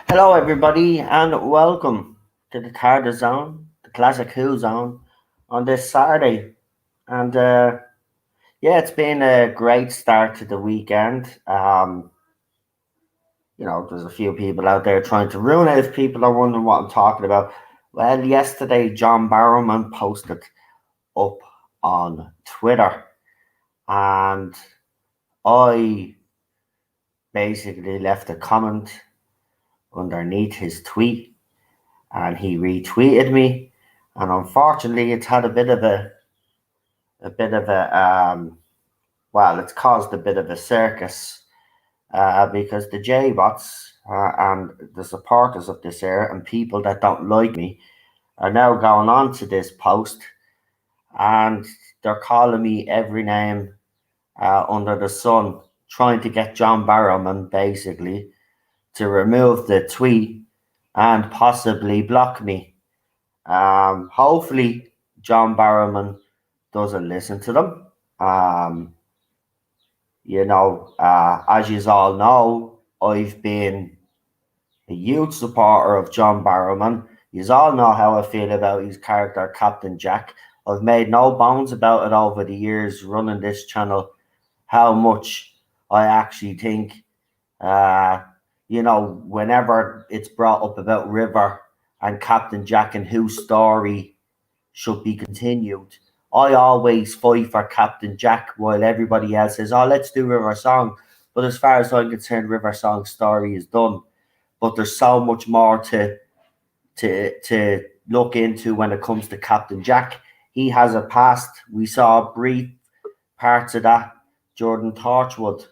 Hello, everybody, and welcome to the ClassicWhoZone, the ClassicWhoZone, on this Saturday. And yeah, it's been a great start to the weekend. There's a few people out there trying to ruin it. If people are wondering what I'm talking about, well, yesterday John Barrowman posted up on Twitter, and I basically left a comment underneath his tweet, and he retweeted me, and unfortunately it's had a bit of a it's caused a bit of a circus, because the J-bots and the supporters of this era and people that don't like me are now going on to this post, and they're calling me every name under the sun, trying to get John Barrowman basically to remove the tweet and possibly block me. Hopefully John Barrowman doesn't listen to them. As you all know, I've been a huge supporter of John Barrowman. You all know how I feel about his character, Captain Jack. I've made no bones about it over the years running this channel, how much I actually think, whenever it's brought up about River and Captain Jack and whose story should be continued, I always fight for Captain Jack while everybody else says, oh, let's do River Song. But as far as I'm concerned, River Song's story is done. But there's so much more to look into when it comes to Captain Jack. He has a past. We saw brief parts of that during Torchwood.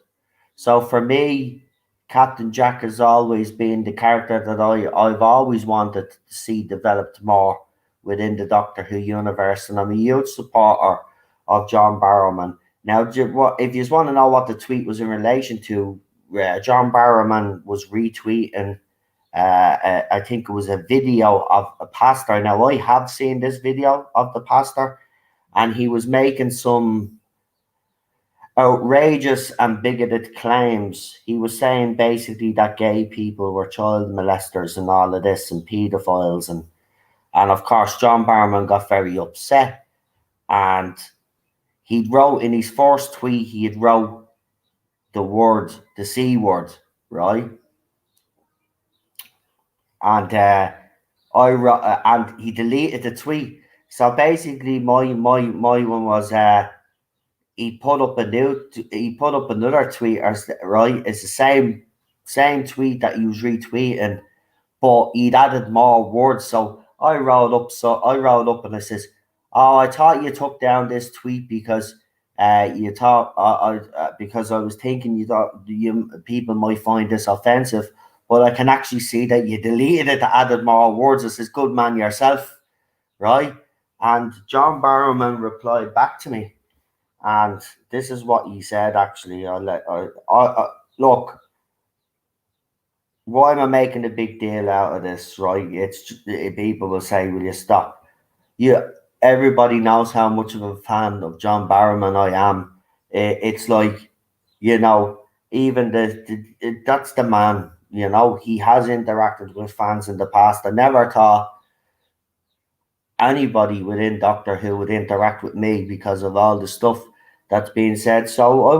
So for me, Captain Jack has always been the character that I've always wanted to see developed more within the Doctor Who universe, and I'm a huge supporter of John Barrowman. Now, if you want to know what the tweet was in relation to, John Barrowman was retweeting, I think it was a video of a pastor. Now, I have seen this video of the pastor, and he was making some outrageous and bigoted claims. He was saying basically that gay people were child molesters and all of this, and pedophiles, and of course John Barrowman got very upset, and he wrote in his first tweet, he had wrote the C word, right? And I wrote, and he deleted the tweet. So basically my one was he put up another tweet, right? It's the same tweet that he was retweeting, but he'd added more words. So I wrote up and I says, oh, I thought you took down this tweet because because I was thinking you thought people might find this offensive, but I can actually see that you deleted it, added more words. I says, good man yourself, right? And John Barrowman replied back to me, and this is what he said. Actually, look. Why am I making a big deal out of this, right? People will say, will you stop? Everybody knows how much of a fan of John Barrowman I am. It's like, even that's the man, he has interacted with fans in the past. I never thought anybody within Doctor Who would interact with me because of all the stuff that's being said. So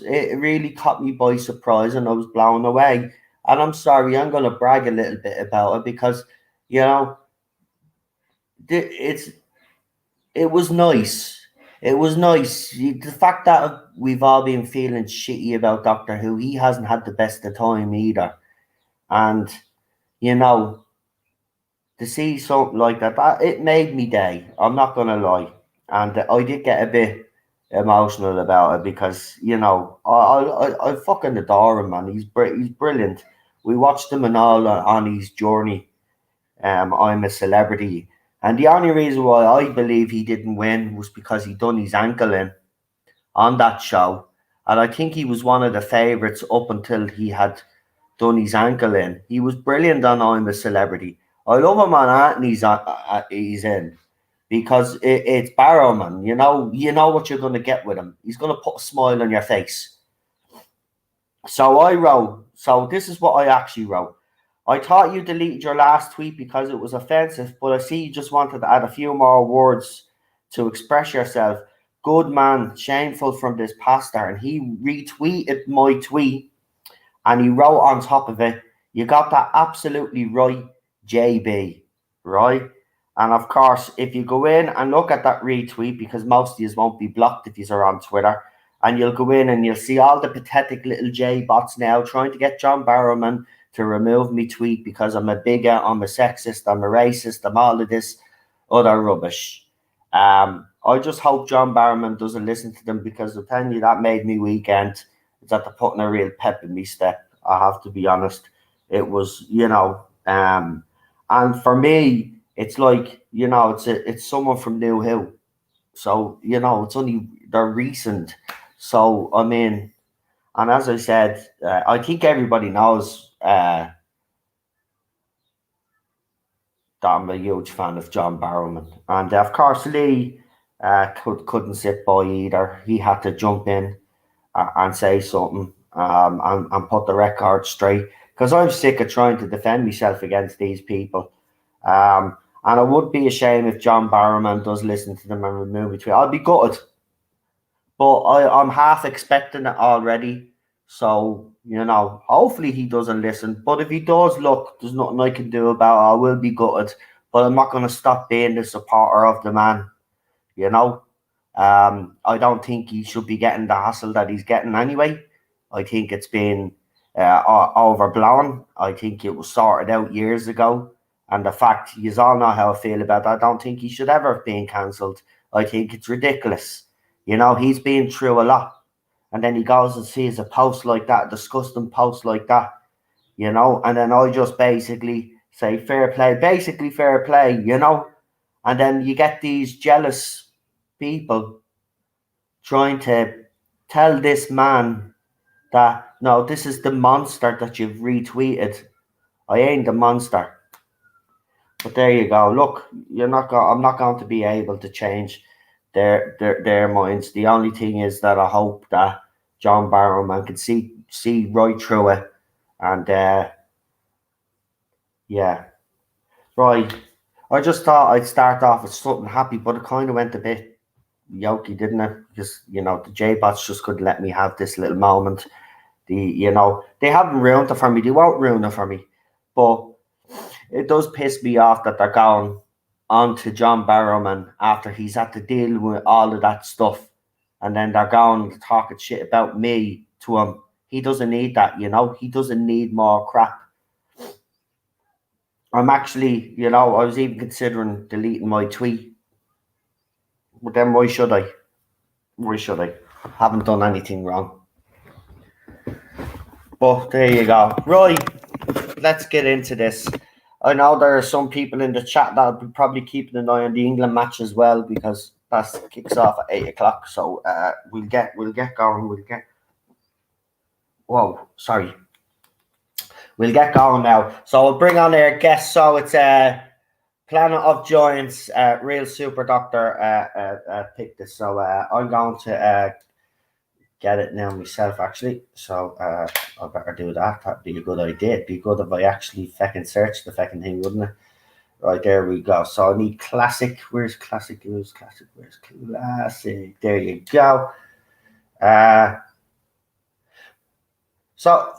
it really caught me by surprise, and I was blown away. And I'm sorry, I'm going to brag a little bit about it because, it was nice. It was nice. The fact that we've all been feeling shitty about Doctor Who, he hasn't had the best of time either. And, to see something like that, it made me day. I'm not going to lie. And I did get a bit emotional about it because, I fucking adore him, man. He's brilliant. We watched him and all on his journey I'm a Celebrity. And the only reason why I believe he didn't win was because he done his ankle in on that show. And I think he was one of the favourites up until he had done his ankle in. He was brilliant on I'm a Celebrity. I love him on Anthony's he's in because it's Barrowman. You know what you're going to get with him. He's going to put a smile on your face. So I wrote. So this is what I actually wrote. I thought you deleted your last tweet because it was offensive, but I see you just wanted to add a few more words to express yourself. Good man, shameful from this pastor. And he retweeted my tweet and he wrote on top of it, you got that absolutely right, JB, right? And of course, if you go in and look at that retweet, because most of you won't be blocked if you are on Twitter, and you'll go in and you'll see all the pathetic little J bots now trying to get John Barrowman to remove me tweet because I'm a bigot, I'm a sexist, I'm a racist, I'm all of this other rubbish. I just hope John Barrowman doesn't listen to them because I'm telling you that made me weekend. It's that they're putting a real pep in me step. I have to be honest. It was, and for me, it's like, it's someone from New Hill. So, it's only they're recent. So, I mean, and as I said, I think everybody knows that I'm a huge fan of John Barrowman. And of course, Lee couldn't sit by either. He had to jump in and say something and put the record straight. Because I'm sick of trying to defend myself against these people. And I would be ashamed if John Barrowman does listen to them and remove me tweet. I'll be gutted. But I'm half expecting it already. So, hopefully he doesn't listen. But if he does, look, there's nothing I can do about it. I will be gutted. But I'm not going to stop being the supporter of the man. I don't think he should be getting the hassle that he's getting anyway. I think it's been overblown. I think it was sorted out years ago. And the fact, you all know how I feel about that. I don't think he should ever have been cancelled. I think it's ridiculous. He's been through a lot. And then he goes and sees a post like that, a disgusting post like that, and then I just basically say fair play, basically fair play, and then you get these jealous people trying to tell this man that, no, this is the monster that you've retweeted. I ain't the monster. But there you go. Look, I'm not going to be able to change their minds. The only thing is that I hope that John Barrowman can see right through it. And yeah. Right. I just thought I'd start off with something happy, but it kind of went a bit yokey, didn't it? Because, the J-bots just couldn't let me have this little moment. They haven't ruined it for me. They won't ruin it for me. But it does piss me off that they're going on to John Barrowman after he's had to deal with all of that stuff. And then they're going talking shit about me to him. He doesn't need that, He doesn't need more crap. I'm actually, I was even considering deleting my tweet. But then why should I? Why should I? Haven't done anything wrong. But there you go. Right, let's get into this. I know there are some people in the chat that will be probably keeping an eye on the England match as well because that kicks off at 8 o'clock. So we'll get going. We'll get going now. So we'll bring on our guest. So it's Planet of Giants, Real Super Doctor picked this. So I'm going to get it now myself, actually. So I better do that. That'd be a good idea. It'd be good if I actually fucking search the fucking thing, wouldn't it? Right, there we go. So I need classic. Where's classic? Where's classic? Where's classic? There you go. So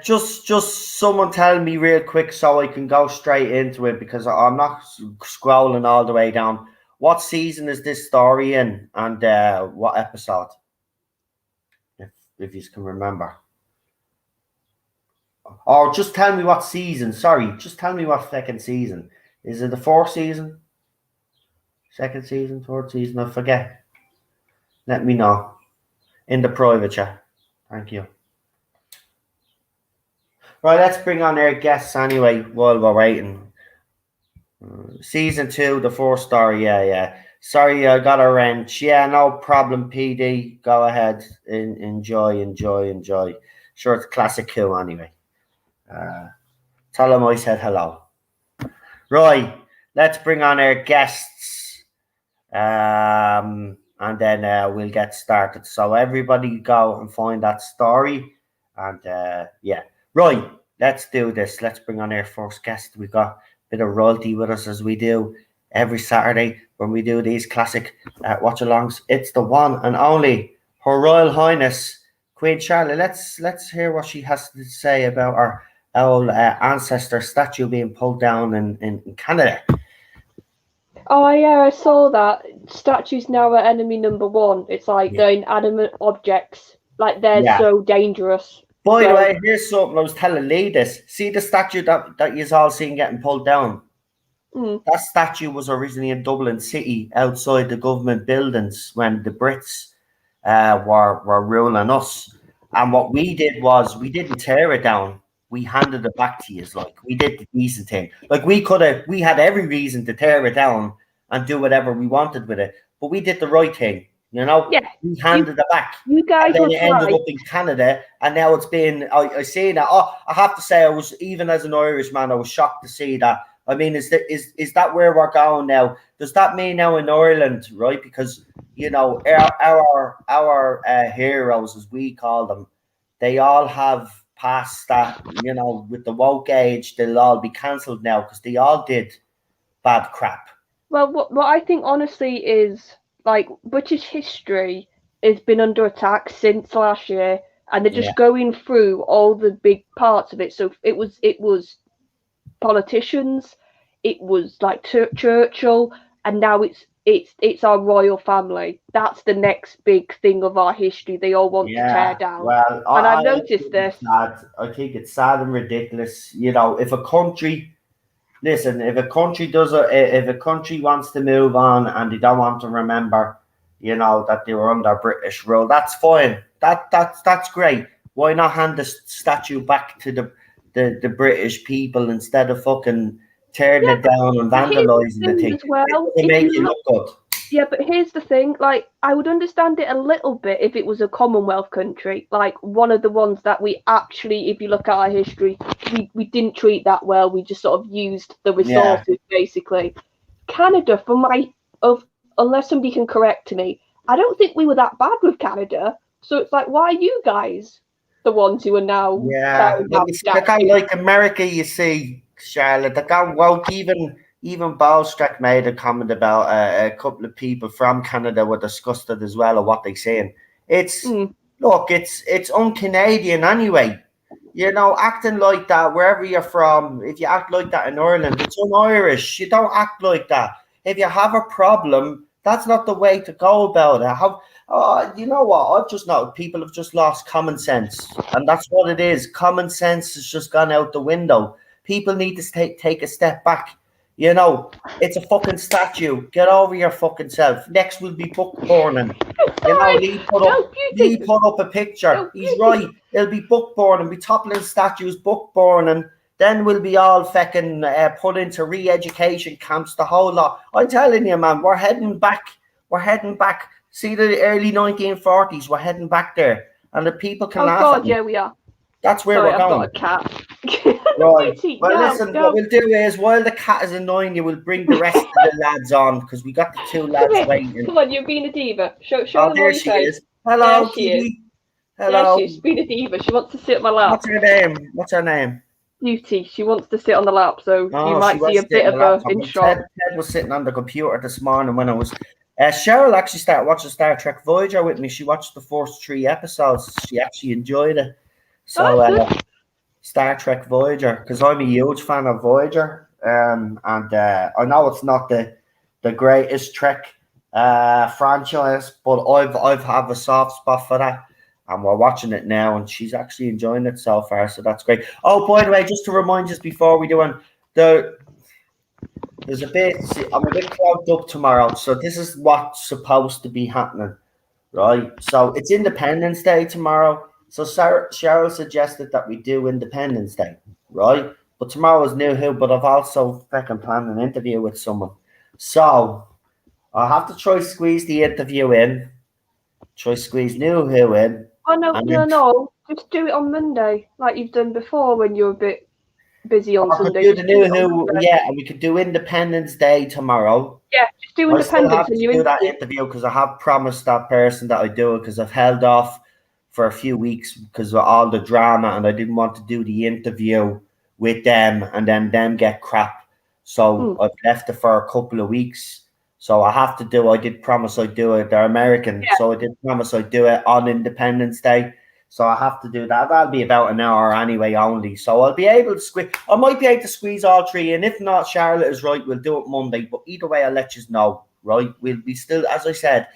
just someone tell me real quick so I can go straight into it because I'm not scrolling all the way down. What season is this story in and what episode? If you can remember. Or just tell me what season. Sorry, just tell me what second season. Is it the fourth season? Second season, third season? I forget. Let me know in the private chat. Thank you. Right, let's bring on our guests anyway while we're waiting. Season 2, the fourth story. Yeah. Sorry, I got a wrench. Yeah, no problem, PD. Go ahead. Enjoy. Sure, it's classic Who anyway. Tell him I said hello. Right, let's bring on our guests. And then we'll get started. So everybody go and find that story. And yeah, right, let's do this. Let's bring on our first guest. We got a bit of royalty with us as we do every Saturday when we do these classic watch-alongs. It's the one and only Her Royal Highness Queen Charlotte. Let's hear what she has to say about our old ancestor statue being pulled down in Canada. Oh yeah, I saw that. Statues now are enemy number one. It's like they're inanimate objects. Like they're so dangerous. By the way, here's something I was telling Lee this. See the statue that you've all seen getting pulled down? That statue was originally in Dublin City outside the government buildings when the Brits were ruling us. And what we did was we didn't tear it down. We handed it back to you. Like we did the decent thing. Like we had every reason to tear it down and do whatever we wanted with it. But we did the right thing. You know, we handed it back. You guys and then were it ended up in Canada, and now it's been. I see that. Oh, I have to say, I was even as an Irishman, I was shocked to see that. I mean, is that where we're going now? Does that mean now in Ireland, right? Because you know our heroes, as we call them, they all have passed that. You know, with the woke age, they'll all be cancelled now because they all did bad crap. Well, what I think honestly is like British history has been under attack since last year, and they're just going through all the big parts of it. So it was politicians, it was like Churchill, and now it's our royal family. That's the next big thing of our history. They all want to tear down. Well, and I've noticed this. I think it's sad and ridiculous. You know, if a country. Listen, if a country wants to move on and they don't want to remember, you know, that they were under British rule, that's fine. That's great. Why not hand the statue back to the British people instead of fucking tearing it down and vandalising the thing? Well, it make it look good. Yeah, but here's the thing, like, I would understand it a little bit if it was a Commonwealth country, like one of the ones that we actually, if you look at our history, we didn't treat that well. We just sort of used the resources, basically. Canada, unless somebody can correct me, I don't think we were that bad with Canada. So it's like, why are you guys the ones who are now... Yeah, the guy like America, you see, Charlotte, the guy woke even Ballstreck made a comment about a couple of people from Canada were disgusted as well at what they're saying. Look, it's un-Canadian anyway. You know, acting like that wherever you're from, if you act like that in Ireland, it's un-Irish. You don't act like that. If you have a problem, that's not the way to go about it. You know what? I've just know people have just lost common sense. And that's what it is. Common sense has just gone out the window. People need to take a step back. You know, it's a fucking statue. Get over your fucking self. Next will be book burning. You know, Lee put up a picture. He's right. It'll be book burning. Be toppling statues, book burning. Then we'll be all fucking put into re-education camps, the whole lot. I'm telling you, man, we're heading back. We're heading back. See the early 1940s. We're heading back there. And the people can laugh at me. Yeah, we are. That's where we're going. I've got a cat. Right. Well, listen, what we'll do is, while the cat is annoying you, we'll bring the rest of the lads on, because we got the two lads waiting. Come on, you're being a diva. Show them there all she your is. face. Hello, there she is. Hello. There she is. She's being a diva. She wants to sit on my lap. What's her name? Beauty. She wants to sit on the lap, so you might see a bit of her in shot. Ted was sitting on the computer this morning when I was... Cheryl actually started watching Star Trek Voyager with me. She watched the first 3 episodes. She actually enjoyed it. So... Star Trek Voyager, because I'm a huge fan of Voyager, and I know it's not the greatest Trek franchise, but I've have a soft spot for that, and we're watching it now, and she's actually enjoying it so far, so that's great. Oh, by the way, just to remind you before we do one, I'm a bit clogged up tomorrow, so this is what's supposed to be happening, right? So it's Independence Day tomorrow. So Cheryl suggested that we do Independence Day, right? But tomorrow is New Who, but I've also fucking planned an interview with someone. So I'll have to try squeeze the interview in, try squeeze New Who in. Oh no, and no, then no! Just do it on Monday, like you've done before when you're a bit busy on I could Sunday. do the Just do New it on Who, Monday. yeah, and we could do Independence Day tomorrow. Yeah, just do I still Independence have and to you do that interview. interview because I have promised that person that I do it because I've held off for a few weeks because of all the drama and I didn't want to do the interview with them and then them get crap. So I've left it for a couple of weeks. So I have to do. I did promise I'd do it. They're American, Yeah. so I did promise I'd do it on Independence Day. So I have to do that. That'll be about an hour anyway, only. So I'll be able to squeeze. I might be able to squeeze all three in. If not, Charlotte is right. We'll do it Monday. But either way, I'll let you know. Right? We'll be still, as I said,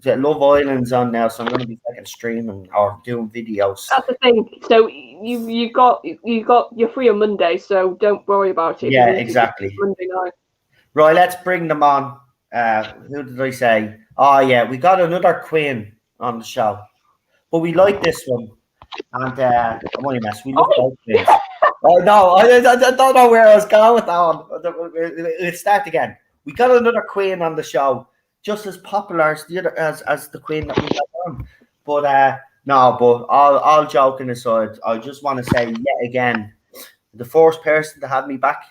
Love Island's on now, so I'm going to be fucking streaming or doing videos. That's the thing. So you got you're free on Monday, so don't worry about it. Yeah, exactly. Monday night. Right, let's bring them on. Who did I say? Oh yeah, we got another queen on the show, but we like this one. And I'm only messing. We love both queens. Oh no, I don't know where I was going with that one. Let's start again. We got another queen on the show, just as popular as the other as the queen that we had on. But no, but all joking aside, I just want to say yet again, the first person to have me back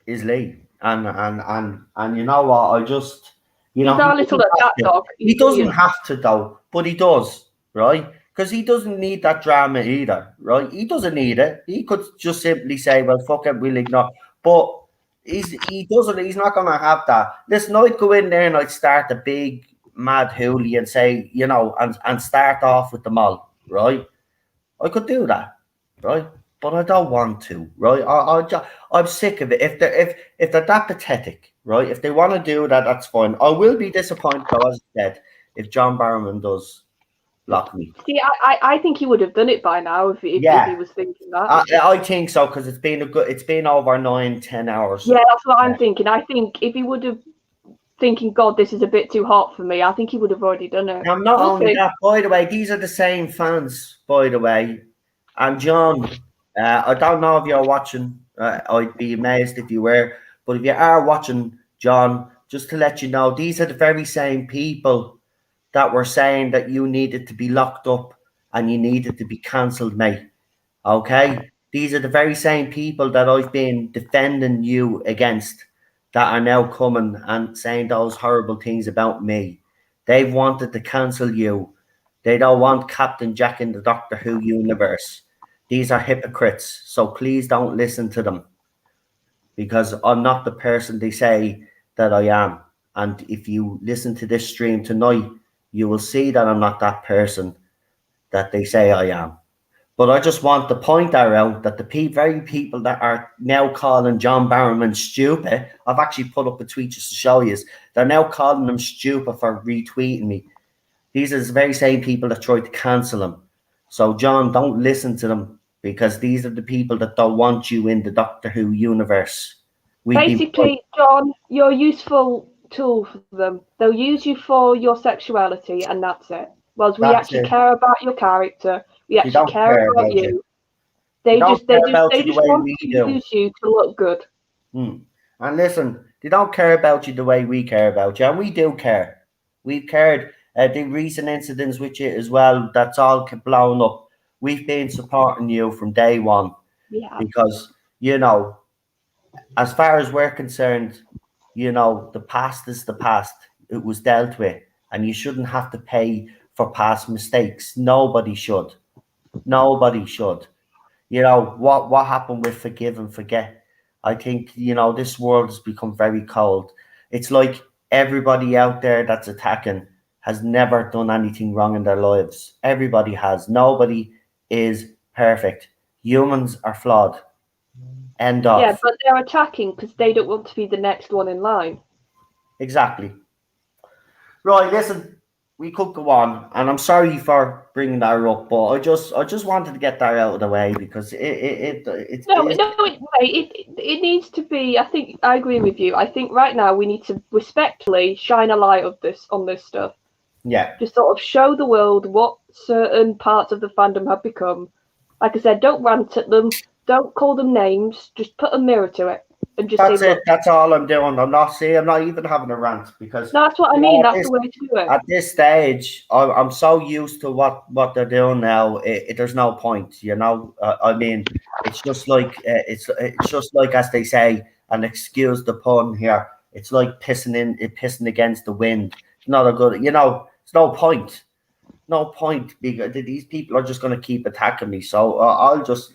is Lee. And you know what? I just He's our little dog. He doesn't have to though, but he does, right? Because he doesn't need that drama either, right? He doesn't need it. He could just simply say, "Well, fuck it, we'll ignore." But he doesn't. He's not gonna have that. Listen, I'd go in there and I'd start a big mad hoolie and say, and start off with them all, right? I could do that, right? But I don't want to, right? I'm sick of it. If they're that pathetic, right? If they want to do that, that's fine. I will be disappointed, though, as I said, if John Barrowman does block me. See, I think he would have done it by now if he was thinking that. I think so because it's been over 9-10 hours. Yeah, that's what I'm thinking. I think if he would have thinking, God, this is a bit too hot for me, I think he would have already done it. Now, not only that, by the way, these are the same fans, by the way. And John, I don't know if you're watching. I'd be amazed if you were. But if you are watching, John, just to let you know, these are the very same people that were saying that you needed to be locked up and you needed to be cancelled, mate. Okay? These are the very same people that I've been defending you against that are now coming and saying those horrible things about me. They've wanted to cancel you. They don't want Captain Jack in the Doctor Who universe. These are hypocrites. So please don't listen to them because I'm not the person they say that I am. And if you listen to this stream tonight, you will see that I'm not that person that they say I am. But I just want to point that out that the very people that are now calling John Barrowman stupid, I've actually put up a tweet just to show you, they're now calling him stupid for retweeting me. These are the very same people that tried to cancel him. So, John, don't listen to them because these are the people that don't want you in the Doctor Who universe. Basically, John, you're a useful tool for them. They'll use you for your sexuality and that's it. Whereas we actually care about your character. We actually care about you. They just want to use you to look good. And listen, they don't care about you the way we care about you, and we do care. We've cared. The recent incidents with you as well, that's all blown up. We've been supporting you from day one. Yeah. Because, as far as we're concerned, the past is the past. It was dealt with, and you shouldn't have to pay for past mistakes. Nobody should. Nobody should. What happened with forgive and forget? I think, this world has become very cold. It's like everybody out there that's attacking has never done anything wrong in their lives. Everybody has. Nobody is perfect. Humans are flawed. End of. Yeah, but they're attacking because they don't want to be the next one in line. Exactly. Right, listen, we could go on, and I'm sorry for bringing that up, but I just wanted to get that out of the way because it needs to be. I think I agree with you. I think right now we need to respectfully shine a light on this stuff. Yeah. Just sort of show the world what certain parts of the fandom have become, Like I said, don't rant at them. Don't call them names. Just put a mirror to it and just That's say, it. look. That's all I'm doing. I'm not even having a rant because No, that's what I mean. That's the way to do it. at this stage, I'm so used to what they're doing now. There's no point, I mean, it's just like it's just like, as they say, and excuse the pun here. It's like pissing against the wind. It's not a good, It's no point. No point, because these people are just going to keep attacking me. So I'll just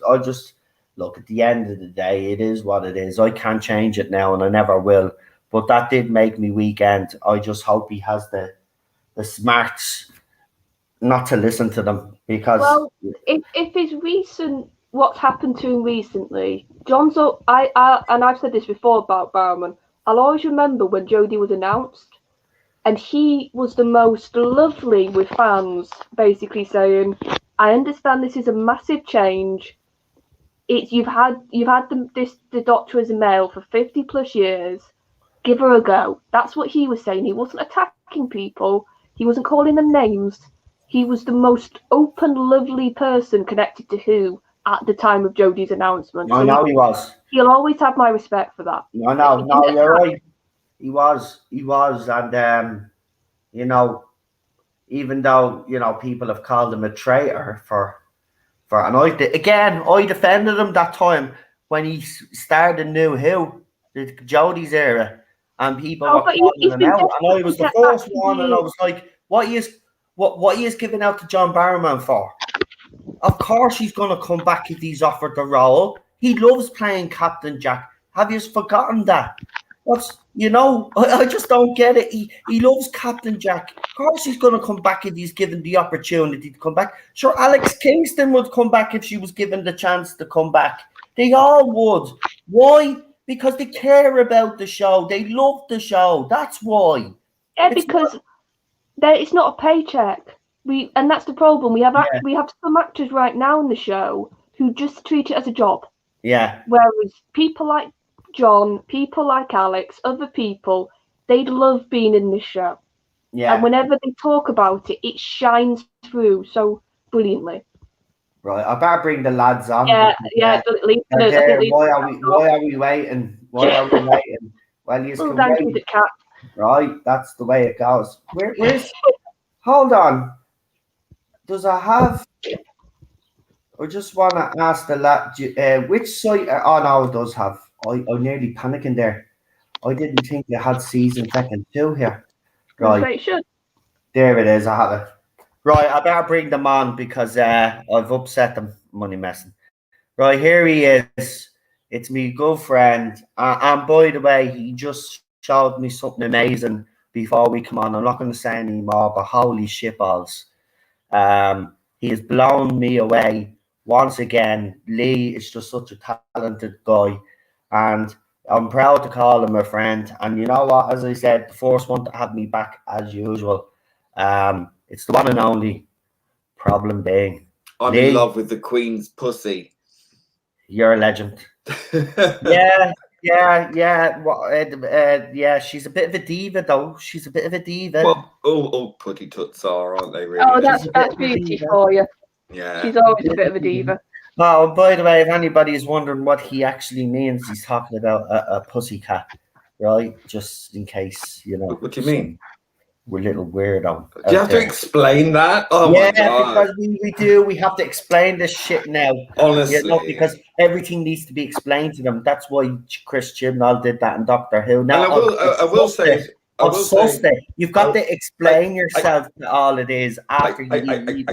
look. At the end of the day, it is what it is. I can't change it now, and I never will. But that did make me weekend. I just hope he has the smarts not to listen to them, because if it's recent, what's happened to him recently, John's up. And I've said this before about Barrowman. I'll always remember when Jodie was announced, and he was the most lovely with fans, basically saying, "I understand this is a massive change. You've had the Doctor as a male for 50+ years. Give her a go." That's what he was saying. He wasn't attacking people. He wasn't calling them names. He was the most open, lovely person connected to Who at the time of Jodie's announcement. I know he was. He'll always have my respect for that. I know. No, you're right. He was, and even though people have called him a traitor and I defended him that time when he started New Who, the Jodie's era, and people were calling him out, and I was the first one, and I was like, what he is giving out to John Barrowman for? Of course he's going to come back if he's offered the role. He loves playing Captain Jack. Have you forgotten that? I just don't get it. He loves Captain Jack. Of course he's going to come back if he's given the opportunity to come back. Sure, Alex Kingston would come back if she was given the chance to come back. They all would. Why? Because they care about the show. They love the show. That's why. Yeah, because it's not a paycheck. And that's the problem. We have some actors right now in the show who just treat it as a job. Yeah. Whereas people like John, people like Alex, other people, they love being in this show. Yeah. And whenever they talk about it, it shines through so brilliantly. Right, I better bring the lads on. Yeah. Why are we waiting? Why are we waiting? Well, you can wait. The cat. Right, that's the way it goes. Where's? Hold on. Does I have? I just want to ask the lad. Which site? Oh no, it does have. I'm nearly panicking there. I didn't think you had season 2 here. Right. It should. There it is. I have it. Right, I better bring them on because I've upset them. Money messing. Right, here he is. It's me good friend. And by the way, he just showed me something amazing before we come on. I'm not going to say any more, but holy shitballs. He has blown me away once again. Lee is just such a talented guy. And I'm proud to call him a friend. And you know what? As I said, the first one to have me back as usual. It's the one and only Problem being, I'm Lee, in love with the Queen's pussy. You're a legend. Yeah. She's a bit of a diva, though. She's a bit of a diva. Well, all putty toots are, aren't they? Really? Oh, that's beauty for you. Yeah. She's always a bit of a diva. Oh, by the way, if anybody is wondering what he actually means, he's talking about a pussycat, right? Just in case, What do you mean? We're a little weirdo. Do you have to explain that? Oh yeah, my God. Because we do. We have to explain this shit now. Honestly. Because everything needs to be explained to them. That's why Chris Chibnall did that in Doctor Who. Now, I will say, you've got to explain yourself to all it is after you.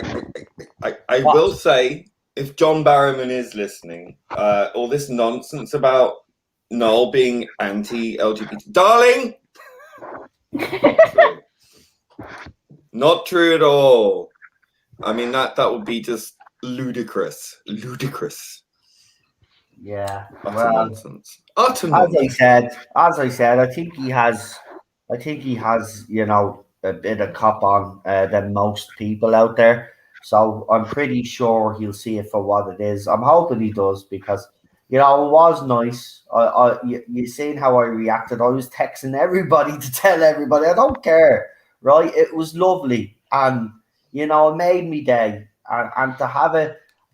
I will say, if John Barrowman is listening, all this nonsense about Noel being anti-LGBT, darling. Not true at all. I mean, that would be just ludicrous. Yeah. Utter nonsense. As I said, I think he has, a bit of cop on than most people out there. So I'm pretty sure he'll see it for what it is. I'm hoping he does because, it was nice. You seen how I reacted. I was texting everybody to tell everybody. I don't care. Right, it was lovely, and it made me day, and to have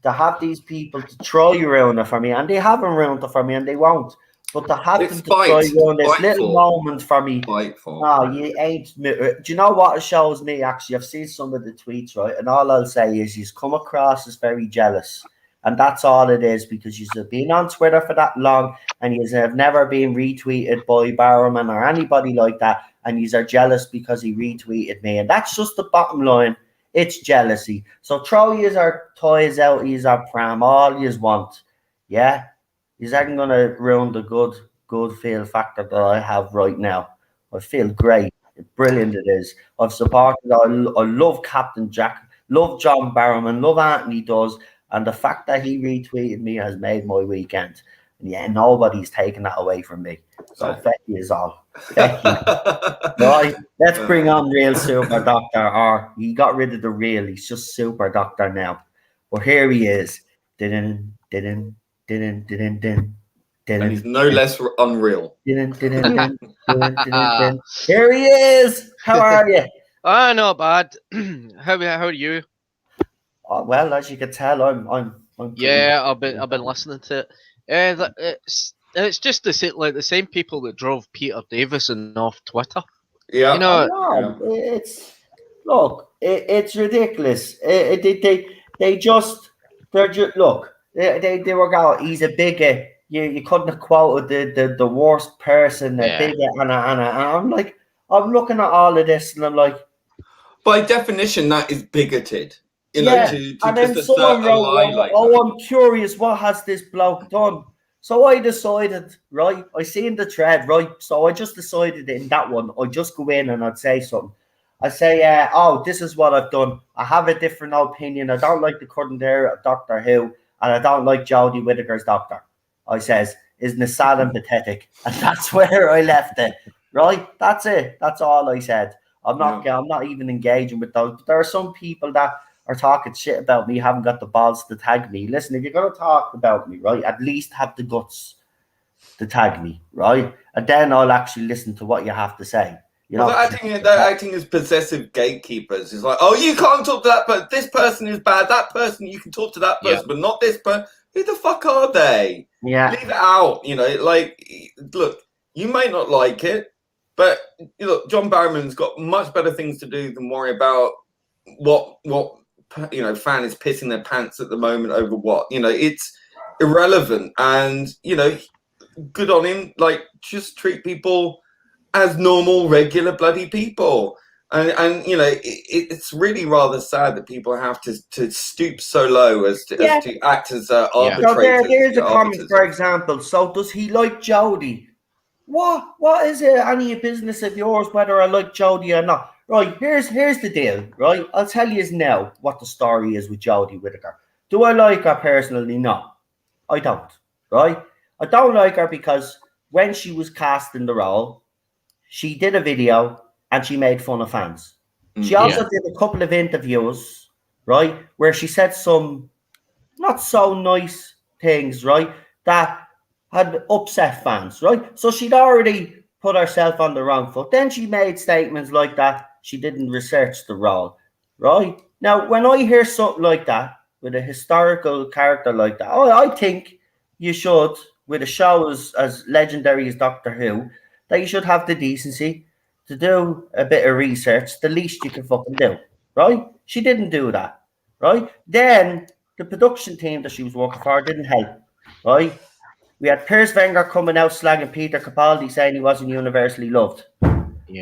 to have these people to try ruin it for me, and they haven't ruined it for me, and they won't. But to have them to try ruin this little moment for me, no, you ain't. Do you know what it shows me? Actually, I've seen some of the tweets, right, and all I'll say is you've come across as very jealous, and that's all it is, because you've been on Twitter for that long, and you have never been retweeted by Barrowman or anybody like that, and you are jealous because he retweeted me, and that's just the bottom line. It's jealousy. So throw yous our toys out, yous our pram, all yous want. Yeah? Yous aren't going to ruin the good feel factor that I have right now. I feel great. Brilliant it is. I've supported, I love Captain Jack, love John Barrowman, love Anthony does, and the fact that he retweeted me has made my weekend. And yeah, nobody's taken that away from me. So thank you is all. Thank you. Right, let's bring on real Super Doctor. Or he got rid of the real. He's just Super Doctor now. Well, here he is. And he's no less unreal. Here he is. How are you? Not bad. How are you? Oh, well, as you can tell, I'm yeah, I've been listening to it. It's just the same people that drove Peter Davison off Twitter. Yeah, you know, it's ridiculous. They're just look. They were going. He's a bigot. You couldn't have quoted the worst person, a bigot, and I'm like, I'm looking at all of this, and I'm like, by definition, that is bigoted. You know, to and just then someone wrote, like I'm curious, what has this bloke done? So I decided, right, I seen the thread, right, so I just decided in that one, I'd just go in and I'd say something. I say, this is what I've done. I have a different opinion. I don't like the current era of Doctor Who, and I don't like Jodie Whittaker's Doctor. I says, isn't it sad and pathetic? And that's where I left it, right? That's it. That's all I said. I'm not even engaging with those. But there are some people that are talking shit about me, haven't got the balls to tag me. Listen, if you're going to talk about me, right, at least have the guts to tag me, right? And then I'll actually listen to what you have to say. You know, they're acting as possessive gatekeepers. It's like, oh, you can't talk to that person. This person is bad. That person, you can talk to that person, but not this person. Who the fuck are they? Yeah. Leave it out. You know, like, look, you may not like it, but look, John Barrowman's got much better things to do than worry about what fan is pissing their pants at the moment over what. You know, it's irrelevant, and good on him. Like, just treat people as normal, regular bloody people. And it's really rather sad that people have to stoop so low as to act as arbitrators. So here's a comment, for example. So does he like Jodie? What is it any business of yours whether I like Jodie or not? Right, here's the deal, right? I'll tell you now what the story is with Jodie Whittaker. Do I like her personally? No, I don't, right? I don't like her because when she was cast in the role, she did a video and she made fun of fans. She also did a couple of interviews, right, where she said some not so nice things, right, that had upset fans, right? So she'd already put herself on the wrong foot. Then she made statements like that. She didn't research the role, right? Now, when I hear something like that, with a historical character like that, I think you should, with a show as legendary as Doctor Who, that you should have the decency to do a bit of research, the least you can fucking do, right? She didn't do that, right? Then the production team that she was working for didn't help, right? We had Piers Wenger coming out slagging Peter Capaldi, saying he wasn't universally loved,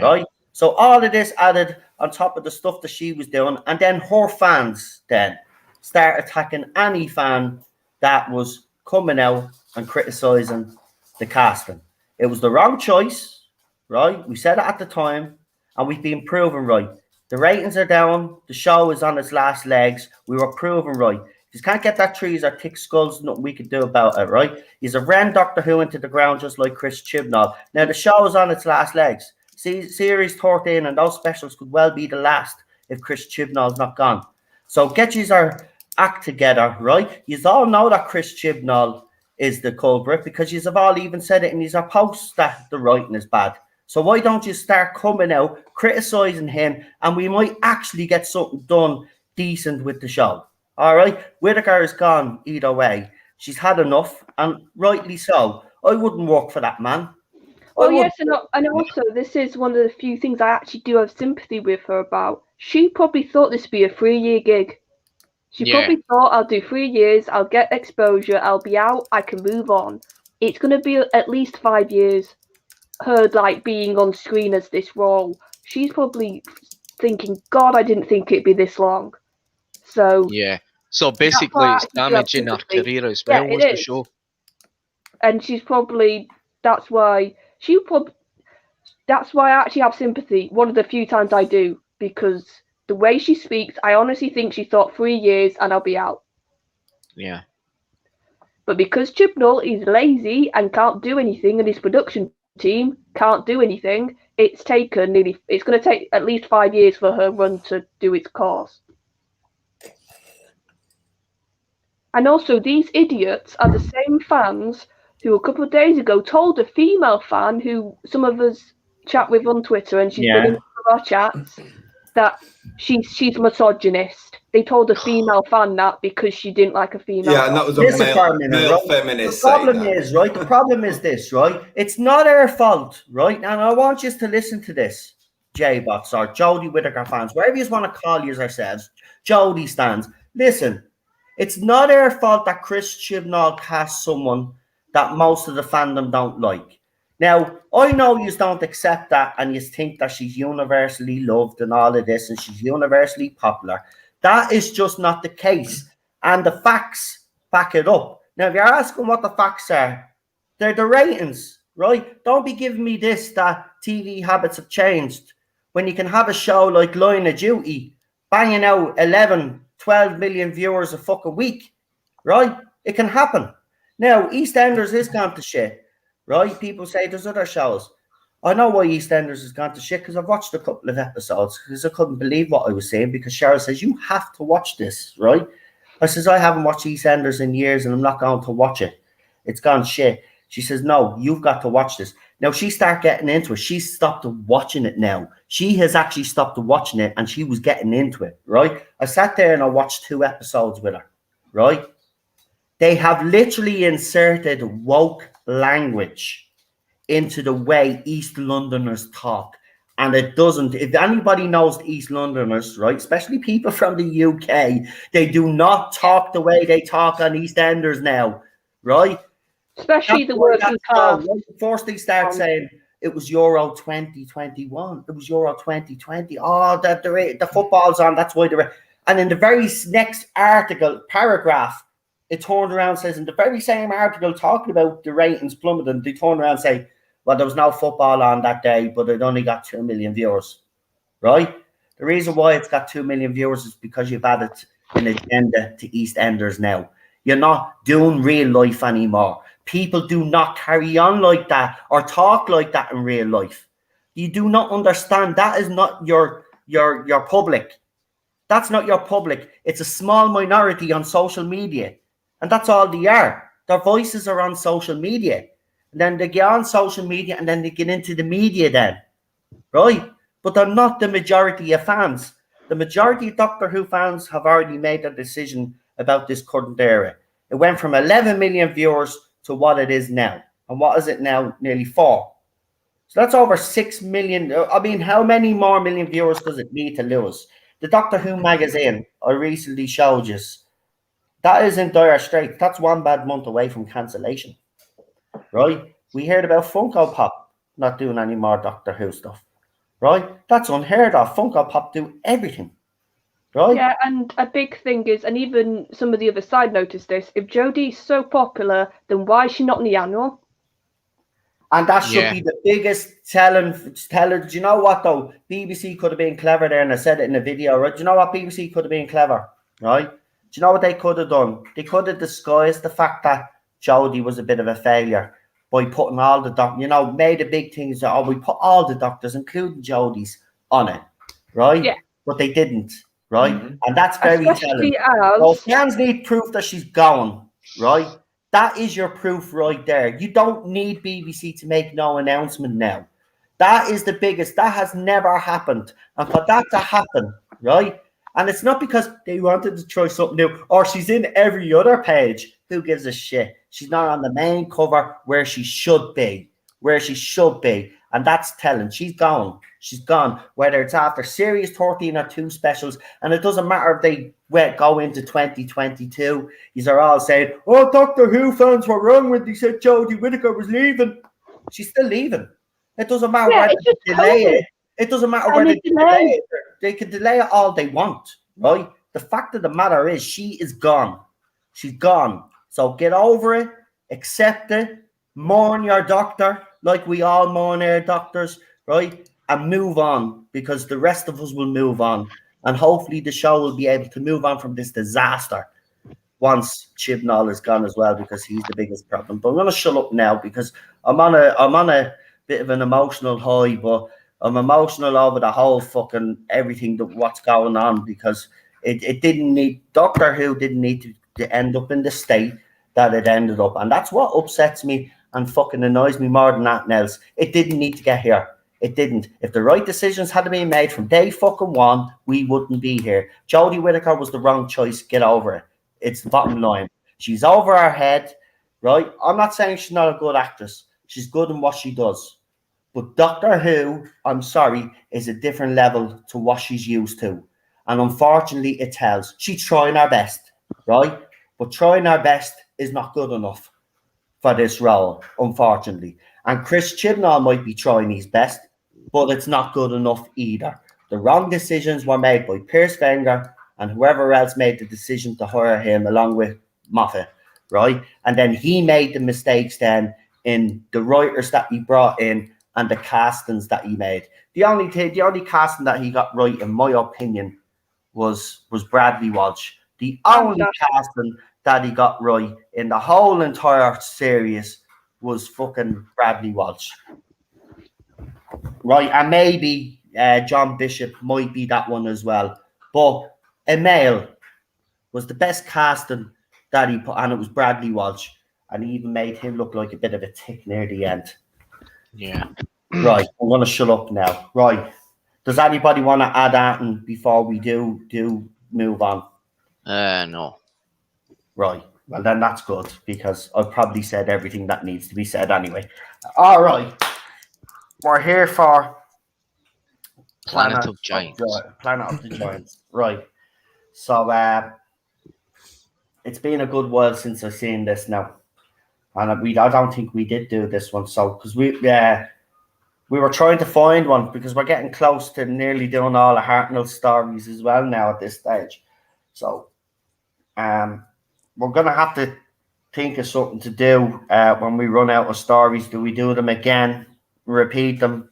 right? So all of this added on top of the stuff that she was doing, and then her fans then start attacking any fan that was coming out and criticising the casting. It was the wrong choice, right? We said it at the time, and we've been proven right. The ratings are down. The show is on its last legs. We were proven right. You can't get that trees or thick skulls, nothing we can do about it, right? He's a ran Doctor Who into the ground just like Chris Chibnall. Now, the show is on its last legs. See, Series 13 and those specials could well be the last if Chris Chibnall's not gone. So get your act together, right? You all know that Chris Chibnall is the culprit because you've all even said it in his posts that the writing is bad. So why don't you start coming out, criticising him, and we might actually get something done decent with the show. All right, Whittaker is gone either way. She's had enough, and rightly so. I wouldn't work for that man. Well, yes, and also this is one of the few things I actually do have sympathy with her about. She probably thought this would be a 3-year gig. She probably thought, I'll do 3 years, I'll get exposure, I'll be out, I can move on. It's going to be at least 5 years, her like being on screen as this role. She's probably thinking, God, I didn't think it'd be this long. So yeah. So basically, it's damaging her career as well. Yeah, was the show. And she's probably that's why I actually have sympathy. One of the few times I do, because the way she speaks, I honestly think she thought 3 years and I'll be out. Yeah. But because Chibnall is lazy and can't do anything, and his production team can't do anything, it's going to take at least 5 years for her run to do its course. And also, these idiots are the same fans who a couple of days ago told a female fan who some of us chat with on Twitter, and she's been in some of our chats, that she's misogynist. They told a female fan that because she didn't like a female. Yeah, and that was a male feminist. The problem is, right? The problem is this, right? It's not our fault, right? And I want you to listen to this, J-Bots or Jodie Whittaker fans, wherever you want to call yourselves, Jodie stands. Listen, it's not our fault that Chris Chibnall cast someone that most of the fandom don't like. Now, I know you don't accept that and you think that she's universally loved and all of this and she's universally popular. That is just not the case. And the facts back it up. Now, if you're asking what the facts are, they're the ratings, right? Don't be giving me this, that TV habits have changed. When you can have a show like Line of Duty banging out 11, 12 million viewers a fucking week, right? It can happen. Now, EastEnders is gone to shit, right? People say there's other shows. I know why EastEnders has gone to shit because I've watched a couple of episodes because I couldn't believe what I was saying because Cheryl says, you have to watch this, right? I says, I haven't watched EastEnders in years and I'm not going to watch it. It's gone shit. She says, no, you've got to watch this. Now, she started getting into it. She stopped watching it now. She has actually stopped watching it and she was getting into it, right? I sat there and I watched 2 episodes with her, right? They have literally inserted woke language into the way East Londoners talk. And it doesn't. If anybody knows East Londoners, right, especially people from the UK, they do not talk the way they talk on EastEnders now, right? Especially the working class. First they start saying it was Euro 2021. It was Euro 2020. Oh, the football's on. That's why they're. And in the very next paragraph, it turned around and says, in the very same article talking about the ratings plummeting, they turned around and say, well, there was no football on that day, but it only got 2 million viewers, right? The reason why it's got 2 million viewers is because you've added an agenda to EastEnders now. You're not doing real life anymore. People do not carry on like that or talk like that in real life. You do not understand. That is not your public. That's not your public. It's a small minority on social media. And that's all they are. Their voices are on social media. And then they get on social media and then they get into the media then. Right? But they're not the majority of fans. The majority of Doctor Who fans have already made their decision about this current era. It went from 11 million viewers to what it is now. And what is it now? Nearly 4. So that's over 6 million. I mean, how many more million viewers does it need to lose? The Doctor Who magazine I recently showed you, that is in dire straits. That's 1 bad month away from cancellation. Right? We heard about Funko Pop not doing any more Doctor Who stuff. Right? That's unheard of. Funko Pop do everything. Right? Yeah, and a big thing is, and even some of the other side noticed this, if Jodie's so popular, then why is she not in the annual? And that should be the biggest telling. Do you know what, though? BBC could have been clever there, and I said it in the video, right? Do you know what BBC could have been clever, right? Do you know what they could have done? They could have disguised the fact that Jodie was a bit of a failure by putting all the doctors, made a big thing that, we put all the doctors, including Jodie's, on it, right? Yeah. But they didn't, right? Mm-hmm. And that's very telling. So fans need proof that she's gone, right? That is your proof right there. You don't need BBC to make no announcement now. That is the biggest. That has never happened. And for that to happen, right, And it's not because they wanted to try something new, or she's in every other page. Who gives a shit? She's not on the main cover where she should be. And that's telling. She's gone. Whether it's after Series 13 or 2 specials, and it doesn't matter if they go into 2022. These are all saying, oh, Doctor Who fans were wrong when they said Jodie Whittaker was leaving. She's still leaving. It doesn't matter whether they delay it. It doesn't matter whether they delay it. They can delay it all they want, right? The fact of the matter is she is gone. She's gone. So get over it, accept it, mourn your doctor like we all mourn our doctors, right? And move on, because the rest of us will move on. And hopefully the show will be able to move on from this disaster once Chibnall is gone as well, because he's the biggest problem. But I'm going to shut up now because I'm on a bit of an emotional high, but I'm emotional over the whole fucking everything that what's going on, because it didn't need, Doctor Who didn't need to end up in the state that it ended up. And that's what upsets me and fucking annoys me more than that else. It didn't need to get here. It didn't. If the right decisions had been made from day fucking one, we wouldn't be here. Jodie Whittaker was the wrong choice. Get over it. It's the bottom line. She's over her head, right? I'm not saying she's not a good actress. She's good in what she does. But Doctor Who, I'm sorry, is a different level to what she's used to. And unfortunately, it tells. She's trying her best, right? But trying her best is not good enough for this role, unfortunately. And Chris Chibnall might be trying his best, but it's not good enough either. The wrong decisions were made by Piers Wenger and whoever else made the decision to hire him along with Moffat, right? And then he made the mistakes then in the writers that he brought in and the castings that he made. The only casting that he got right, in my opinion, was Bradley Walsh. The only casting that he got right in the whole entire series was fucking Bradley Walsh. Right, and maybe John Bishop might be that one as well. But Emile was the best casting that he put, and it was Bradley Walsh. And he even made him look like a bit of a tick near the end. Yeah. Right, I'm going to shut up now. Right. Does anybody want to add anything before we do move on? No. Right. Well, then that's good, because I've probably said everything that needs to be said anyway. All right. We're here for Planet of Giants. Planet of the Giants. Right. So it's been a good while since I've seen this now. And I don't think we did do this one. So, because we were trying to find one, because we're getting close to nearly doing all the Hartnell stories as well now at this stage. So, we're going to have to think of something to do when we run out of stories. Do we do them again, repeat them,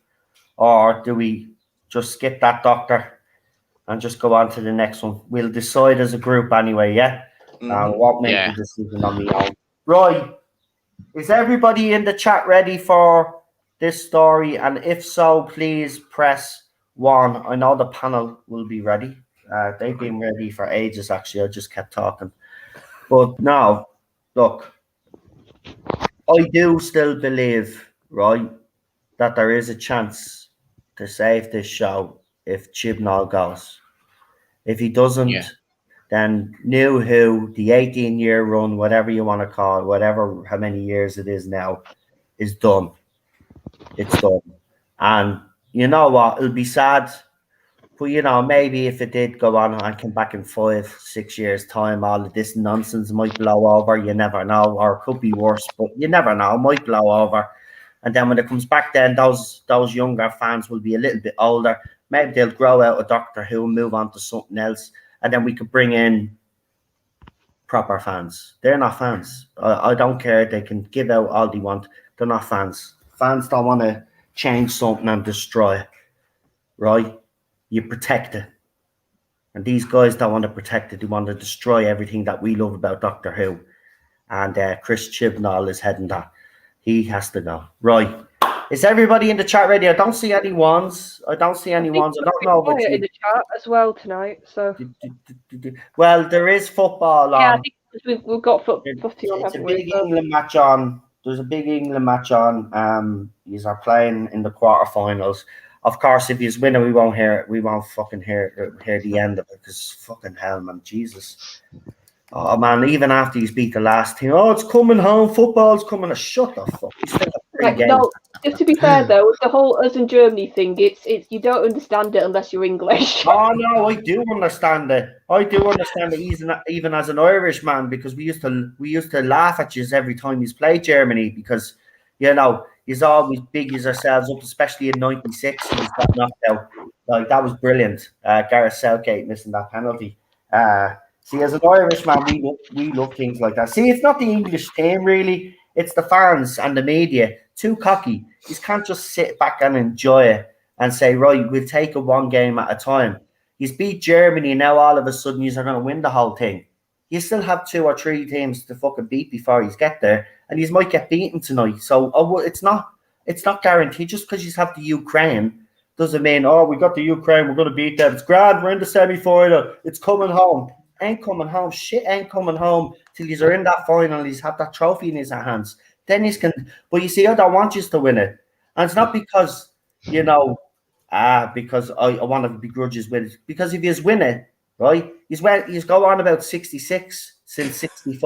or do we just skip that Doctor and just go on to the next one? We'll decide as a group anyway, yeah? We won't make the decision on the own. Right. Is everybody in the chat ready for this story? And if so, please press 1. I know the panel will be ready. They've been ready for ages, actually. I just kept talking. But now, look, I do still believe, right, that there is a chance to save this show if Chibnall goes. If he doesn't, then New Who, the 18-year run, whatever you want to call it, how many years it is now, is done. It's done. And you know what? It'll be sad. But, you know, maybe if it did go on and come back in 5-6 years' time, all of this nonsense might blow over. You never know. Or it could be worse, but you never know. It might blow over. And then when it comes back, then those younger fans will be a little bit older. Maybe they'll grow out of Doctor Who and move on to something else. And then we could bring in proper fans. They're not fans. I don't care. They can give out all they want. They're not fans. Fans don't want to change something and destroy it, right? You protect it. And these guys don't want to protect it. They want to destroy everything that we love about Doctor Who. And Chris Chibnall is heading that. He has to go. Right. Is everybody in the chat ready? I don't see any ones. I don't know if it's in the chat as well tonight. So well, there is football on. Yeah, I think we've got footy on. It's a big England match on. There's a big England match on. These are playing in the quarterfinals. of course, if you win it, we won't hear it. We won't fucking hear the end of it because fucking hell, man, Jesus. Oh man, even after he's beat the last team, it's coming home. Football's coming. Shut the fuck. We still have 3 games. No, just to be fair though, the whole us and Germany thing, it's you don't understand it unless you're English. Oh no, I do understand it. I do understand it, even as an Irish man, because we used to laugh at you every time you played Germany, because he's always big as ourselves up, especially in '96 when he's got knocked out. Like that was brilliant. Gareth Southgate missing that penalty. See, as an Irish man, we love things like that. See, it's not the English team really; it's the fans and the media. Too cocky. You can't just sit back and enjoy it and say, right, we'll take it 1 game at a time. He's beat Germany, now all of a sudden you're going to win the whole thing. You still have 2 or 3 teams to fucking beat before you get there, and you might get beaten tonight. So it's not guaranteed. Just because you have the Ukraine doesn't mean, we got the Ukraine, we're going to beat them. It's grand, we're in the semi-final, it's coming home. Ain't coming home. Shit ain't coming home till he's in that final. He's had that trophy in his hands. Then he's can. But you see, I don't want you to win it, and it's not because because I want to begrudges with it. Because if he's win it, right, he's go on about 66 since 60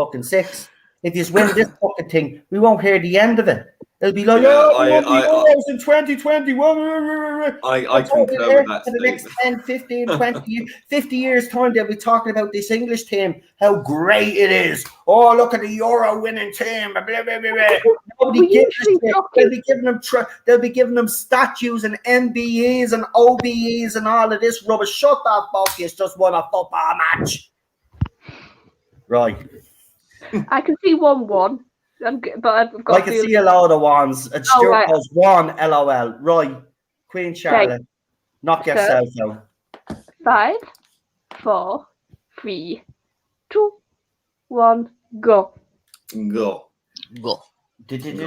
If he's win this fucking thing, we won't hear the end of it. It'll be like, we won the Euros in 2021. I concur with that for the next 10, 15, 50 years' time, they'll be talking about this English team, how great it is. Oh, look at the Euro winning team. Blah, blah, blah, blah. Nobody gives a shit. They'll be giving them statues and MBEs and OBEs and all of this rubbish. Shut that fuck, you just won a football match. Right. I can see 1-1. But I've got. I can see a load of ones. And Stuart goes 1, LOL. Right. Queen Charlotte. Okay. Knock yourself out. 5, 4, 3, 2, 1, go. Go. At least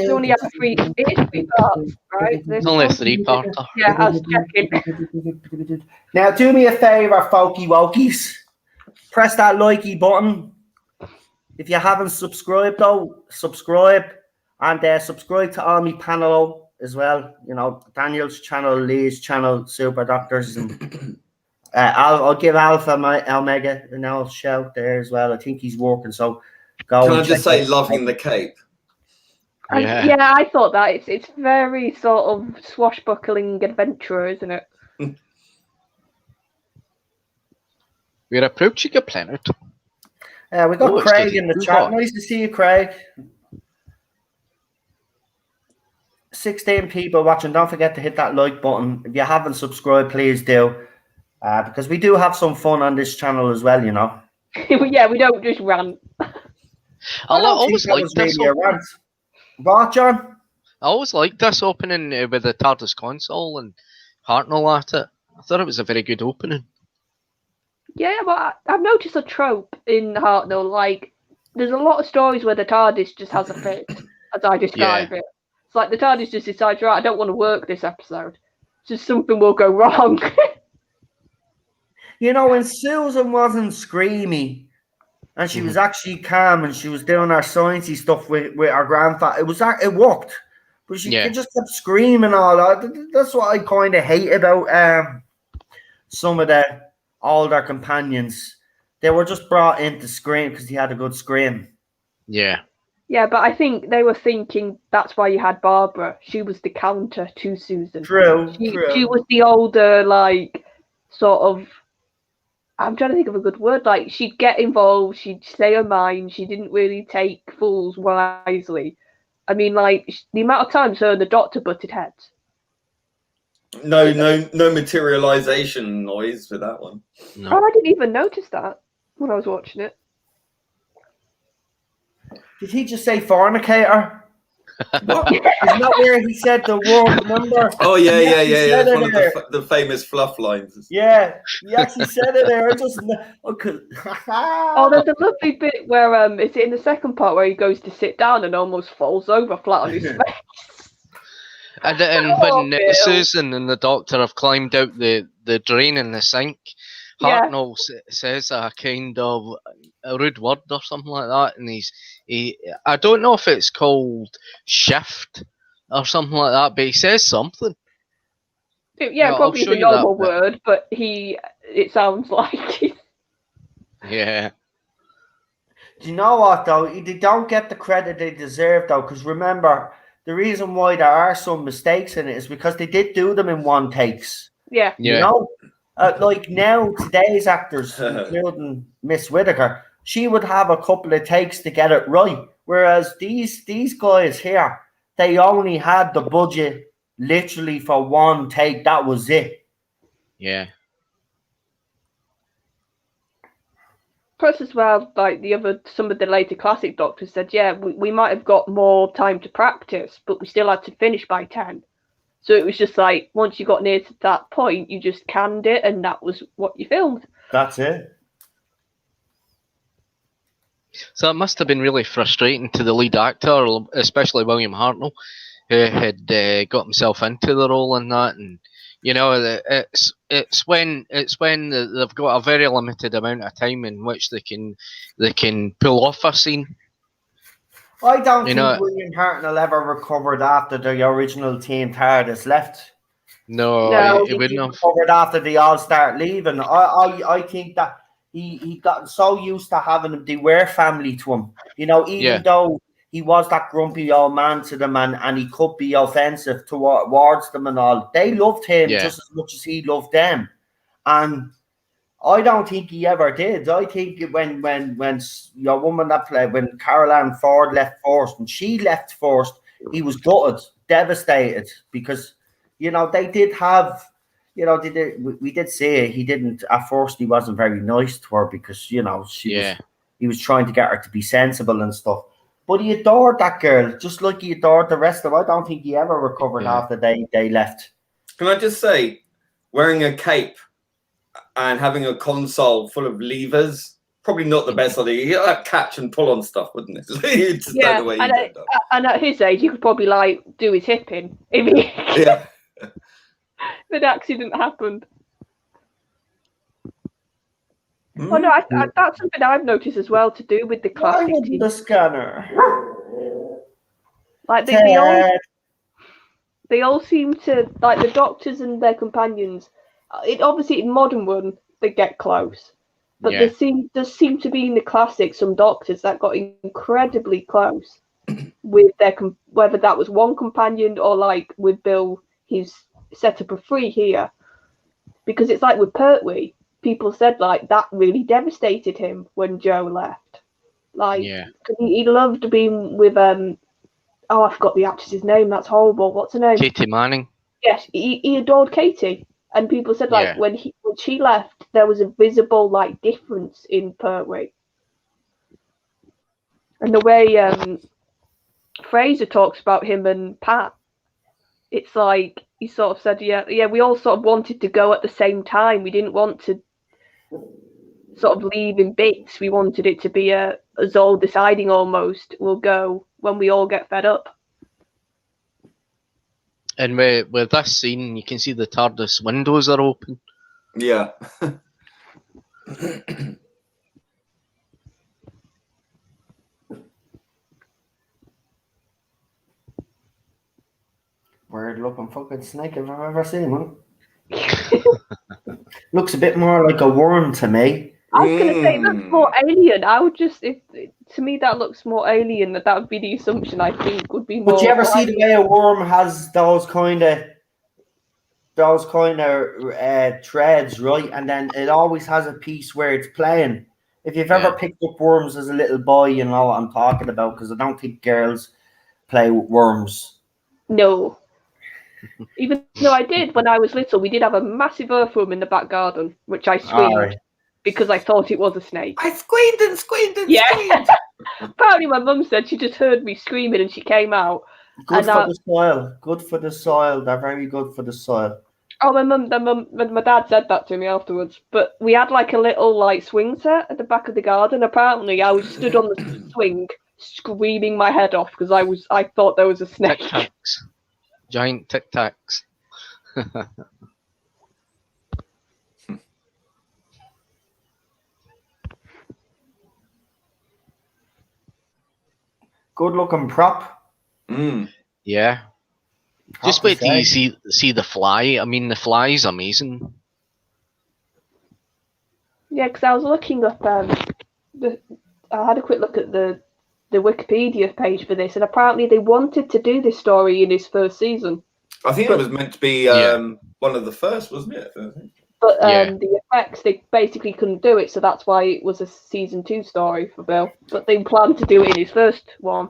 we only have 3. It is 3 parts, right? There's only 3 parts. Yeah, I was checking. Now, do me a favour, folky wokies. Press that likey button. If you haven't subscribed, though, subscribe. And subscribe to all my panel as well. Daniel's channel, Lee's channel, Super Doctors. And I'll give Alpha Omega a shout there as well. I think he's working, so go. Can I just say, loving the cape? Yeah, I thought that. It's very sort of swashbuckling adventurer, isn't it? We're approaching a planet. We got Craig in the chat. Nice to see you, Craig. 16 people watching. Don't forget to hit that like button. If you haven't subscribed, please do. Because we do have some fun on this channel as well, Yeah, we don't just rant. I always liked this. What, John? I always liked this opening with the TARDIS console and Hartnell at it. I thought it was a very good opening. Yeah, but I've noticed a trope in Hartnell. Like, there's a lot of stories where the TARDIS just has a fit, as I describe it. It's like the TARDIS just decides, right, I don't want to work this episode. Just something will go wrong. When Susan wasn't screamy and she was actually calm and she was doing her sciencey stuff with her grandfather, it worked. But she just kept screaming all that. That's what I kind of hate about some of the older companions. They were just brought in to scream because he had a good scream. Yeah. Yeah, but I think they were thinking that's why you had Barbara. She was the counter to Susan. True. She was the older, like, sort of. I'm trying to think of a good word. Like, she'd get involved. She'd say her mind. She didn't really take fools wisely. I mean, like, the amount of times her and the Doctor butted heads. No materialization noise for that one. No. Oh, I didn't even notice that when I was watching it. Did he just say fornicator? Isn't that where he said the word number? Oh, yeah. It's one of the famous fluff lines. Yeah, he actually said it there. Oh, there's a lovely bit where is it in the second part where he goes to sit down and almost falls over flat on his face. And when Susan and the Doctor have climbed out the drain in the sink, Hartnell says a kind of a rude word or something like that, and I don't know if it's called shift or something like that, but he says something. Yeah, I'll probably is show a you that normal bit. word, but it sounds like Yeah. Do you know what though? They don't get the credit they deserve though, because remember, the reason why there are some mistakes in it is because they did do them in one takes. yeah. You know, like now today's actors, including Miss Whitaker, she would have a couple of takes to get it right. Whereas these guys here, they only had the budget literally for one take. That was it. Yeah. Plus, as well, like some of the later classic doctors said, yeah, we might have got more time to practice, but we still had to finish by 10. So it was just like, once you got near to that point, you just canned it, and that was what you filmed. That's it. So it must have been really frustrating to the lead actor, especially William Hartnell, who had got himself into the role in that, and you know, it's when they've got a very limited amount of time in which they can pull off a scene. I don't You think know, William Hartnell ever recovered after the original team TARDIS left. no, No, he wouldn't have. Recovered after they all start leaving. I think that he got so used to having them, they were family to him. You know, even Yeah. though he was that grumpy old man to them and he could be offensive towards them and all, they loved him just as much as he loved them. And I don't think he ever did. I think when your woman that played, when Carol Ann Ford left first, and she left first, he was gutted, devastated, because you know they did have, you know, we did say he didn't at first. He wasn't very nice to her because you know he was trying to get her to be sensible and stuff. But he adored that girl just like he adored the rest of them. I don't think he ever recovered after they left. Can I just say, wearing a cape and having a console full of levers, probably not the best idea. You like catch and pull on stuff, wouldn't it? You just don't know where you'd end up. And at his age, you could probably like do his hip in if an accident happened. Oh no, that's something I've noticed as well to do with the classic. Why wouldn't the scanner? Like they all seem to, like the doctors and their companions. It obviously in modern one they get close, but there seem to be in the classic some doctors that got incredibly close with their whether that was one companion or like with Bill, he's set up a free here, because it's like with Pertwee. People said like that really devastated him when Joe left. Like he loved being with oh, I forgot the actress's name. That's horrible. What's her name? Katie Manning. Yes, he adored Katie, and people said like when she left, there was a visible like difference in Pertwee, and the way Fraser talks about him and Pat. It's like he sort of said, yeah, we all sort of wanted to go at the same time. We didn't want to sort of leave in bits. We wanted it to be us all deciding almost we'll go when we all get fed up. And with this scene, you can see the TARDIS windows are open. Yeah. Weird looking fucking snake if I've ever seen one. Looks a bit more like a worm to me. I was going to say it looks more alien. I would just, to me, that looks more alien. That would be the assumption. I think would be more. But you ever see the way a worm has those kind of threads, right? And then it always has a piece where it's playing. If you've ever picked up worms as a little boy, you know what I'm talking about, because I don't think girls play with worms. No. Even though I did when I was little, we did have a massive earthworm in the back garden, which I screamed because I thought it was a snake. I screamed and screamed. Apparently my mum said she just heard me screaming and she came out. Good for the soil. Good for the soil. They're very good for the soil. Oh, my dad said that to me afterwards. But we had like a little like swing set at the back of the garden. Apparently, I was stood on the swing, screaming my head off because I thought there was a snake. Tic-tacs. Giant tic-tacs. Good looking prop. Yeah. Just to wait till you say. see the fly. I mean, the fly is amazing. Yeah, because I was looking up. I had a quick look at the Wikipedia page for this, and apparently they wanted to do this story in his first season, I think it But- was meant to be Yeah. one of the first, wasn't it? I think. but Yeah. the effects they basically couldn't do it, so that's why it was a season 2 story for Bill. But they planned to do it in his first one.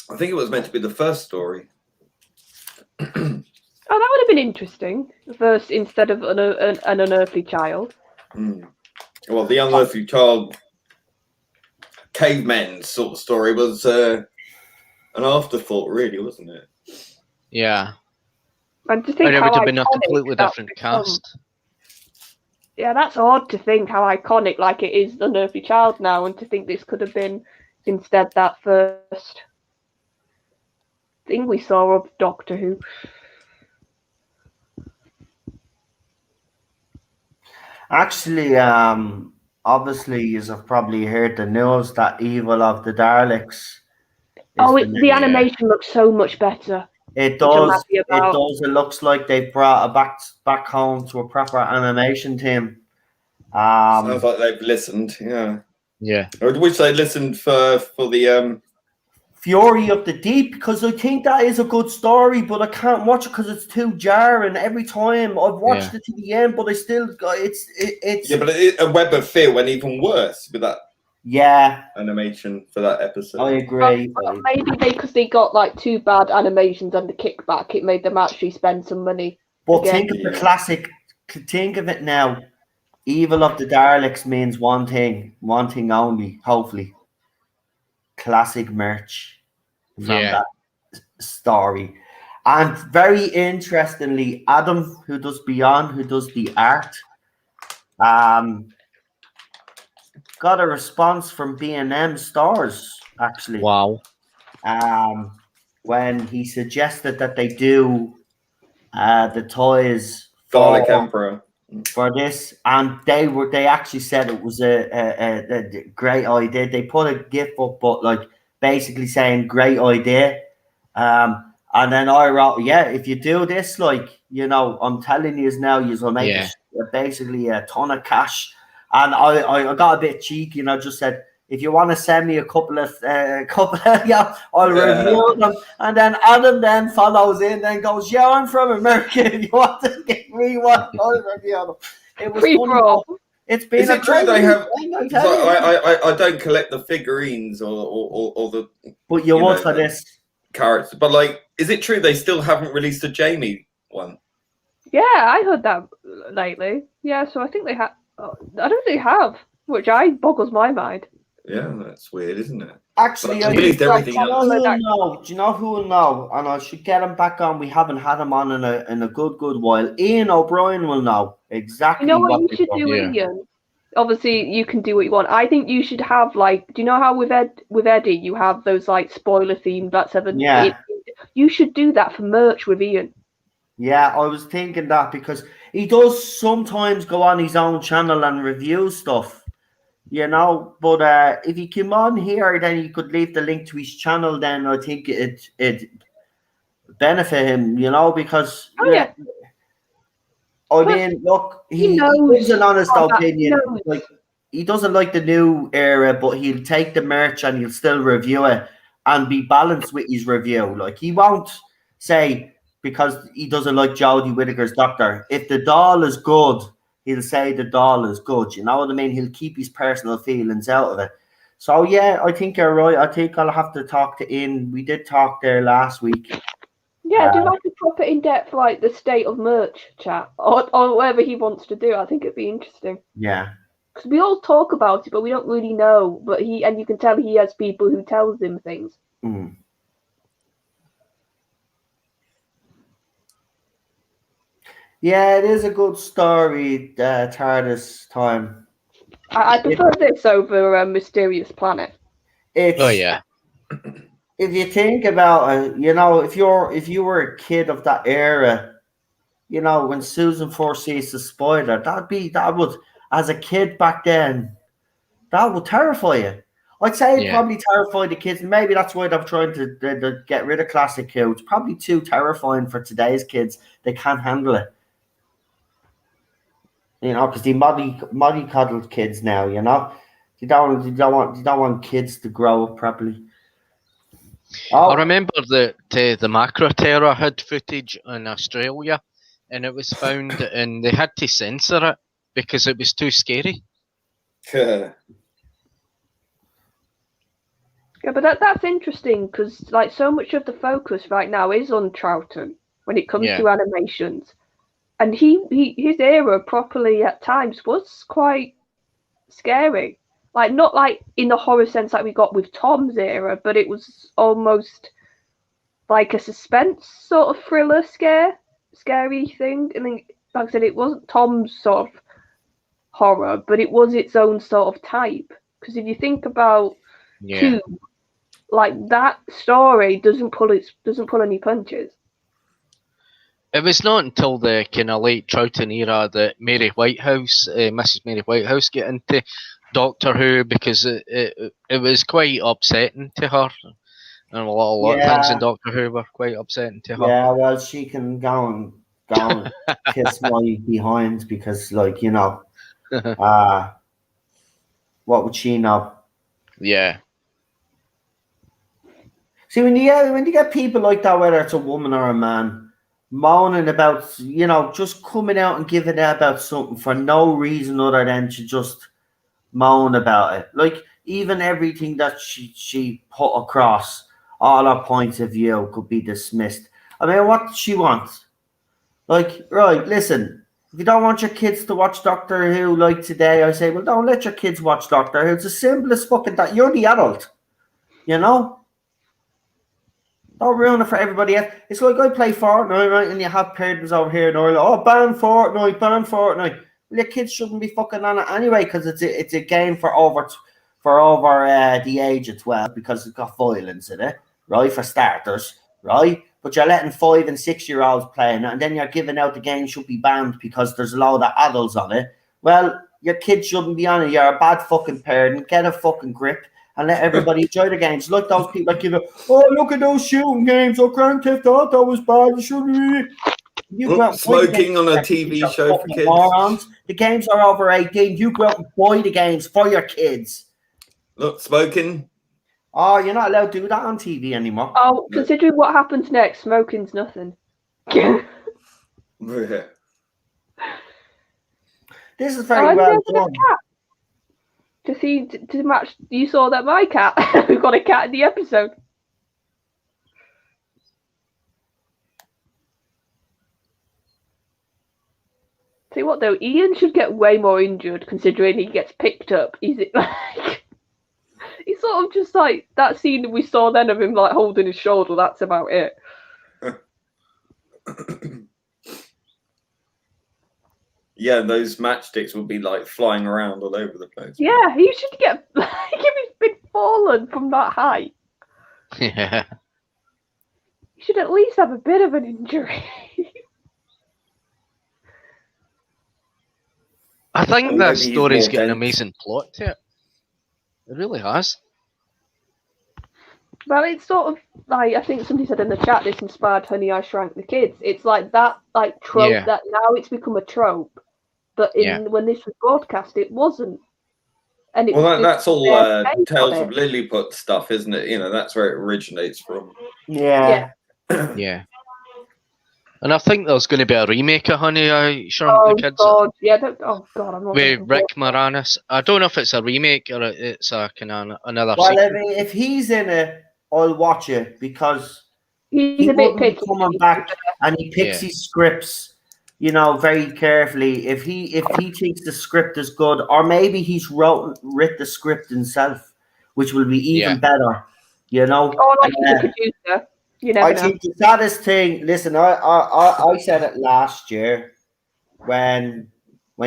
I think it was meant to be the first story. Oh, that would have been interesting. First, instead of an unearthly child. Well, the unearthly child cavemen sort of story was an afterthought, really, wasn't it? Yeah. And to think And it how would have been a iconic completely that's different become. cast. Yeah, that's odd to think how iconic like it is the unearthly child now, and to think this could have been instead that first thing we saw of Doctor Who. Actually, obviously, you have probably heard the news that Evil of the Daleks. Oh, is the animation looks so much better. It which I'm does. happy It about. does. It looks like they brought it back home to a proper animation team. Sounds like they've listened, yeah. Yeah. I wish they listened for the Fury of the Deep, because I think that is a good story, but I can't watch it because it's too jarring. Every time I've watched it to the end, but I still it's yeah, but a Web of Fear went even worse with that animation for that episode. I agree. Well, maybe because they got like 2 bad animations and the kickback, it made them actually spend some money. But again. think of the classic. Think of it now. Evil of the Daleks means one thing only. Hopefully, classic merch from that story. And very interestingly, Adam, who does Beyond, who does the art, got a response from B&M stores actually. Wow. When he suggested that they do the toys Dalek Emperor for this, and they actually said it was a great idea. They put a GIF up, but like basically saying great idea. And then I wrote, yeah, if you do this, like, you know, I'm telling you now, you'll make basically a ton of cash. And I got a bit cheeky and I just said, if you want to send me a couple of I'll review them. And then Adam then follows in and goes, yeah, I'm from America. If you want to give me one, I'll review them. It was funny. It's been a true they have. I don't collect the figurines or the. But you would for this character. But like, is it true they still haven't released a Jamie one? Yeah, I heard that lately. Yeah, so I think they have. I don't think they have, which boggles my mind. Yeah, that's weird, isn't it? Actually, I released everything else. Do you know who will know? And I should get him back on. We haven't had him on in a good while. Ian O'Brien will know exactly. You know what you should do, Ian? Obviously, you can do what you want. I think you should have like. Do you know how with Eddie you have those like spoiler themed Black Seven? Yeah. You should do that for merch with Ian. Yeah, I was thinking that because he does sometimes go on his own channel and review stuff, you know. But if he came on here, then he could leave the link to his channel. Then I think it benefit him, you know, because I mean, look, he gives an honest opinion. Like, he doesn't like the new era, but he'll take the merch and he'll still review it and be balanced with his review. Like, he won't say, because he doesn't like Jodie Whittaker's Doctor, if the doll is good, he'll say the doll is good. You know what I mean? He'll keep his personal feelings out of it. So, yeah, I think you're right. I think I'll have to talk to Ian. We did talk there last week. Yeah, do like a proper in-depth, like the state of merch chat, or whatever he wants to do. I think it'd be interesting. Yeah. Because we all talk about it, but we don't really know. But you can tell he has people who tells him things. Mm. Yeah, it is a good story, TARDIS time. I prefer this over Mysterious Planet. If you think about it, you know, if you were a kid of that era, you know, when Susan foresees the spider, that would, as a kid back then, that would terrify you. I'd say it Yeah. probably terrified the kids, and maybe that's why they're trying to get rid of Classic Who. It's probably too terrifying for today's kids. They can't handle it. You know, because the mollycoddled kids now, you know, you don't want kids to grow up properly. I remember that the Macro Terror had footage in Australia, and it was found, and they had to censor it because it was too scary. Yeah, but that's interesting because like so much of the focus right now is on Troughton when it comes to animations, and his era properly at times was quite scary. Like not like in the horror sense like we got with Tom's era, but it was almost like a suspense sort of thriller scary thing. And then, like I said, it wasn't Tom's sort of horror, but it was its own sort of type. Because if you think about Two, like that story doesn't pull any punches. It was not until the kind of late Troughton era that Mary Whitehouse, Mrs. Mary Whitehouse, get into Doctor Who because it was quite upsetting to her, and a lot of things in Doctor Who were quite upsetting to her. Yeah, well, she can go and kiss my behind because, like, you know, what would she know? Yeah. See, when you get people like that, whether it's a woman or a man, moaning about, you know, just coming out and giving out about something for no reason other than to just moan about it. Like, even everything that she put across, all her points of view could be dismissed. I mean, what does she want? Like, right, listen, if you don't want your kids to watch Doctor Who like today, I say, well, don't let your kids watch Doctor Who. It's as simple as fucking that. You're the adult, you know? Don't ruin it for everybody else. It's like I play Fortnite, right? And you have parents over here and they're like, oh, ban Fortnite. Well, your kids shouldn't be fucking on it anyway because it's a game for over the age of 12 because it's got violence in it, right? For starters, right? But you're letting 5 and 6 year olds playing it, and then you're giving out the game should be banned because there's a load of adults on it. Well, your kids shouldn't be on it. You're a bad fucking parent. Get a fucking grip. And let everybody enjoy the games. Like those people that give it, oh, look at those shooting games. Oh, Grand Theft Auto was bad. You shouldn't be. Smoking on a TV show for kids. Morons. The games are over 18. You go out and buy the games for your kids. Look, smoking. Oh, you're not allowed to do that on TV anymore. Oh, considering what happens next, smoking's nothing. This is very well done. To match, you saw that my cat. We've got a cat in the episode. See what though, Ian should get way more injured considering he gets picked up. Is it like he's sort of just like that scene that we saw then of him like holding his shoulder, that's about it. Yeah, those matchsticks will be like flying around all over the place. Yeah, he should get like if he's been fallen from that height. Yeah. He should at least have a bit of an injury. I think that story's got an amazing plot to it. It really has. Well, it's sort of like I think somebody said in the chat this inspired Honey, I Shrank the Kids. It's like that like trope that now it's become a trope. But when this was broadcast, it wasn't. And it that's all Tales of Lilliput stuff, isn't it? You know, that's where it originates from. Yeah. Yeah. And I think there's going to be a remake of Honey, I Shrunk the Kids. God. Yeah, oh God, I'm not. With Rick Moranis. I don't know if it's a remake or it's a kind of another. Well, sequel. I mean, if he's in it, I'll watch it because he's a bit picky. Coming back and he picks his scripts, you know, very carefully. If he thinks the script is good, or maybe he's written the script himself, which will be even better, you know. Oh, like he's a producer. You never know. I think the saddest thing. Listen, I said it last year when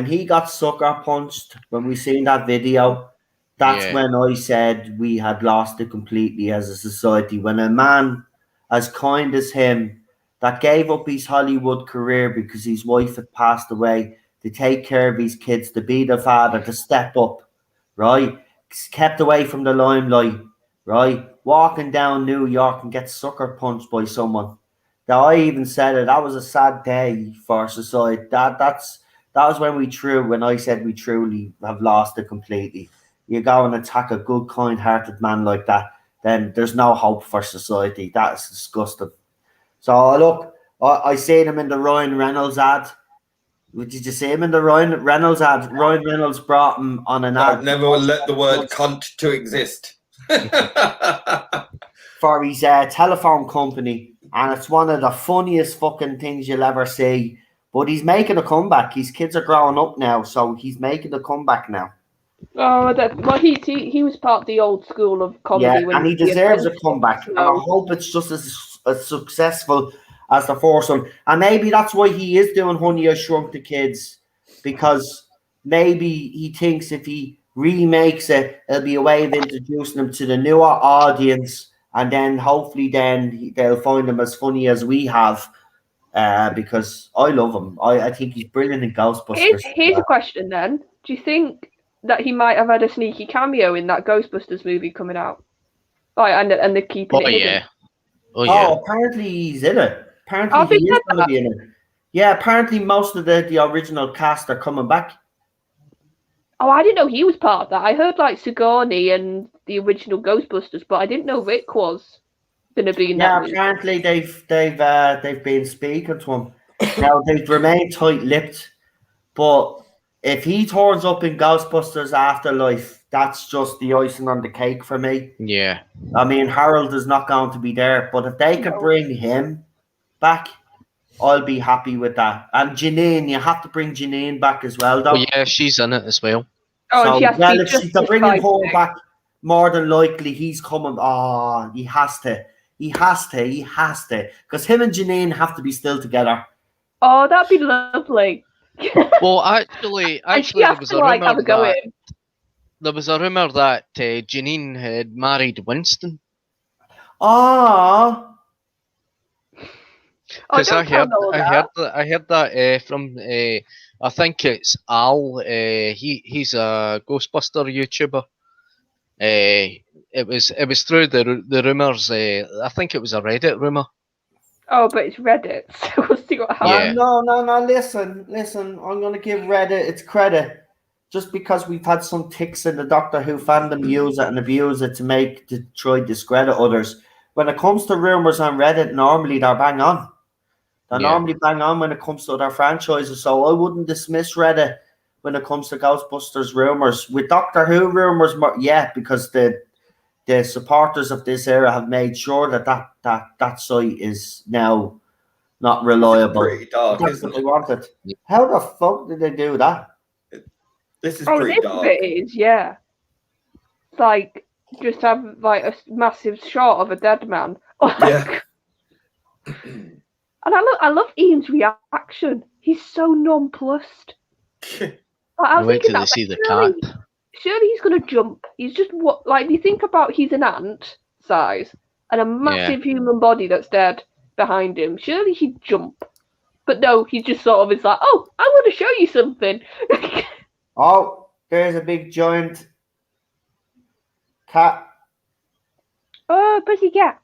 he got sucker punched. When we seen that video, that's when I said we had lost it completely as a society. When a man as kind as him that gave up his Hollywood career because his wife had passed away to take care of his kids, to be the father, to step up, right? kept away from the limelight, right? Walking down New York and get sucker punched by someone. Now I even said it. That was a sad day for society. That was when I said we truly have lost it completely. You go and attack a good, kind-hearted man like that, then there's no hope for society. That is disgusting. So look, I seen him in the Ryan Reynolds ad. Did you see him in the Ryan Reynolds ad? Ryan Reynolds brought him on an ad. I've never let the word cunt to exist. For his telephone company, and it's one of the funniest fucking things you'll ever see. But he's making a comeback. His kids are growing up now, so he's making a comeback now. Oh, he was part of the old school of comedy. Yeah, and he deserves a comeback. And I hope it's just as successful as the first one. And maybe that's why he is doing Honey, I Shrunk the Kids, because maybe he thinks if he remakes it, it'll be a way of introducing him to the newer audience, and then hopefully they'll find him as funny as we have. Because I love him. I think he's brilliant in Ghostbusters. Here's a question then. Do you think that he might have had a sneaky cameo in that Ghostbusters movie coming out? And they're keeping it hidden? Oh, apparently he's in it. Apparently he is going to be in it. Yeah, apparently most of the original cast are coming back. Oh, I didn't know he was part of that. I heard like Sigourney and the original Ghostbusters, but I didn't know Rick was going to be in that movie. Apparently they've been speaking to him. Now they've remained tight-lipped, but if he turns up in Ghostbusters Afterlife, that's just the icing on the cake for me. Yeah. I mean, Harold is not going to be there, but if they can bring him back, I'll be happy with that. And Janine, you have to bring Janine back as well, though. Oh, yeah, she's in it as well. Oh, so, if they're bringing home back, more than likely he's coming. Oh, he has to. Because him and Janine have to be still together. Oh, that'd be lovely. Well, actually, there was a rumor that there was a rumor that Janine had married Winston. Ah. Because I heard that from I think it's Al. He's a Ghostbuster YouTuber. It was through the rumors. I think it was a Reddit rumor. Oh, but it's Reddit, so we'll see what happens. No. Listen. I'm going to give Reddit its credit. Just because we've had some ticks in the Doctor Who fandom use it and abuse it to try discredit others. When it comes to rumors on Reddit, normally they're bang on. They're normally bang on when it comes to other franchises. So I wouldn't dismiss Reddit when it comes to Ghostbusters rumors. With Doctor Who rumors, because the supporters of this era have made sure that site is now not reliable. Pretty dark, That's what they wanted. How the fuck did they do that? This is pretty dark. It is, yeah. It's like just have like a massive shot of a dead man. Yeah. And I love Ian's reaction. He's so nonplussed. Wait till they see the cat. Surely he's gonna jump. He's just you think about he's an ant size and a massive human body that's dead behind him. Surely he'd jump. But no, he just sort of is like, oh, I want to show you something. Oh, there's a big giant cat. Oh, pussy cat.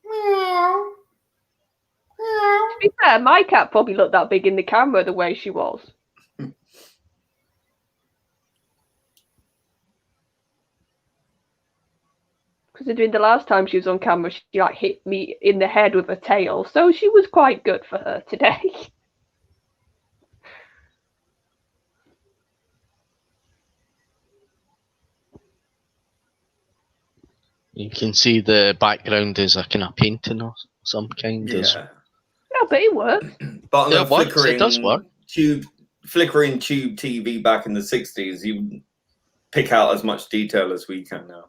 Meow. To be fair, my cat probably looked that big in the camera the way she was. Considering the last time she was on camera, she hit me in the head with her tail, so she was quite good for her today. You can see the background is a kind of painting or some kind. Yeah, but it works. But on it does work. Flickering tube TV back in the 60s, you pick out as much detail as we can now.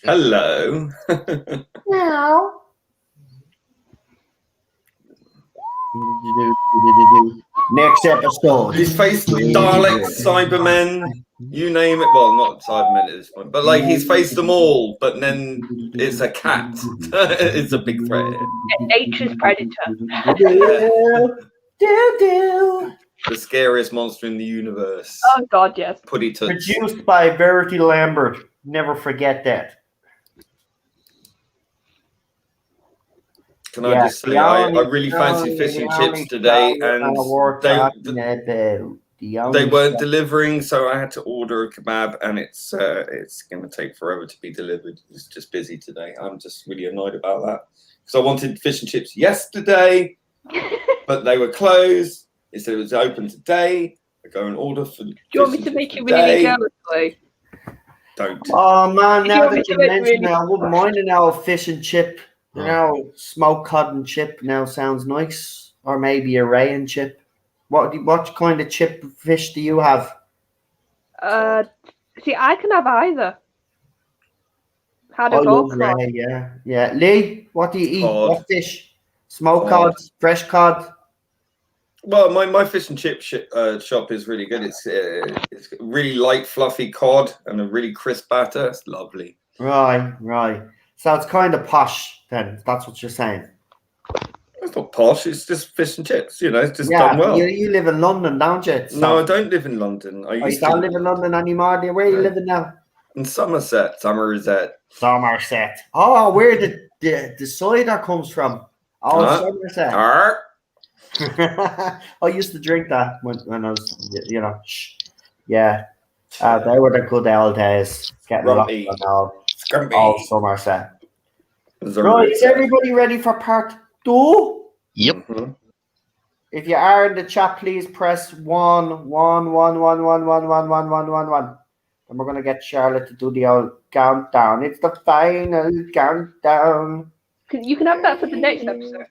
Hello. Next episode. He's faced Daleks, Cybermen, you name it. Well, not Cybermen at this point, but like he's faced them all. But then it's a cat. It's a big threat. Nature's predator. The scariest monster in the universe. Oh God, yes. Putty Toots. Produced by Verity Lambert. Never forget that. Can I just say, I really fancy fish and chips today, and they weren't delivering, so I had to order a kebab, and it's going to take forever to be delivered. It's just busy today. I'm just really annoyed about that because I wanted fish and chips yesterday, but they were closed. It said it was open today. I go and order for. Do you want me to make you really jealous, Lee? Don't. Oh man, now that you mention it, I wouldn't mind an old fish and chip. You know, smoked cod and chip now sounds nice, or maybe a ray and chip. What kind of chip fish do you have? See, I can have either. I love ray, yeah. Lee, what do you eat? Cod. What fish? Smoked cod, fresh cod. Well, my fish and chip shop is really good. It's really light, fluffy cod and a really crisp batter. It's lovely. Right. So it's kind of posh then. That's what you're saying. It's not posh. It's just fish and chips. You know, it's just done well. You live in London, don't you? So, no, I don't live in London. You don't live in London anymore. Where are you living now? In Somerset. Somerset. Oh, where the cider comes from. Oh, Somerset. I used to drink that when I was, you know. Yeah. They were the good old days. Getting locked on all Somerset. Right, is everybody ready for part 2? Yep. Mm-hmm. If you are in the chat, please press 1. And we're going to get Charlotte to do the old countdown. It's the final countdown. You can have that for the next episode.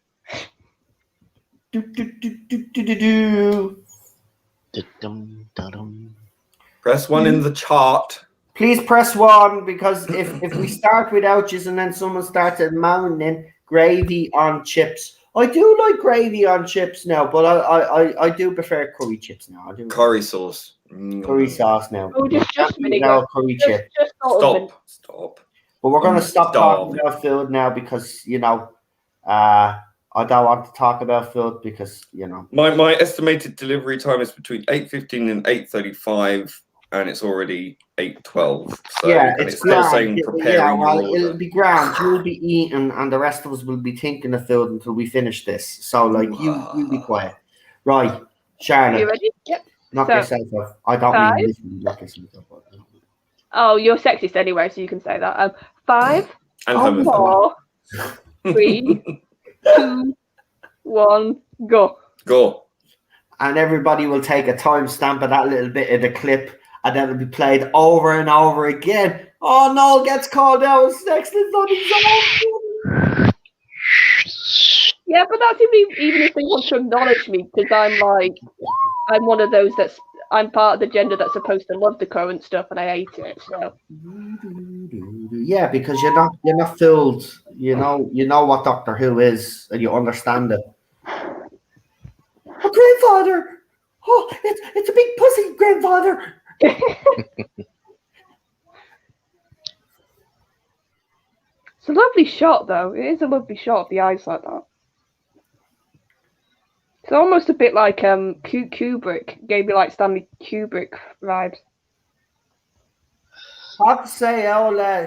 Press 1 in the chart. Please press 1 because if we start without you and then someone starts moaning, gravy on chips. I do like gravy on chips now, but I do prefer curry chips now. I do curry sauce. Curry sauce now. Oh, just curry chip. Stop. But we're going to stop talking about food now because, you know, I don't want to talk about food because, you know. My estimated delivery time is between 8:15 and 8:35. And it's already 8:12. So, yeah, it's still saying preparing. Yeah, well, it'll be grand. You'll be eating, and the rest of us will be thinking of food until we finish this. So, like, you be quiet. Right, Charlotte. You ready? Yep. Knock yourself off. I don't mean literally knock yourself off. Oh, you're sexist anyway, so you can say that. 5, And 4, 3, 2, 1, go. Go. And everybody will take a timestamp of that little bit of the clip. And then it'll be played over and over again. Oh, Noel gets called out. Sexton's on his own. Yeah, but that's even if they want to acknowledge me, because I'm one of those I'm part of the gender that's supposed to love the current stuff, and I hate it. So. Yeah, because you're not fooled. You know what Doctor Who is, and you understand it. Oh, grandfather! Oh, it's a big pussy, grandfather. It's a lovely shot, though. It is a lovely shot of the eyes like that. It's almost a bit like Kubrick. Gave me like Stanley Kubrick vibes. I have to say,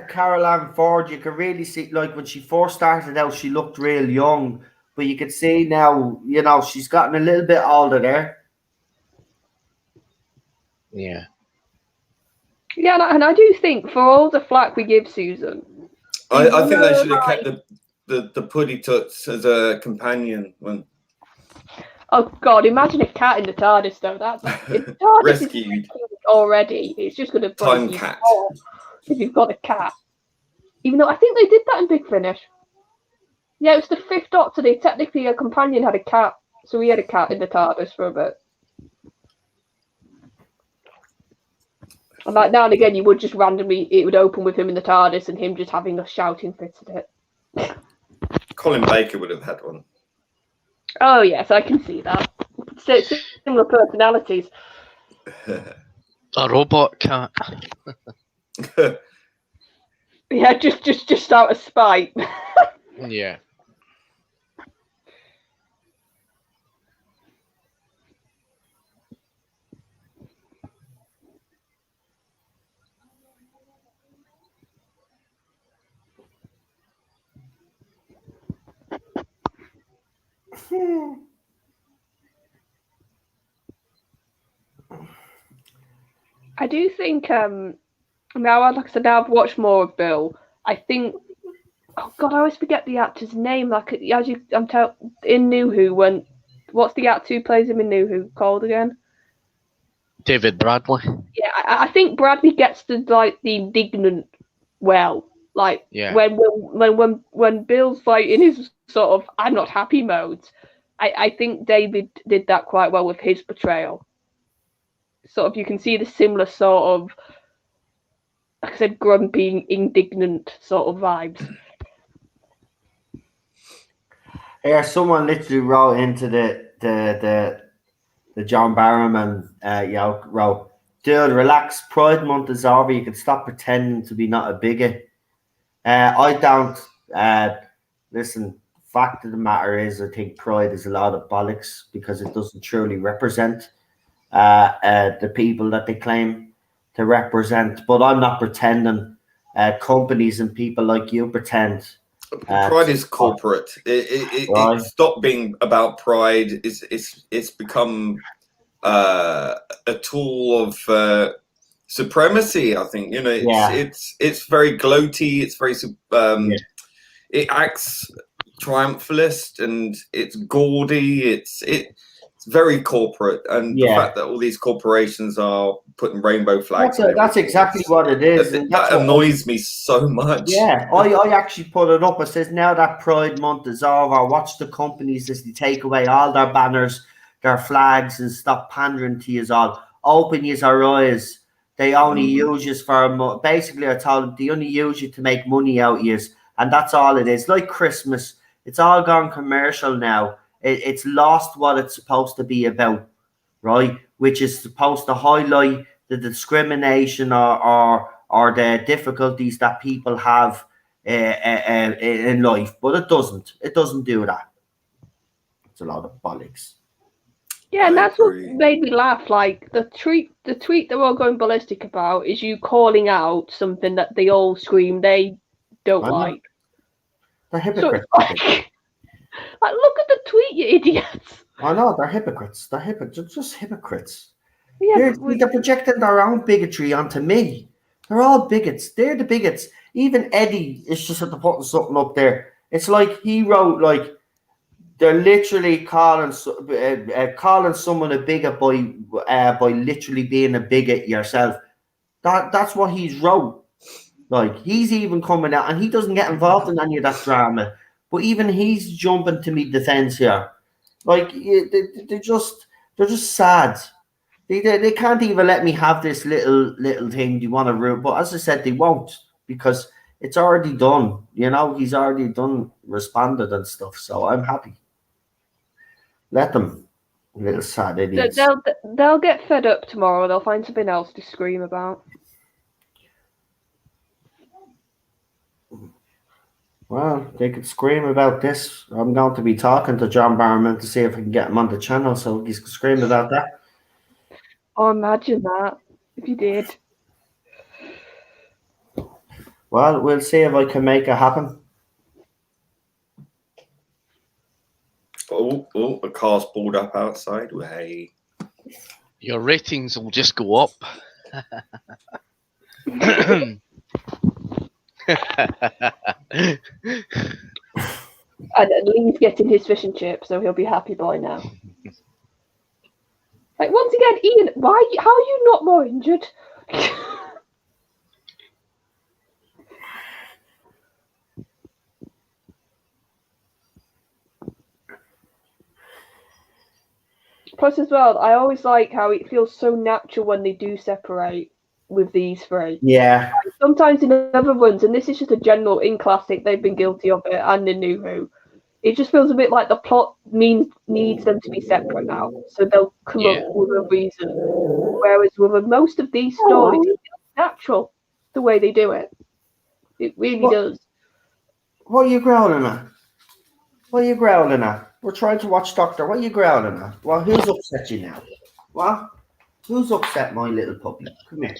Carol Ann Ford, you can really see, like when she first started out, she looked real young, but you can see now, you know, she's gotten a little bit older there. Yeah. Yeah, and I do think for all the flack we give Susan, I think they should have kept the Puddy Toots as a companion. Oh God! Imagine a cat in the TARDIS, though. That's rescued already. It's just going to time cat if you've got a cat. Even though I think they did that in Big Finish. Yeah, it was the 5th Doctor. They technically a companion had a cat, so he had a cat in the TARDIS for a bit. And like now and again, you would just randomly, it would open with him in the TARDIS and him just having a shouting fit at it. Colin Baker would have had one. Oh yes, I can see that. Similar personalities. A robot cat. Yeah, just out of spite. Yeah. I do think now, like I said, now I've watched more of Bill. I think, oh God, I always forget the actor's name. Like as you, in New Who, what's the actor who plays him in New Who called again? David Bradley. Yeah, I think Bradley gets the indignant well. Like Yeah. when Bill's like in his sort of I'm not happy mode, I think David did that quite well with his portrayal. Sort of you can see the similar sort of, like I said, grumpy, indignant sort of vibes. Yeah, someone literally wrote into the John Barrowman wrote, dude, relax, Pride Month is over, you can stop pretending to be not a bigot. I don't listen, fact of the matter is I think Pride is a lot of bollocks because it doesn't truly represent the people that they claim to represent. But I'm not pretending. Companies and people like you pretend. Pride is corporate. It stopped being about pride. It's become a tool of supremacy. I think it's very gloaty. It's very it acts triumphalist and it's gaudy. It's very corporate, and the fact that all these corporations are putting rainbow flags. That's exactly what it is. That annoys me so much. Yeah, I actually put it up. It says now that Pride Month is over, watch the companies as they take away all their banners, their flags, and stop pandering to you all. Open your eyes. They only use you for basically. I told them they only use you to make money out of you, and that's all it is. Like Christmas, it's all gone commercial now. It's lost what it's supposed to be about, right? Which is supposed to highlight the discrimination or the difficulties that people have in life, but it doesn't. It doesn't do that. It's a lot of bollocks. Yeah, and that's what made me laugh. Like the tweet they're all going ballistic about is you calling out something that they all scream they don't like. They're hypocrites. Like, look at the tweet, you idiots. I know, they're hypocrites. They're just hypocrites. Yeah, they're projecting their own bigotry onto me. They're all bigots. They're the bigots. Even Eddie is just at the putting something up there. It's like he wrote, like, they're literally calling someone a bigot by literally being a bigot yourself. That's what he's wrote. Like, he's even coming out, and he doesn't get involved in any of that drama. But even he's jumping to me defense here. Like, they're just sad. They can't even let me have this little thing they want to ruin. But as I said, they won't, because it's already done. You know, he's already done, responded and stuff. So I'm happy. Let them, little sad idiots. They'll get fed up tomorrow. They'll find something else to scream about. Well, they could scream about this. I'm going to be talking to John Barrowman to see if I can get him on the channel so he can scream about that. Oh, imagine that, if you did. Well, we'll see if I can make it happen. Oh, a car's pulled up outside. Hey. Your ratings will just go up. And Lee's getting his fish and chips, so he'll be happy boy now. Like, once again, Ian, how are you not more injured? Plus, as well, I always like how it feels so natural when they do separate with these three. Yeah. Sometimes in other runs, and this is just a general in Classic, they've been guilty of it, and in New Who, It just feels a bit like the plot needs them to be separate now, so they'll come up with a reason. Whereas with most of these stories, it feels natural the way they do it. It really does. What are you growling at? What are you growling at? We're trying to watch Doctor. What are you growling at? Well, who's upset you now? What? Who's upset my little puppy? Come here.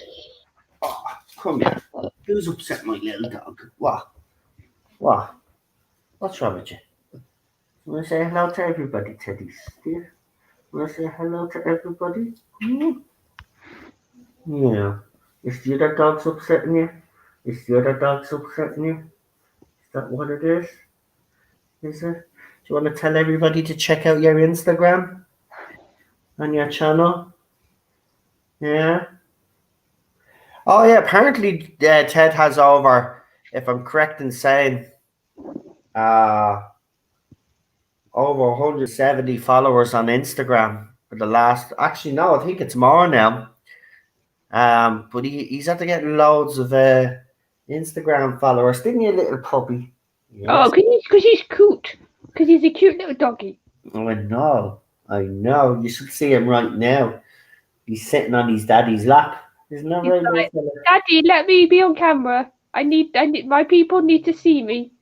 Oh, come here. Who's upset my little dog? What? What? What's wrong with you? Want to say hello to everybody, Teddy? Steve? Want to say hello to everybody? Yeah. Is the other dogs upsetting you? Is the other dogs upsetting you? Is that what it is? Is it? Do you want to tell everybody to check out your Instagram and your channel? Yeah. Oh yeah. Apparently, Ted has over, if I'm correct in saying, over 170 followers on Instagram for the last. Actually, no, I think it's more now. But he's had to get loads of Instagram followers, didn't you, little puppy? Yes. Oh, because he's cute. Because he's a cute little doggy. Oh, I know. You should see him right now. He's sitting on his daddy's lap. Isn't that right, Like, Daddy, let me be on camera. I need. My people need to see me.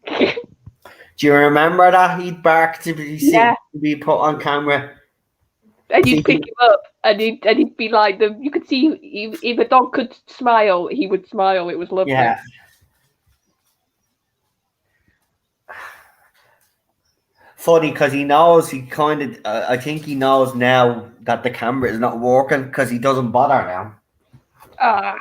Do you remember that he'd bark to be put on camera? And you'd pick him up, and he'd be like them. You could see if a dog could smile, he would smile. It was lovely. Yeah. Funny because he knows I think he knows now that the camera is not working because he doesn't bother now. Ah.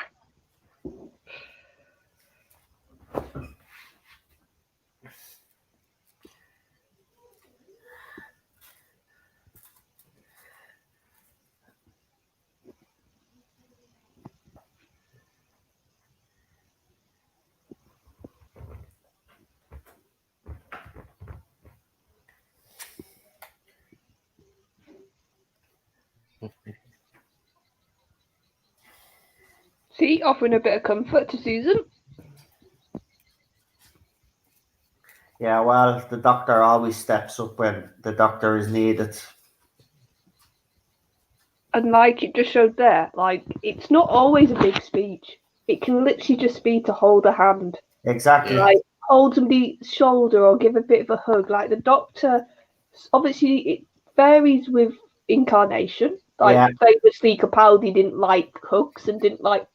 See, offering a bit of comfort to Susan. Yeah, well, the doctor always steps up when the doctor is needed. And like it just showed there, like it's not always a big speech. It can literally just be to hold a hand. Exactly. Like hold somebody's shoulder or give a bit of a hug. Like the doctor, obviously it varies with incarnation. Like famously Capaldi didn't like hugs and didn't like,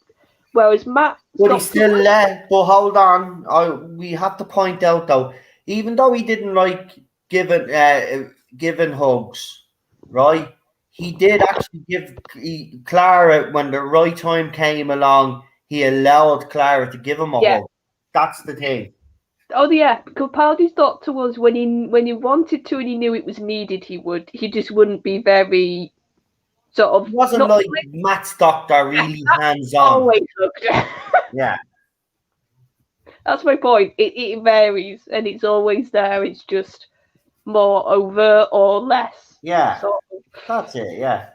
whereas Matt. But he's still there. But hold on, we have to point out though, even though he didn't like giving hugs, right? He did actually give Clara, when the right time came along, he allowed Clara to give him a hug. That's the thing. Oh yeah, Capaldi's doctor was when he wanted to and he knew it was needed, he just wouldn't be very sort of. It wasn't like Matt's doctor, really hands on. Always hugged. Yeah. That's my point. It varies and it's always there. It's just more overt or less. Yeah. Sort of. That's it, yeah.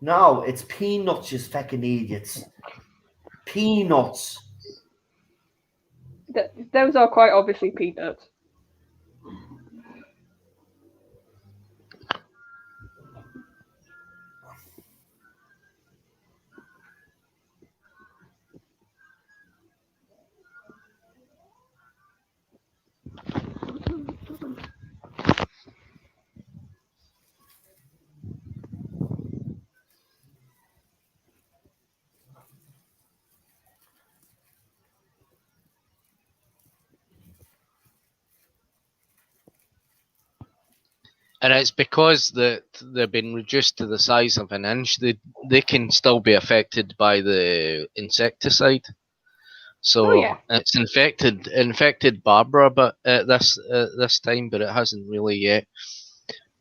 No, it's peanuts, you fucking idiots. Peanuts. Those are quite obviously peanuts. And it's because they've been reduced to the size of an inch. They can still be affected by the insecticide. So it's infected Barbara, but this time, but it hasn't really yet.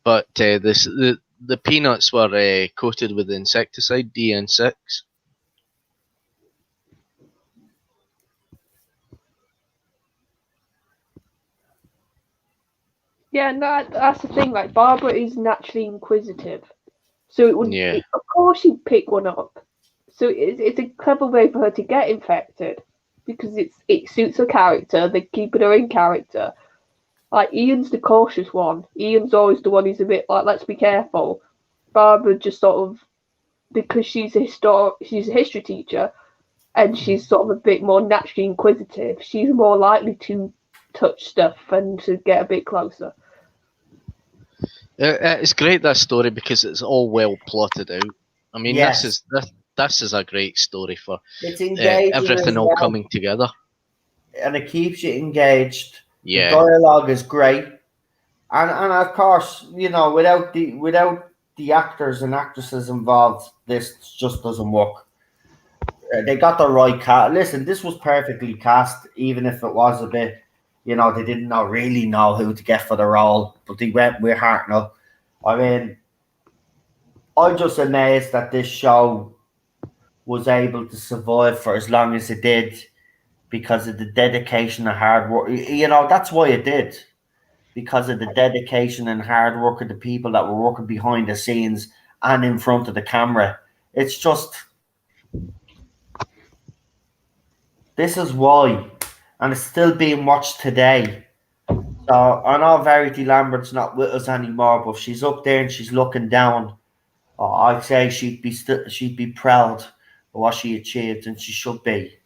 But the peanuts were coated with insecticide DN6. Yeah, and that's the thing. Like Barbara is naturally inquisitive, so it would, of course, she'd pick one up. So it's a clever way for her to get infected because it suits her character. They're keeping her in character. Like Ian's the cautious one. Ian's always the one who's a bit like, let's be careful. Barbara just sort of, because she's a history teacher, and she's sort of a bit more naturally inquisitive. She's more likely to touch stuff and to get a bit closer. It's great, this story, because it's all well plotted out. I mean, Yes. this is a great story for It's engaging everything as all well, coming together. and it keeps you engaged. Yeah. The dialogue is great, and of course, you know, without the actors and actresses involved, this just doesn't work. They got the right cast. Listen, this was perfectly cast, even if it was a bit, you know, they didn't really know who to get for the role, but they went with Hartnell. I mean, I'm just amazed that this show was able to survive for as long as it did because of the dedication and hard work. You know, that's why it did. Because of the dedication and hard work of the people that were working behind the scenes and in front of the camera. It's just, this is why. And it's still being watched today. So I know Verity Lambert's not with us anymore, but if she's up there and she's looking down, I'd say she'd be proud of what she achieved, and she should be.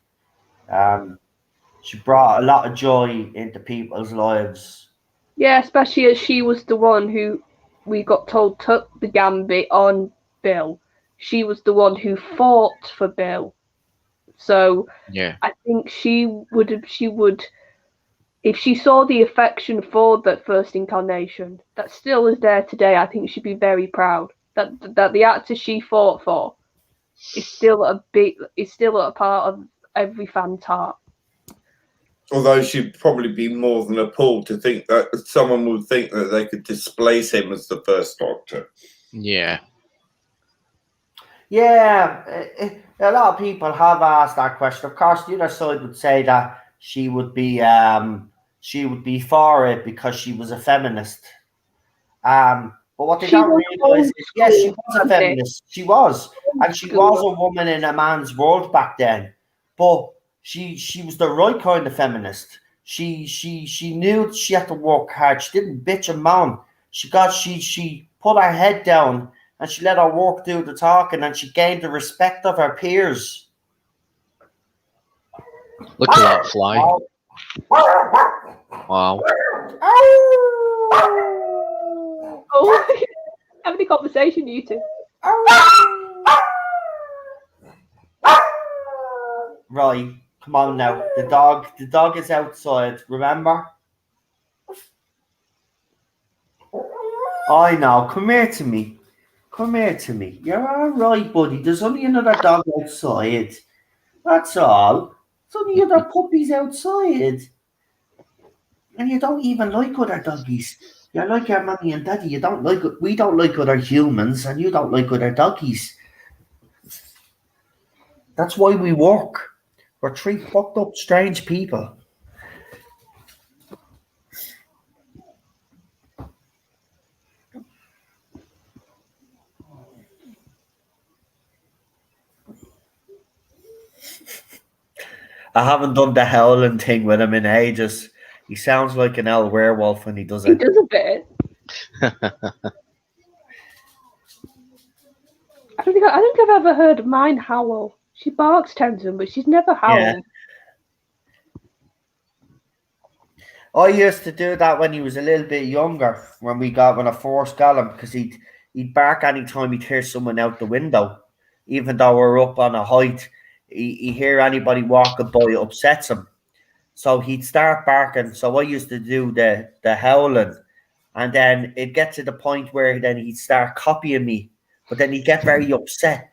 She brought a lot of joy into people's lives. Yeah, especially as she was the one who we got told took the gambit on Bill. She was the one who fought for Bill. So Yeah. I think she would, if she saw the affection for that first incarnation that still is there today, I think she'd be very proud that the actor she fought for is still a part of every fan's heart. Although she'd probably be more than appalled to think that someone would think that they could displace him as the first Doctor. Yeah. Yeah, a lot of people have asked that question. Of course, the other side would say that she would be for it because she was a feminist. But what they She don't was realize is, yes, she old was a school, feminist. She was, and she school. was a woman in a man's world back then. But she was the right kind of feminist. She knew she had to work hard. She didn't bitch and moan. She put her head down and she let her work do the talking, and she gained the respect of her peers. Look at that fly. Wow. Oh, having a conversation, you two. Right, come on now. The dog is outside, remember? I know, come here to me. Come here to me. You're all right, buddy. There's only another dog outside. That's all. There's only other puppies outside. And you don't even like other doggies. You like your mommy and daddy. We don't like other humans, and you don't like other doggies. That's why we work. We're three fucked up, strange people. I haven't done the howling thing with him in ages. He sounds like an old werewolf when he does He it. does a bit. I don't think I've ever heard mine howl. She barks, Tenzin, but she's never howled. Yeah. I used to do that when he was a little bit younger, when I first got him, because he'd bark anytime he'd hear someone out the window. Even though we're up on a height, he hear anybody walking by, it upsets him. So he'd start barking. So I used to do the howling, and then it'd get to the point where then he'd start copying me, but then he'd get very upset.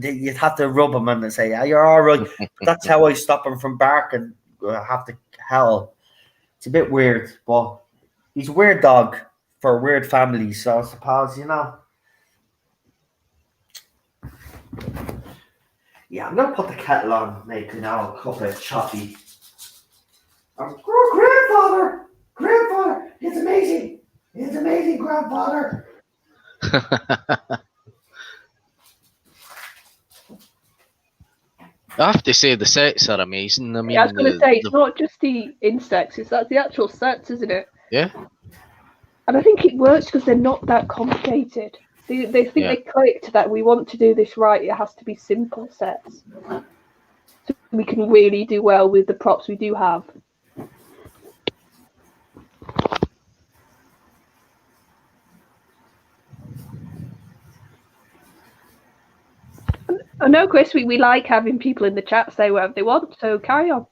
You'd have to rub him and say, "Yeah, you're all right." But that's how I stop him from barking. I have to howl. It's a bit weird, but he's a weird dog for a weird family, so I suppose, you know. Yeah, I'm gonna put the kettle on, make now a cup of choppy. Grandfather! Grandfather! It's amazing! It's amazing, Grandfather! I have to say the sets are amazing. I mean, I was going to say, it's not just the insects, it's the actual sets, isn't it? yeah, And I think it works because they're not that complicated. They think Yeah. they clicked that we want to do this right, it has to be simple sets. So we can really do well with the props we do have. I know, Chris, we like having people in the chat say whatever they want, so carry on.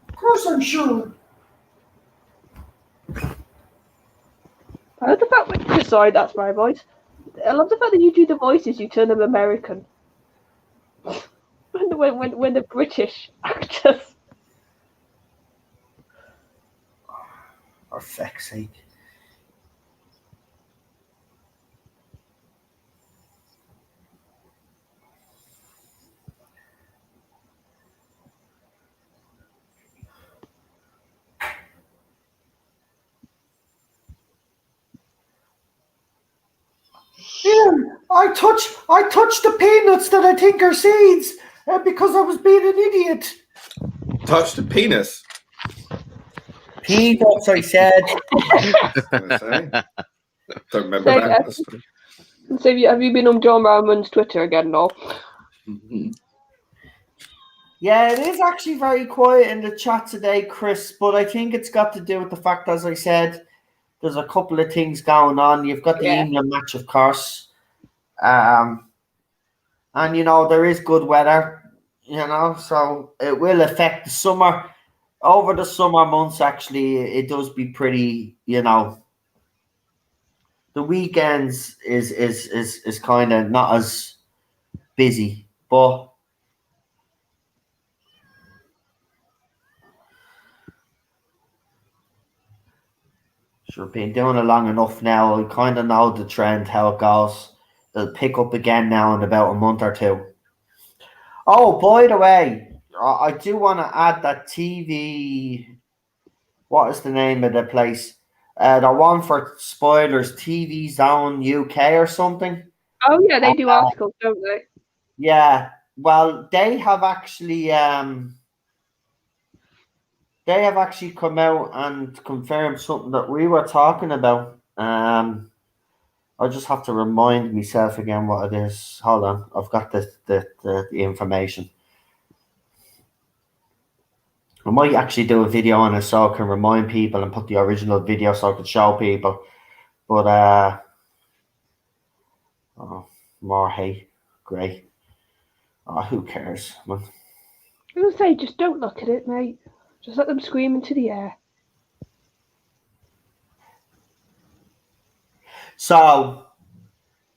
Of course I'm sure. I love the fact that, sorry, that's my voice. I love the fact that you do the voices, you turn them American. when the British actors. For feck's sake. Ian, I touched the peanuts that I think are seeds because I was being an idiot. Touch the penis. Peanuts, I said. Don't remember that. So have you been on John Barrowman's Twitter again, no? Yeah, it is actually very quiet in the chat today, Chris, but I think it's got to do with the fact, as I said, there's a couple of things going on. You've got the England match, of course. And, you know, there is good weather, you know, so it will affect the summer. Over the summer months, actually, it does be pretty, you know, the weekends is kind of not as busy, but sure, been doing it long enough now. I kind of know the trend, how it goes. It'll pick up again now in about a month or two. Oh, by the way, I do want to add that TV. What is the name of the place? The one for spoilers, TV Zone UK or something. Oh yeah, they do articles, don't they? Yeah. Well, they have actually come out and confirmed something that we were talking about. I just have to remind myself again what it is. Hold on, I've got the information. I might actually do a video on it so I can remind people and put the original video so I can show people. But more hate, great. Oh, who cares, man? I was gonna say, just don't look at it, mate. Just let them scream into the air. So,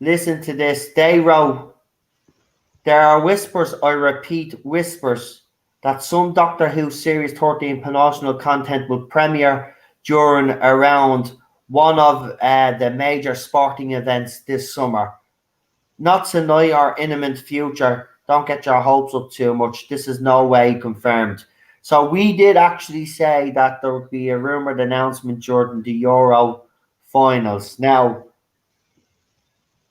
listen to this. They wrote, there are whispers, I repeat, whispers, that some Doctor Who Series 13 promotional content will premiere during around one of the major sporting events this summer. Not tonight or imminent future. Don't get your hopes up too much. This is no way confirmed. So we did actually say that there would be a rumoured announcement during the Euro finals. Now,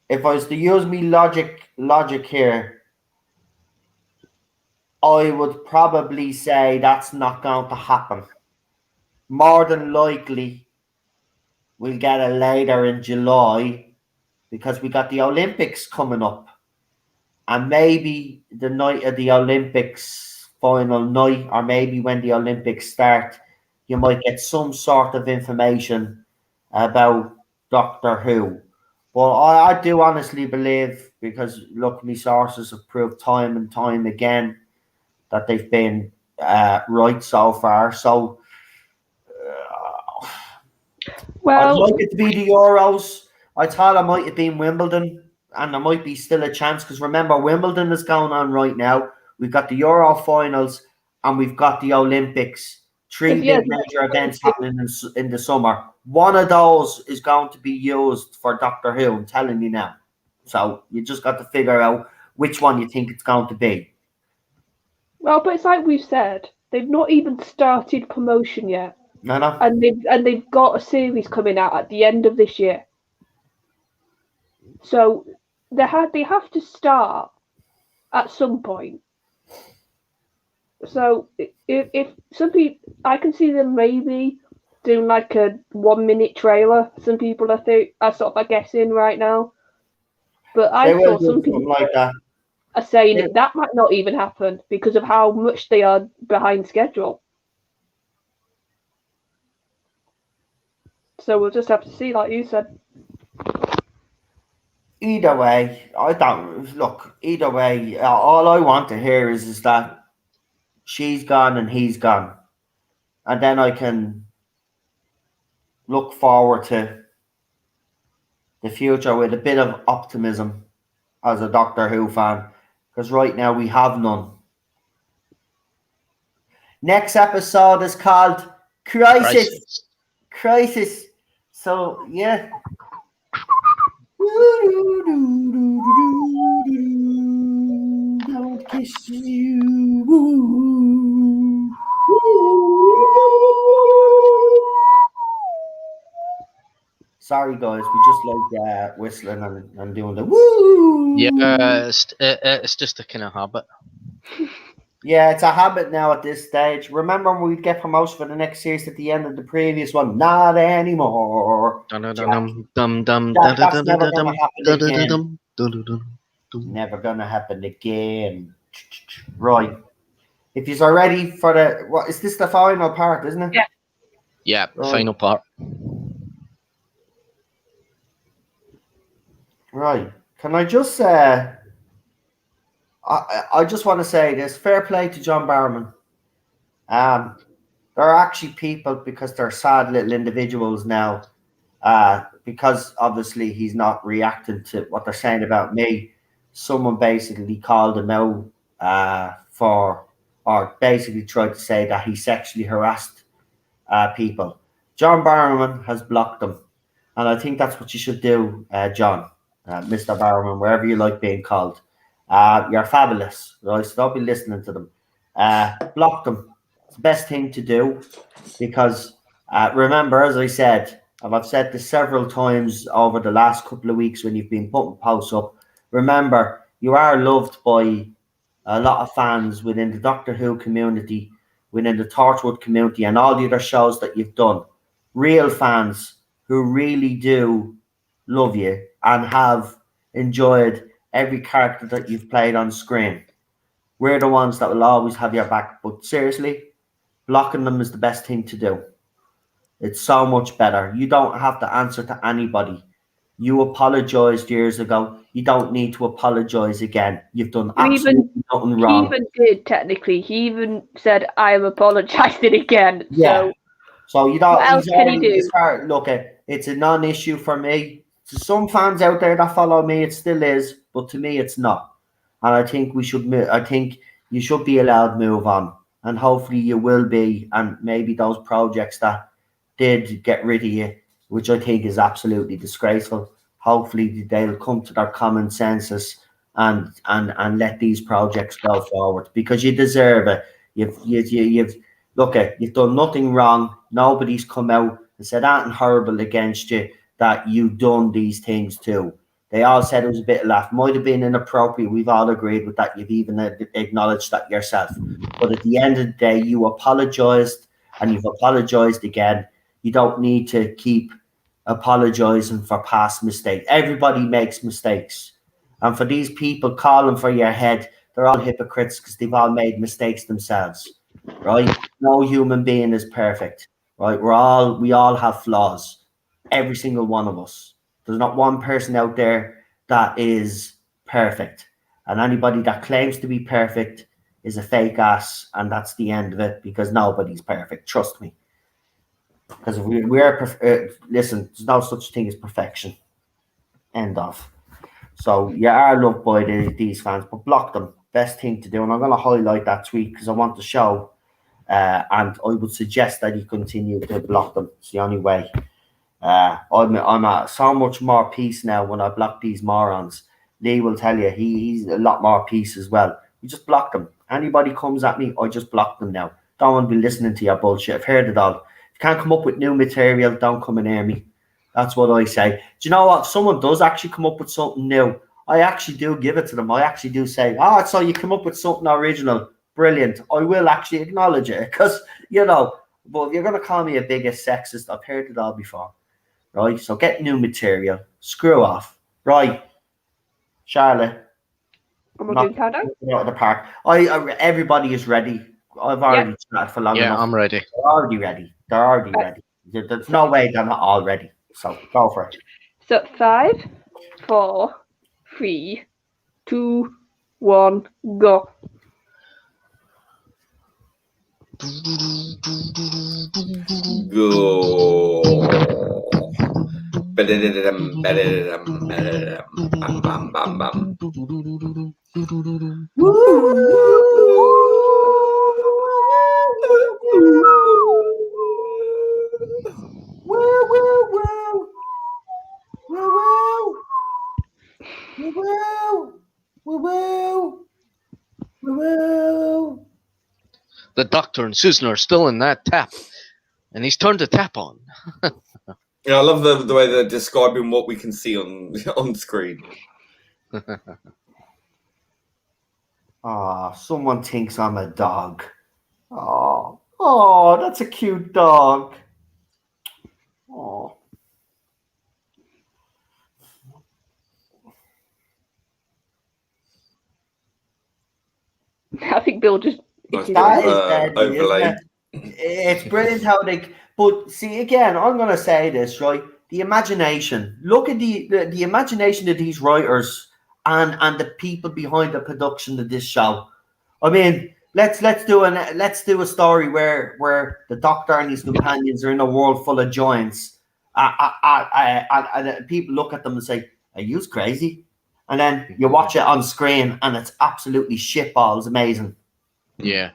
if I was to use me logic here, I would probably say that's not going to happen. More than likely, we'll get it later in July because we got the Olympics coming up. And maybe the night of the Olympics, final night, or maybe when the Olympics start, you might get some sort of information about Doctor Who. Well, I do honestly believe, because look, my sources have proved time and time again that they've been right so far. So I'd Well, like it to be the Euros. I thought it might have been Wimbledon, and there might be still a chance because remember, Wimbledon is going on right now. We've got the Euro finals and we've got the Olympics. Three yeah, big major events happening in the summer. One of those is going to be used for Doctor Who, I'm telling you now. So you just got to figure out which one you think it's going to be. well, but it's like we've said, they've not even started promotion yet, No, no. and they've got a series coming out at the end of this year. So they have to start at some point. So if some people, I can see them maybe doing like a 1 minute trailer. Some people are sort of guessing right now, but They I will saw do some something people like that. are saying Yeah. that might not even happen because of how much they are behind schedule. So we'll just have to see, like you said. Either way, I don't look. Either way, all I want to hear is that she's gone and he's gone, and then I can look forward to the future with a bit of optimism as a Doctor Who fan, because right now we have none. Next episode is called Crisis. Crisis. So yeah. Don't kiss you. Sorry, guys. We just like whistling and doing the woo. Yeah, it's just a kind of habit. Yeah, it's a habit now at this stage. Remember when we'd get promotion for the next series at the end of the previous one? Not anymore. Jack. That's never going to happen again. Never going to happen again. Right. If you are ready for the... What, is this the final part, isn't it? Yeah. Yeah, Right. final part. Right. Can I just... I just want to say this. Fair play to John Barrowman. There are actually people, because they're sad little individuals now, because obviously he's not reacting to what they're saying about me. Someone basically called him out or basically tried to say that he sexually harassed people. John Barrowman has blocked them, and I think that's what you should do, John, Mr. Barrowman, wherever you like being called. You're fabulous, right? So don't be listening to them. Block them. It's the best thing to do because remember, as I said, and I've said this several times over the last couple of weeks when you've been putting posts up, remember, you are loved by a lot of fans within the Doctor Who community, within the Torchwood community, and all the other shows that you've done. Real fans who really do love you and have enjoyed every character that you've played on screen. We're the ones that will always have your back. But seriously, blocking them is the best thing to do. It's so much better. You don't have to answer to anybody. You apologized years ago. You don't need to apologize again. You've done absolutely nothing wrong. He even did, technically. He even said, I am apologising again. Yeah. So you don't. What else can he do? Look, it's a non-issue for me. To some fans out there that follow me, it still is, but to me, it's not. And I think we should. I think you should be allowed to move on, and hopefully you will be. And maybe those projects that did get rid of you, which I think is absolutely disgraceful. Hopefully they'll come to their common senses and let these projects go forward because you deserve it. You've look at you've done nothing wrong. Nobody's come out and said anything horrible against you that you've done these things too. They all said it was a bit laugh. Might have been inappropriate. We've all agreed with that. You've even acknowledged that yourself. But at the end of the day, you apologized and you've apologized again. You don't need to keep apologizing for past mistakes. Everybody makes mistakes. And for these people calling for your head, they're all hypocrites because they've all made mistakes themselves. Right? No human being is perfect. Right? We all have flaws. Every single one of us. There's not one person out there that is perfect. And anybody that claims to be perfect is a fake ass, and that's the end of it because nobody's perfect. Trust me. Because listen, there's no such thing as perfection. End of. So you are loved by these fans, but block them. Best thing to do, and I'm going to highlight that tweet because I want to show, and I would suggest that you continue to block them. It's the only way. I'm at so much more peace now when I block these morons. Lee will tell you he's a lot more peace as well. You just block them. Anybody comes at me, I just block them now. Don't want to be listening to your bullshit. I've heard it all. If you can't come up with new material, don't come and near me. That's what I say. Do you know what? If someone does actually come up with something new, I actually do give it to them. I actually do say, so you come up with something original. Brilliant. I will actually acknowledge it because, but if you're going to call me a biggest sexist, I've heard it all before. Right? So get new material. Screw off. Right. Charlotte. I'm not doing countdown. Out of the park. Everybody is ready. I've already chatted for long enough. Yeah, I'm ready. They're already ready. There's no way they're not all ready. So go for it. So 5, 4, 3, 2, 1, go. Go. The Doctor and Susan are still in that tap, and he's turned the tap on. Yeah, I love the way they're describing what we can see on screen. Someone thinks I'm a dog. Oh, that's a cute dog. Oh. I think Bill just. Nice That is deadly, overlay. isn't it? It's brilliant how they. But see, again, I'm going to say this, right? The imagination. Look at the imagination of these writers and the people behind the production of this show. I mean, let's do a story where the Doctor and his companions are in a world full of giants. And people look at them and say, "Are you crazy?" And then you watch it on screen, and it's absolutely shitballs amazing. Yeah.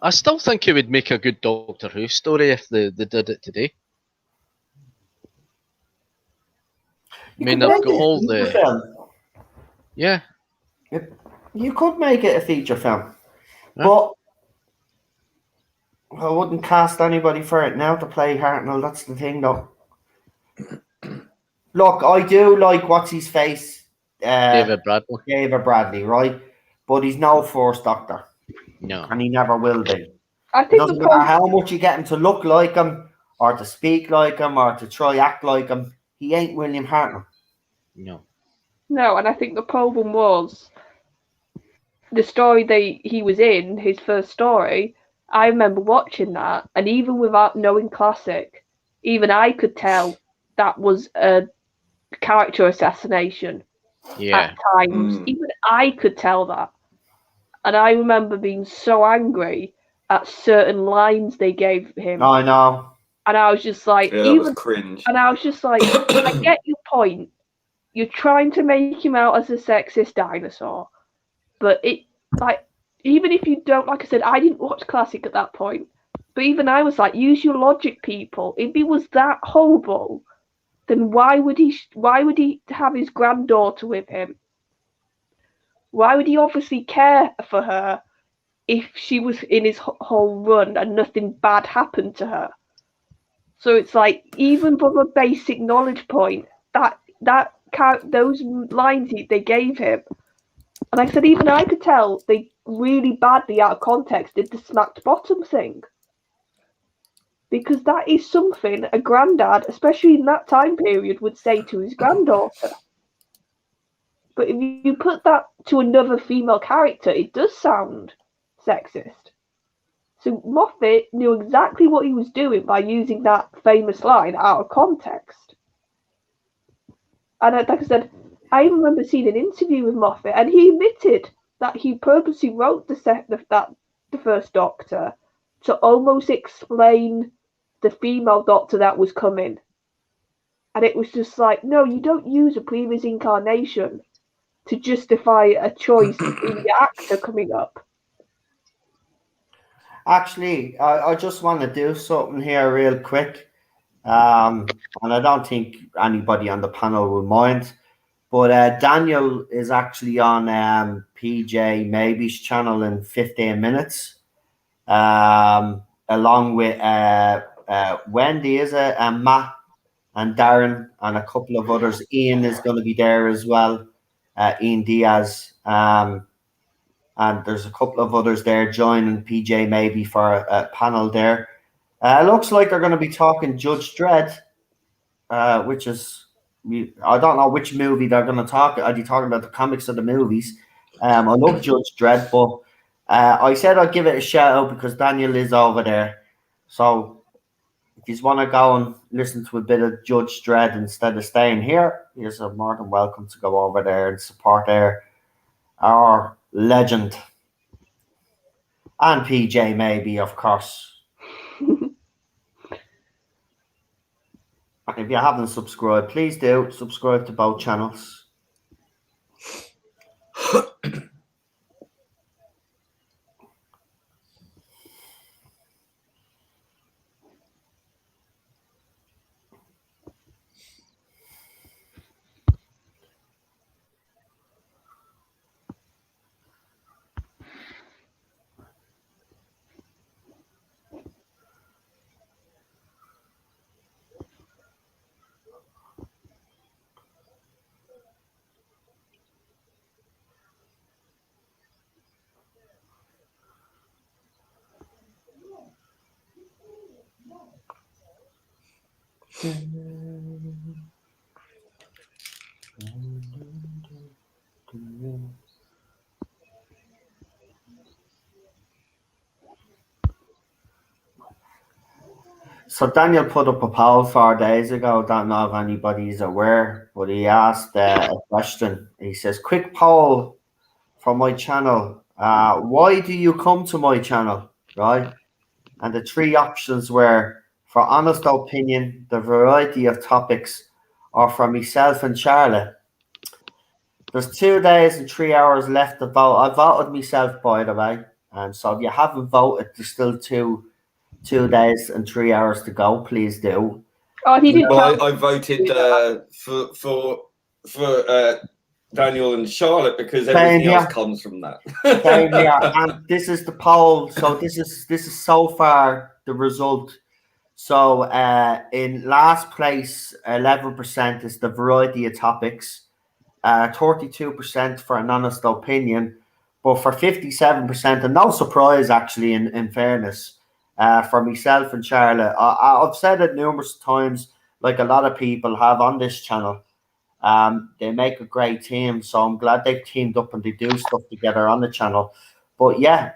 I still think it would make a good Doctor Who story if they did it today. I mean, they've got all the... Film. Yeah. You could make it a feature film. Yeah. But I wouldn't cast anybody for it now to play Hartnell. That's the thing, though. Look, I do like what's his face. David Bradley, right? But he's no First Doctor. No. And he never will be. I think it doesn't matter how much you get him to look like him, or to speak like him, or to try act like him. He ain't William Hartnell. No. No, and I think the problem was the story he was in, his first story. I remember watching that, and even without knowing Classic, even I could tell that was a character assassination at times. Even I could tell that. And I remember being so angry at certain lines they gave him. I know. And I was just like, that was cringe. And I was just like, I get your point. You're trying to make him out as a sexist dinosaur. But even if you don't, like I said, I didn't watch Classic at that point. But even I was like, use your logic, people. If he was that horrible, then why would he have his granddaughter with him? Why would he obviously care for her if she was in his whole run and nothing bad happened to her? So it's like, even from a basic knowledge point, those lines they gave him, and like I said, even I could tell they really badly out of context did the smacked bottom thing. Because that is something a granddad, especially in that time period, would say to his granddaughter. But if you put that to another female character, it does sound sexist. So Moffat knew exactly what he was doing by using that famous line out of context. And like I said, I remember seeing an interview with Moffat, and he admitted that he purposely wrote the first Doctor to almost explain the female Doctor that was coming. And it was just like, no, you don't use a previous incarnation to justify a choice in the actor coming up. Actually, I just want to do something here real quick. And I don't think anybody on the panel will mind. But Daniel is actually on PJ Maybe's channel in 15 minutes. Along with Wendy, and Matt and Darren and a couple of others. Ian is going to be there as well. Ian Diaz. And there's a couple of others there joining PJ Maybe for a panel there. Looks like they're going to be talking Judge Dredd, which is, I don't know which movie they're going to talk. Are they talking about the comics or the movies? I love Judge Dredd, but I said I'd give it a shout out because Daniel is over there. So if you want to go and listen to a bit of Judge Dredd instead of staying here, you're more than welcome to go over there and support our legend. And PJ Maybe, of course. If you haven't subscribed, please do subscribe to both channels. So Daniel put up a poll 4 days ago. Don't know if anybody's aware, but he asked a question. He says, "Quick poll for my channel. Why do you come to my channel?" Right? And the three options were for honest opinion, the variety of topics, or for myself and Charlotte. There's 2 days and 3 hours left to vote. I voted myself, by the way. And so if you haven't voted, there's still two days and 3 hours to go. Please do. Oh, he didn't. Well, I voted for Daniel and Charlotte because everything else comes from that. And this is the poll. So this is so far the result. So in last place, 11% is the variety of topics, 32% for an honest opinion, but for 57%, and no surprise actually, in fairness, for myself and Charlotte, I've said it numerous times, like a lot of people have on this channel. They make a great team, so I'm glad they've teamed up and they do stuff together on the channel. But yeah,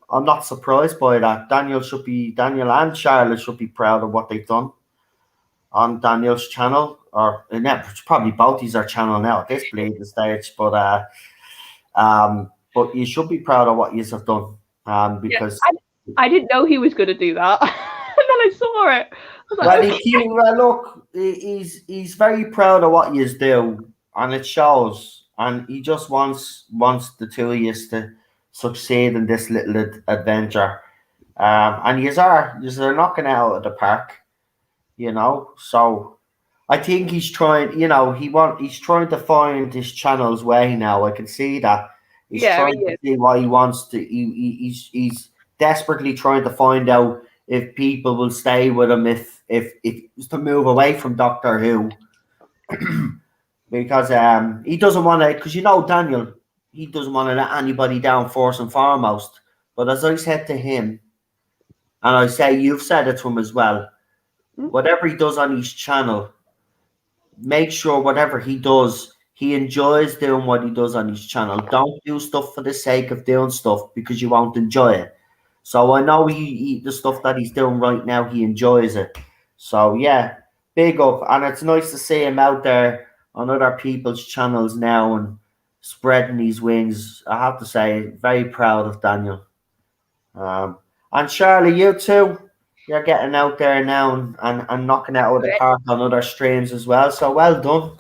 I'm not surprised by that. Daniel and Charlotte should be proud of what they've done on Daniel's channel, or probably both is our channel now at this bleeding stage. But you should be proud of what you have done, because I didn't know he was going to do that, and then I saw it. Look, he's very proud of what you do, and it shows. And he just wants the two of you to succeed in this little adventure. And you're knocking it out of the park, So I think he's trying. He's trying to find his channel's way now. I can see that he's trying to see what he wants to. He's desperately trying to find out if people will stay with him, if it's to move away from Doctor Who, because he doesn't want to. Because Daniel, he doesn't want to let anybody down first and foremost. But as I said to him, and I say you've said it to him as well, whatever he does on his channel, make sure whatever he does, he enjoys doing what he does on his channel. Don't do stuff for the sake of doing stuff because you won't enjoy it. So I know the stuff that he's doing right now, he enjoys it. So yeah, big up. And it's nice to see him out there on other people's channels now and spreading his wings. I have to say, very proud of Daniel. And Charlie, you too. You're getting out there now and knocking it out of the park on other streams as well. So well done.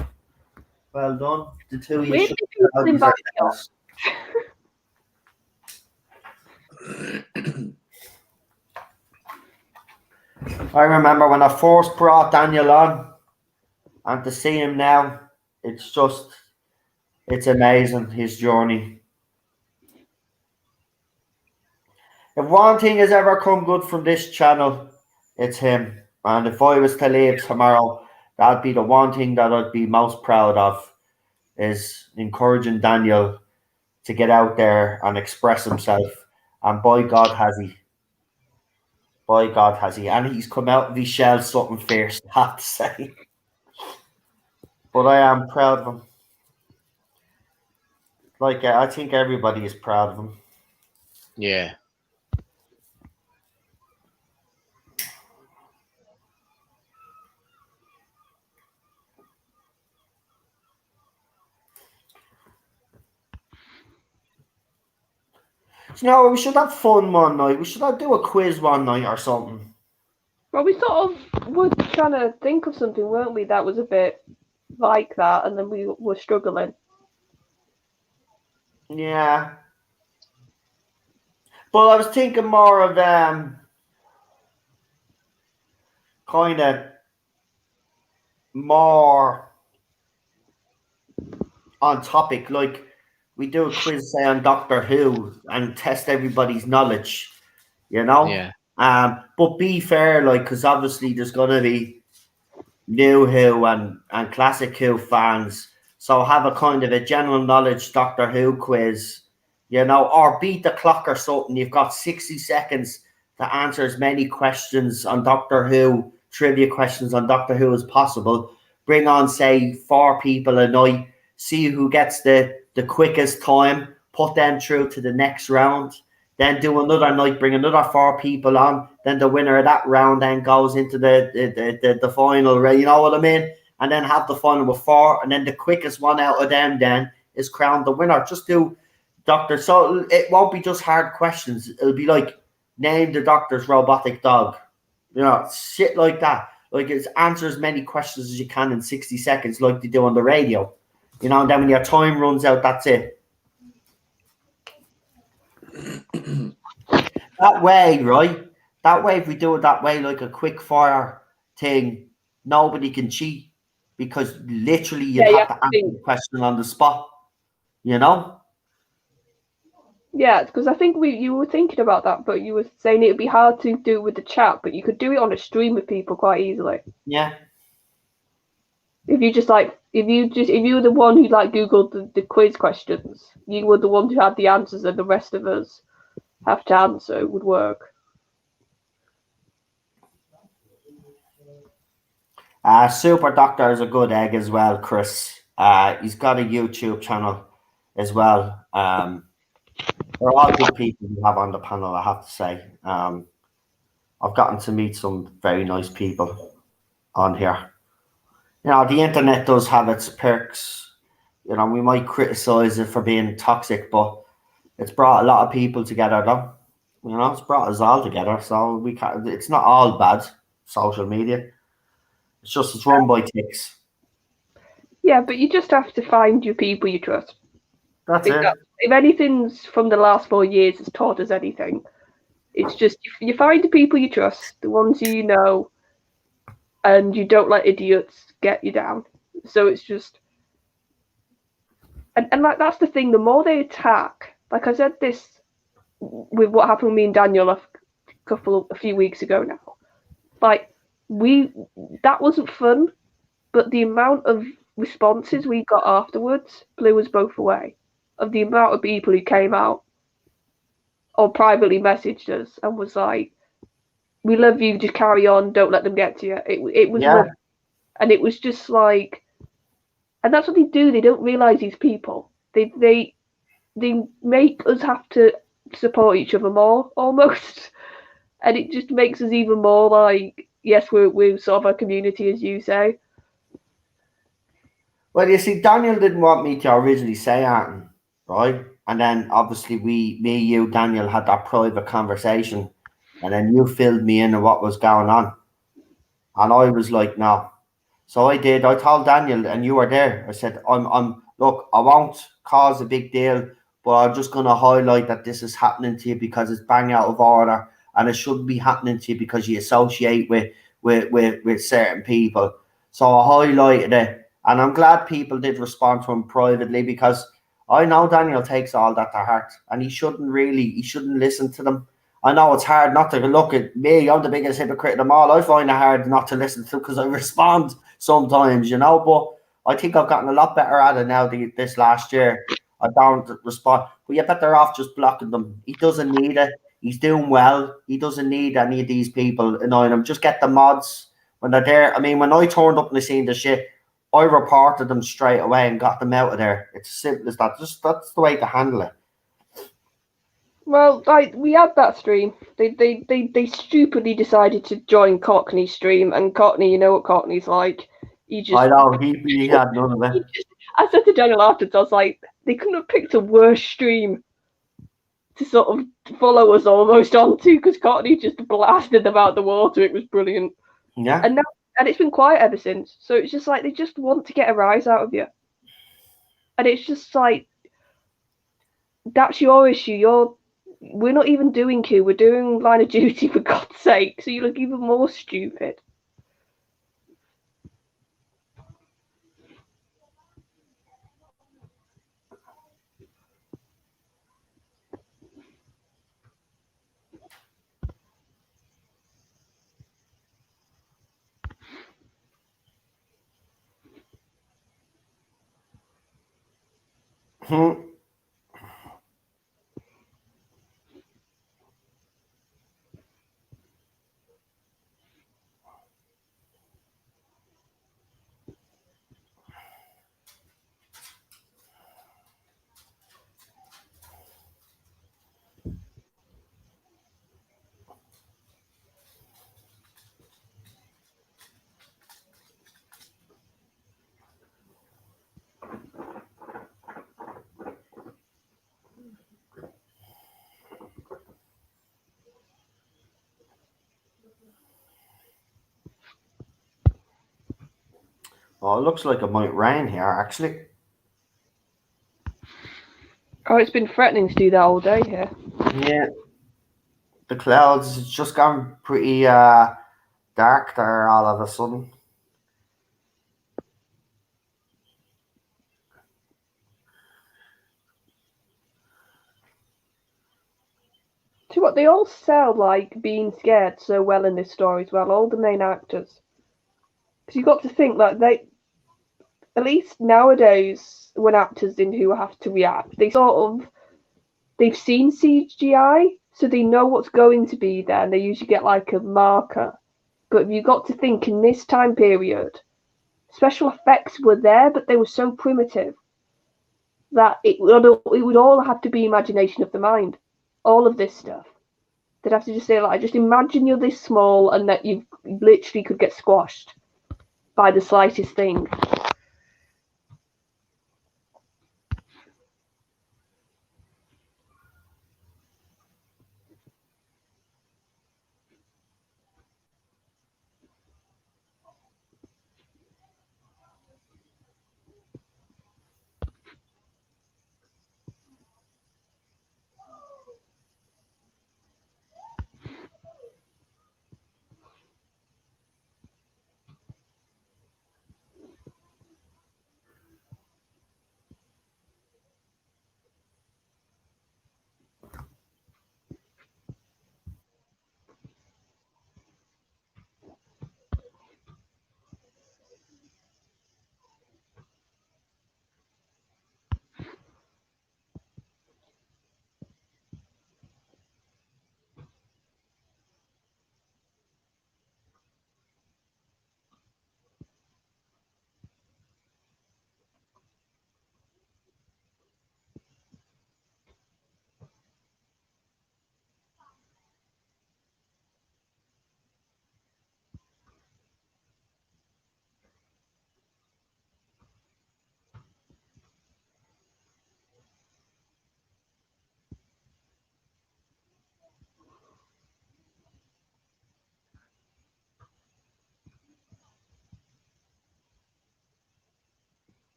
Well done. The two of you Weirdly, should people be in very Bangkok. jealous. I remember when I first brought Daniel on, and to see him now, it's amazing, his journey. If one thing has ever come good from this channel, it's him. And if I was to leave tomorrow, that'd be the one thing that I'd be most proud of, is encouraging Daniel to get out there and express himself. And by God has he. By God has he. And he's come out of his shell something fierce, I have to say. But I am proud of him. Like, I think everybody is proud of him. Yeah. You know, we should have fun one night. We should do a quiz one night or something. Well, we sort of were trying to think of something, weren't we? That was a bit like that, and then we were struggling. Yeah. But I was thinking more of kind of more on topic, like we do a quiz, say, on Doctor Who and test everybody's knowledge, you know? Yeah. But be fair, like, because obviously there's going to be new Who and classic Who fans. So have a kind of a general knowledge Doctor Who quiz, you know, or beat the clock or something. You've got 60 seconds to answer as many questions on Doctor Who, trivia questions on Doctor Who as possible. Bring on, say, 4 people a night. See who gets the quickest time. Put them through to the next round. Then do another night. Bring another 4 people on. Then the winner of that round then goes into the final. You know what I mean? And then have the final with 4. And then the quickest one out of them then is crowned the winner. Just do Doctor. So it won't be just hard questions. It'll be like, name the Doctor's robotic dog. You know, shit like that. Like, it's answer as many questions as you can in 60 seconds, like they do on the radio. You know, and then when your time runs out, that's it. That way, right? That way, if we do it that way, like a quick fire thing, nobody can cheat, because literally you have to answer the question on the spot. You know? Yeah, because I think you were thinking about that, but you were saying it would be hard to do with the chat, but you could do it on a stream with people quite easily. Yeah. If you were the one who like Googled the quiz questions, you were the one who had the answers, and the rest of us have to answer, it would work. Super Doctor is a good egg as well, Chris. He's got a YouTube channel as well. They're all good people we have on the panel, I have to say. I've gotten to meet some very nice people on here. You know, the internet does have its perks. You know, we might criticize it for being toxic, but it's brought a lot of people together, though. You know, it's brought us all together, so we can't. It's not all bad, social media. It's run by ticks. Yeah, but you just have to find your people you trust. That's it. If anything's from the last 4 years has taught us anything, it's just you find the people you trust, the ones who you know, and you don't let idiots get you down. So it's just, and like that's the thing. The more they attack, like I said this with what happened with me and Daniel a few weeks ago now. Like that wasn't fun, but the amount of responses we got afterwards blew us both away. Of the amount of people who came out or privately messaged us and was like, "We love you, just carry on, don't let them get to you." It was lovely. And it was just like, and that's what they do. They don't realize these people. They make us have to support each other more, almost, and it just makes us even more like, yes, we're sort of a community, as you say. Well, you see, Daniel didn't want me to originally say anything, right? And then obviously me, you, Daniel had that private conversation, and then you filled me in on what was going on, and I was like, no. So I did. I told Daniel, and you were there. I said, Look, I won't cause a big deal, but I'm just going to highlight that this is happening to you because it's bang out of order, and it shouldn't be happening to you because you associate with certain people. So I highlighted it, and I'm glad people did respond to him privately because I know Daniel takes all that to heart, and he shouldn't listen to them. I know it's hard not to look at me. I'm the biggest hypocrite of them all. I find it hard not to listen to because I respond sometimes, But I think I've gotten a lot better at it now this last year. I don't respond. But you're better off just blocking them. He doesn't need it. He's doing well. He doesn't need any of these people annoying him. Just get the mods when they're there. I mean, when I turned up and I seen the shit, I reported them straight away and got them out of there. It's as simple as that. That's the way to handle it. Well, we had that stream. They stupidly decided to join Cockney's stream, and Cockney, you know what Cockney's like. I know he had none of it. I said to Daniel afterwards, I was like, they couldn't have picked a worse stream to sort of follow us almost onto because Cockney just blasted them out the water. It was brilliant. Yeah. And it's been quiet ever since. So it's just like they just want to get a rise out of you. And it's just like that's your issue. We're not even doing Q, we're doing Line of Duty for God's sake. So you look even more stupid. Oh, it looks like it might rain here, actually. Oh, it's been threatening to do that all day here. Yeah. The clouds, it's just gone pretty dark there all of a sudden. To what they all sell like being scared so well in this story as well, all the main actors. Because you've got to think that they, at least nowadays, when actors in who have to react, they've seen CGI, so they know what's going to be there, and they usually get like a marker. But you've got to think in this time period, special effects were there, but they were so primitive that it would all have to be imagination of the mind. All of this stuff. They'd have to just say, like, just imagine you're this small and that you literally could get squashed by the slightest thing.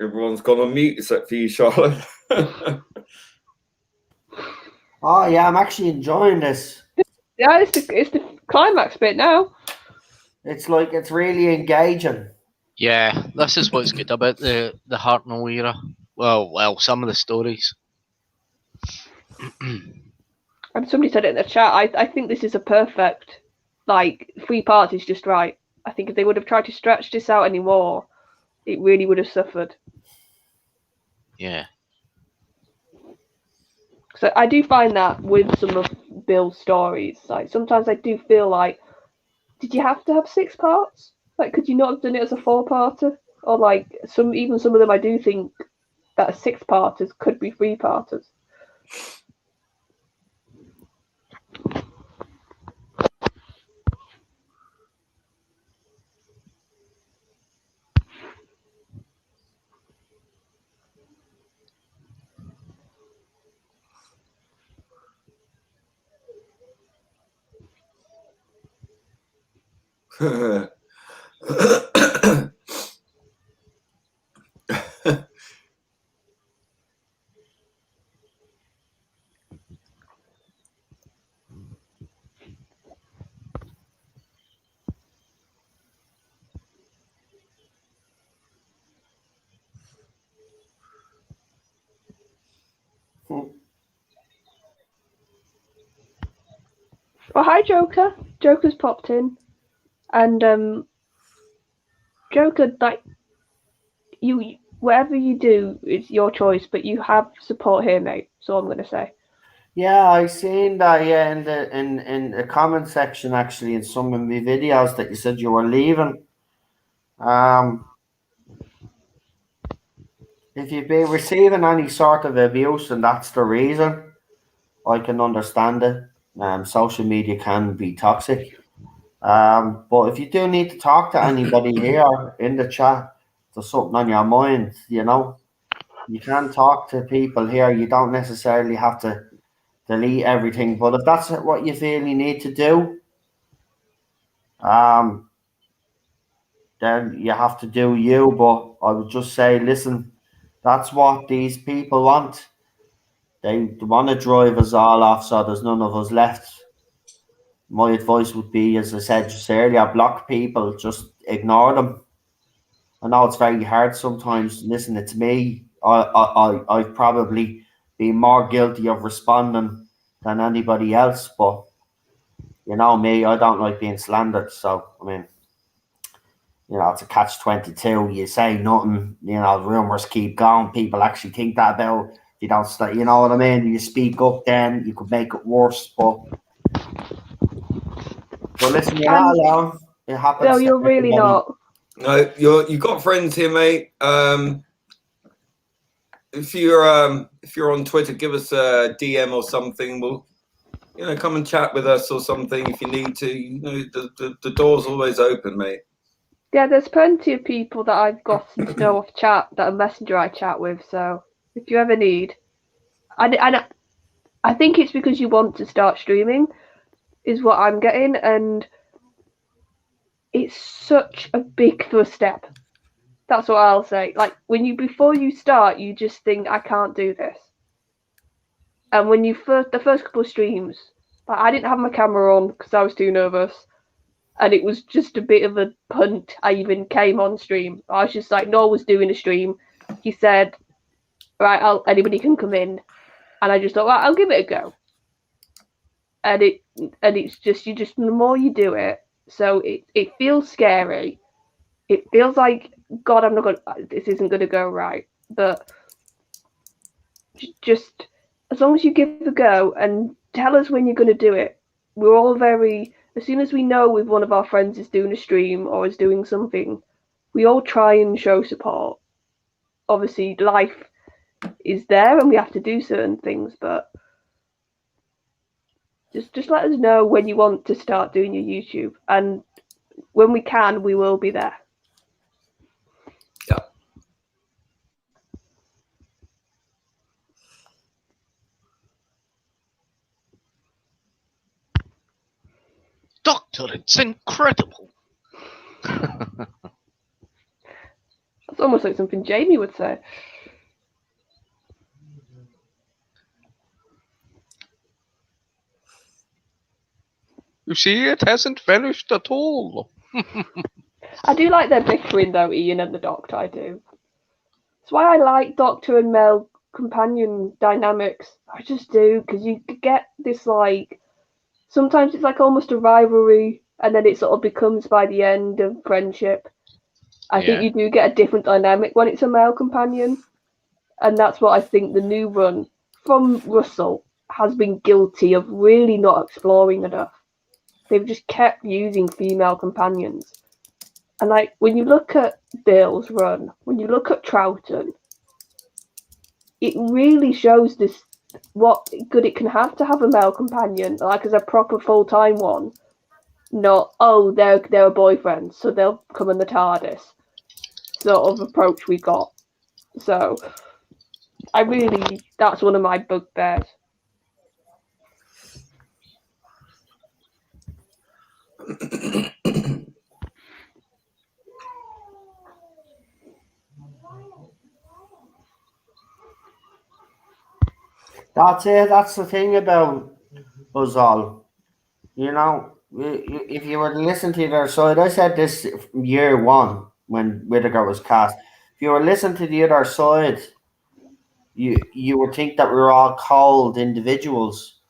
Everyone's gone on mute except for you, Charlotte. Oh yeah, I'm actually enjoying this. Yeah, it's the climax bit now. It's like it's really engaging. Yeah, this is what's good about the Hartnell era. Well, some of the stories. And somebody said it in the chat. I think this is a perfect, like, 3 parts is just right. I think if they would have tried to stretch this out anymore, it really would have suffered. Yeah. So I do find that with some of Bill's stories, like sometimes I do feel like, did you have to have 6 parts? Like, could you not have done it as a 4-parter? Or like some of them, I do think that 6-parters could be 3-parters. Oh, hi, Joker. Joker's popped in. And Joker, like, you, whatever you do, it's your choice, but you have support here, mate. So I'm gonna say. Yeah, I seen that. Yeah, in the comment section actually in some of my videos that you said you were leaving. If you've been receiving any sort of abuse and that's the reason, I can understand it. Social media can be toxic. But if you do need to talk to anybody here in the chat, there's something on your mind, you can talk to people here. You don't necessarily have to delete everything, but if that's what you feel you need to do, then you have to do you. But I would just say, listen, that's what these people want. They want to drive us all off so there's none of us left. My advice would be, as I said just earlier, block people, just ignore them. I know it's very hard sometimes. Listen, it's me. I've probably been more guilty of responding than anybody else, but you know me, I don't like being slandered. So I mean, it's a catch-22. You say nothing, rumors keep going. People actually think that about you. Don't start, you know what I mean? You speak up, then you could make it worse. But listen, you're not alone. It happens. No, to you're really everybody. not. No, you've got friends here, mate. If you're on Twitter, give us a DM or something. We'll come and chat with us or something if you need to. The door's always open, mate. Yeah, there's plenty of people that I've gotten to know off chat that are Messenger I chat with. So if you ever need, and I think it's because you want to start streaming, is what I'm getting, and it's such a big first step. That's what I'll say. Like before you start, you just think I can't do this, and when the first couple of streams, like I didn't have my camera on because I was too nervous. And it was just a bit of a punt. I even came on stream. I was just like, Noah was doing a stream. He said, right, anybody can come in. And I just thought, well, I'll give it a go. And it's just, the more you do it, so it feels scary. It feels like, God, this isn't going to go right. But just, as long as you give it a go and tell us when you're going to do it. We're all as soon as we know if one of our friends is doing a stream or is doing something, we all try and show support. Obviously, life is there and we have to do certain things, but just let us know when you want to start doing your YouTube, and when we can, we will be there. Yeah. Doctor, it's incredible. It's almost like something Jamie would say. You see, it hasn't finished at all. I do like their bickering though, Ian and the Doctor. I do. That's why I like Doctor and Mel companion dynamics. I just do, because you get this like, sometimes it's like almost a rivalry, and then it sort of becomes by the end of friendship. I think you do get a different dynamic when it's a male companion, and that's what I think the new run from Russell has been guilty of really not exploring enough. They've just kept using female companions. And like when you look at Dale's run, when you look at Troughton, it really shows this what good it can have to have a male companion, like as a proper full-time one. Not, oh, they're a boyfriend, so they'll come in the TARDIS sort of approach we got. So that's one of my bugbears. That's it. That's the thing about us all. You know, if you were to listen to the other side, I said this year one when Whittaker was cast. If you were listening to the other side, you would think that we're all cold individuals,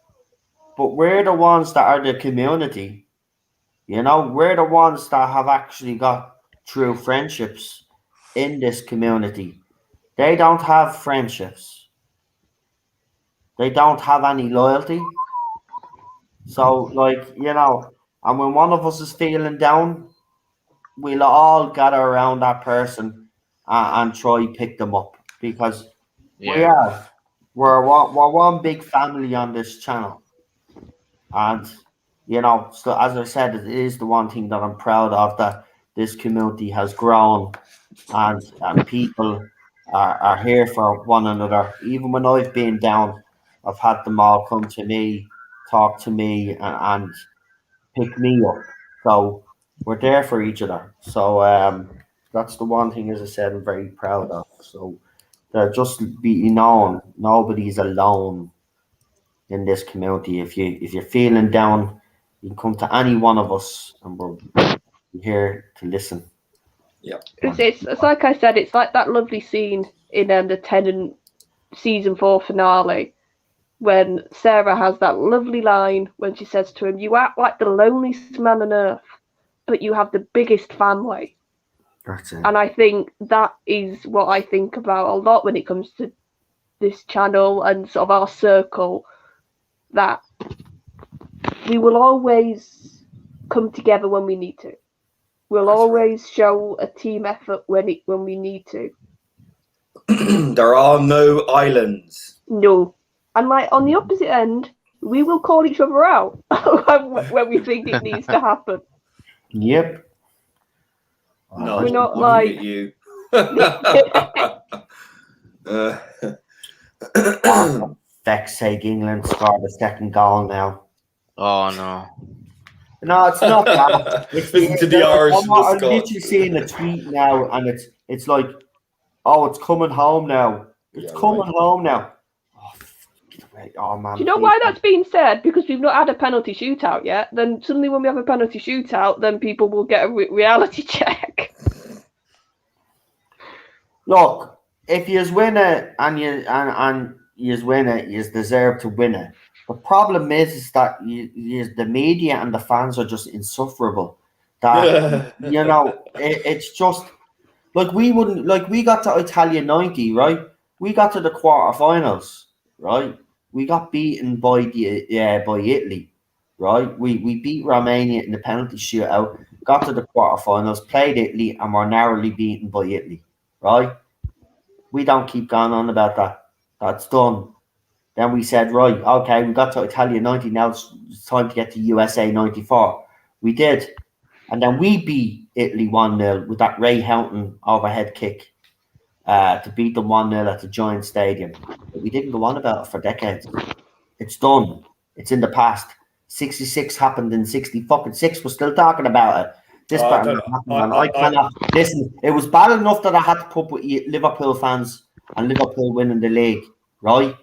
but we're the ones that are the community. You know, we're the ones that have actually got true friendships in this community. They don't have friendships. They don't have any loyalty. So, like, you know, and when one of us is feeling down, we'll all gather around that person and try pick them up because we're one big family on this channel. And, you know, so as I said, it is the one thing that I'm proud of, that this community has grown and people are here for one another. Even when I've been down, I've had them all come to me, talk to me, and pick me up. So we're there for each other. So that's the one thing, as I said, I'm very proud of. So just be known, nobody's alone in this community. If you're feeling down, you can come to any one of us, and we're here to listen. Yeah, it's like I said, it's like that lovely scene in the Tennant season 4 finale when Sarah has that lovely line when she says to him, "You act like the loneliest man on earth, but you have the biggest family." That's it. And I think that is what I think about a lot when it comes to this channel and sort of our circle, that we will always come together when we need to. We'll That's always show a team effort when we need to. There are no islands. No. And like on the opposite end, we will call each other out when we think it needs to happen. Yep. No, We're not looking like at you. For feck's sake, England scored a second goal now. Oh no. No, it's not that. It's Listen to the Irish and the I'm Scots. literally seeing a tweet now, and it's like, oh, it's coming home now. It's coming home now. Oh, get away. Oh man. do you know why that's being said? Because we've not had a penalty shootout yet. Then suddenly when we have a penalty shootout, then people will get a reality check. Look, if you win it and you win it, you deserve to win it. The problem is that the media and the fans are just insufferable. That you know, it's just like we got to Italia 90, right? We got to the quarterfinals, right? We got beaten by by Italy, right? We beat Romania in the penalty shootout, got to the quarterfinals, played Italy, and were narrowly beaten by Italy, right? We don't keep going on about that. That's done. Then we said, right, okay, we got to Italia 90, now it's time to get to USA 94. We did. And then we beat Italy 1-0 with that Ray Houghton overhead kick to beat them 1-0 at the Giant Stadium. But we didn't go on about it for decades. It's done. It's in the past. 66 happened in 60 fucking 6. We're still talking about it. This I better don't not know. happen, man. I cannot listen. It was bad enough that I had to put with Liverpool fans and Liverpool winning the league, right?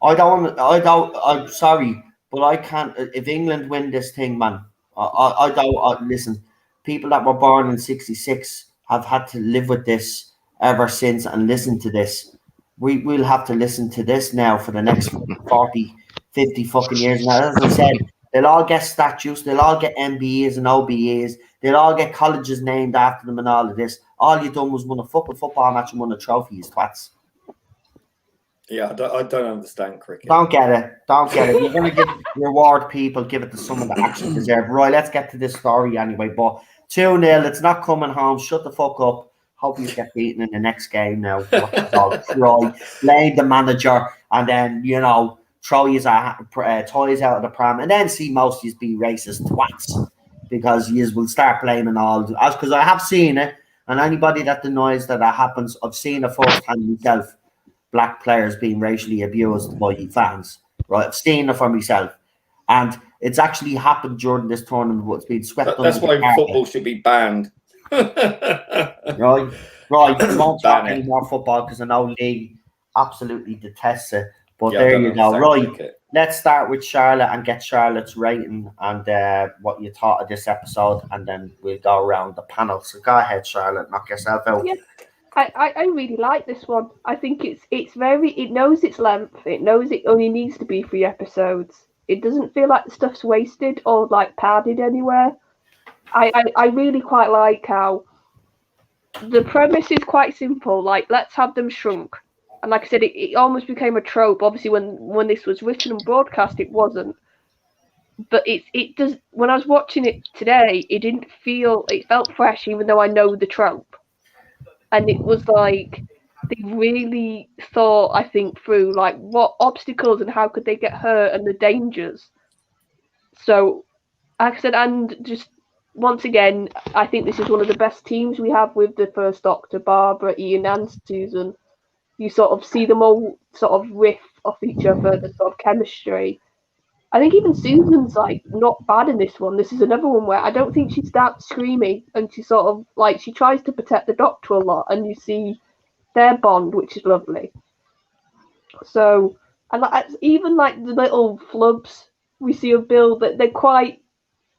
I'm sorry, but I can't. If England win this thing, man, I don't. Listen, people that were born in '66 have had to live with this ever since and listen to this. We'll have to listen to this now for the next 40, 50 fucking years. Now, as I said, they'll all get statues, they'll all get MBEs and OBEs, they'll all get colleges named after them and all of this. All you done was won a fucking football match and won a trophy, you twats. Yeah, I don't understand cricket. Don't get it. Don't get it. You're going to give reward people, give it to someone that actually deserve. Right, let's get to this story anyway. But 2-0, it's not coming home. Shut the fuck up. Hope you get beaten in the next game now. Cry, blame the manager, and then, you know, throw his toys out of the pram, and then see most of you be racist twats because you will start blaming all. Because I have seen it, and anybody that denies that happens, I've seen it firsthand myself. Black players being racially abused by fans, right? I've seen it for myself, and it's actually happened during this tournament. What's been swept under That's the why carpet. football should be banned. Right. We won't talk any more football because I know Lee absolutely detests it. But Yeah, I there don't you go. understand Right. cricket. Let's start with Charlotte and get Charlotte's rating and what you thought of this episode, and then we'll go around the panel. So go ahead, Charlotte, knock yourself out. Yeah. I really like this one. I think it knows its length. It knows it only needs to be 3 episodes. It doesn't feel like the stuff's wasted or like padded anywhere. I really quite like how the premise is quite simple. Like, let's have them shrunk. And like I said, it almost became a trope. Obviously, when this was written and broadcast, it wasn't. But it does. When I was watching it today, it felt fresh, even though I know the trope. And it was like they really thought, I think, through like what obstacles and how could they get hurt and the dangers. So, like I said, and just once again, I think this is one of the best teams we have with the first Doctor, Barbara, Ian, and Susan. You sort of see them all sort of riff off each other, the sort of chemistry. I think even Susan's like not bad in this one. This is another one where I don't think she's that screamy, and she sort of like she tries to protect the Doctor a lot, and you see their bond, which is lovely. So, and like, even like the little flubs we see of Bill, that they're quite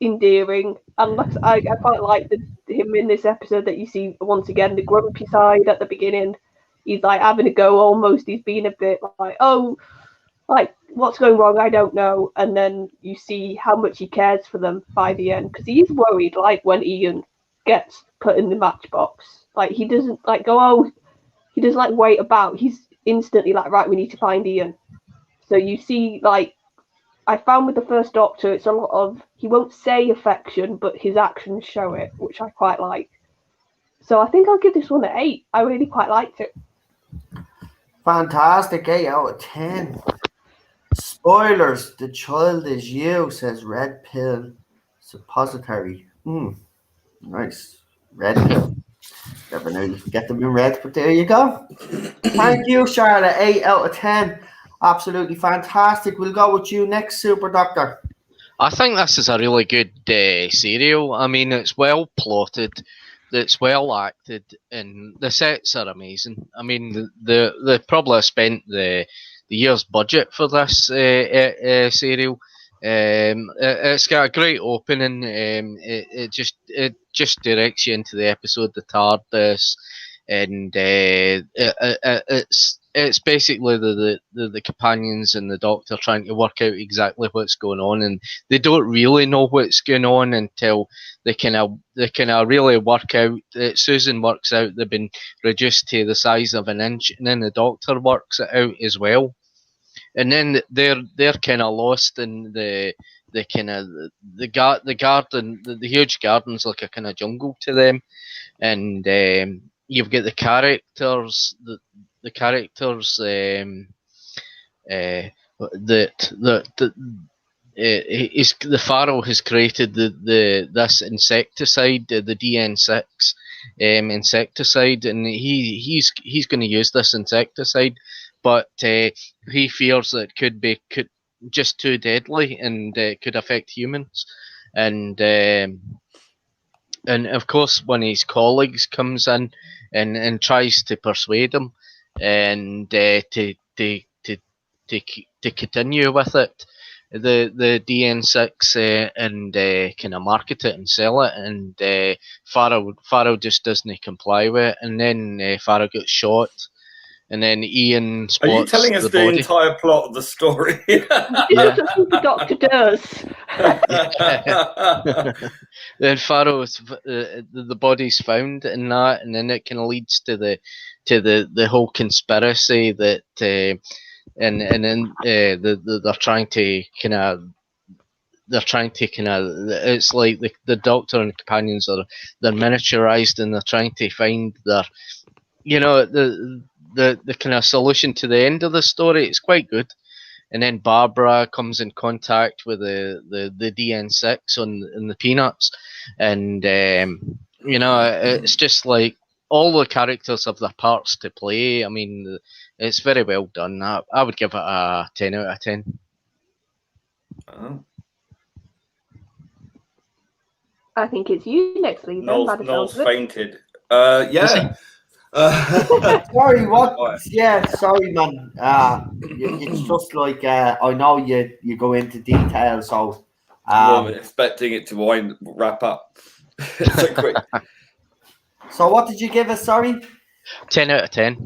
endearing, and like, I quite like him in this episode that you see once again the grumpy side at the beginning. He's like having a go almost. He's being a bit like, oh, like what's going wrong? I don't know. And then you see how much he cares for them by the end because he's worried. Like when Ian gets put in the matchbox, like he doesn't like go. Oh, he doesn't like wait about. He's instantly like, right, we need to find Ian. So you see, like I found with the first Doctor, it's a lot of he won't say affection, but his actions show it, which I quite like. So I think I'll give this one an 8. I really quite liked it. Fantastic, 8 out of 10. Spoilers, the child is you, says Red Pill Suppository. Nice. Red Pill. Never knew you could get them in red, but there you go. Thank you, Charlotte. 8 out of 10. Absolutely fantastic. We'll go with you next, Super Doctor. I think this is a really good serial. I mean, it's well plotted, it's well acted, and the sets are amazing. I mean, they probably spent the year's budget for this serial. It's got a great opening. It just directs you into the episode, the TARDIS, and it's basically the companions and the Doctor trying to work out exactly what's going on, and they don't really know what's going on until they kind of really work out. Susan works out they've been reduced to the size of an inch, and then the Doctor works it out as well. And then they're kind of lost in the kind of the garden, the huge garden's like a kind of jungle to them, and you've got the characters, the characters the Pharaoh has created this insecticide, the DN6 insecticide, and he's going to use this insecticide, but he fears that it could be just too deadly and could affect humans, and and of course one of his colleagues comes in and tries to persuade him and to continue with it, the DN6, and kind of market it and sell it, and Farrell just doesn't comply with it, and then Farrell gets shot, and then Ian Are you spots telling us the the body. entire plot of the story? This Yeah. is what the Doctor does. Then Farrell's the body's found in that, and then it kind of leads to the whole conspiracy that and then they're trying to kind of it's like the Doctor and companions they're miniaturized, and they're trying to find their the kind of solution to the end of the story. It's quite good. And then Barbara comes in contact with the DN6 in the Peanuts, and it's just like all the characters have their parts to play. I mean, it's very well done. I would give it a 10 out of 10. Oh. I think it's you next week. Noel's fainted. Is he? Yeah. Sorry, what? Right. Yeah, sorry, man. It's just like I know you go into detail, so I'm expecting it to wrap up so quick. So what did you give us? Sorry, 10 out of 10.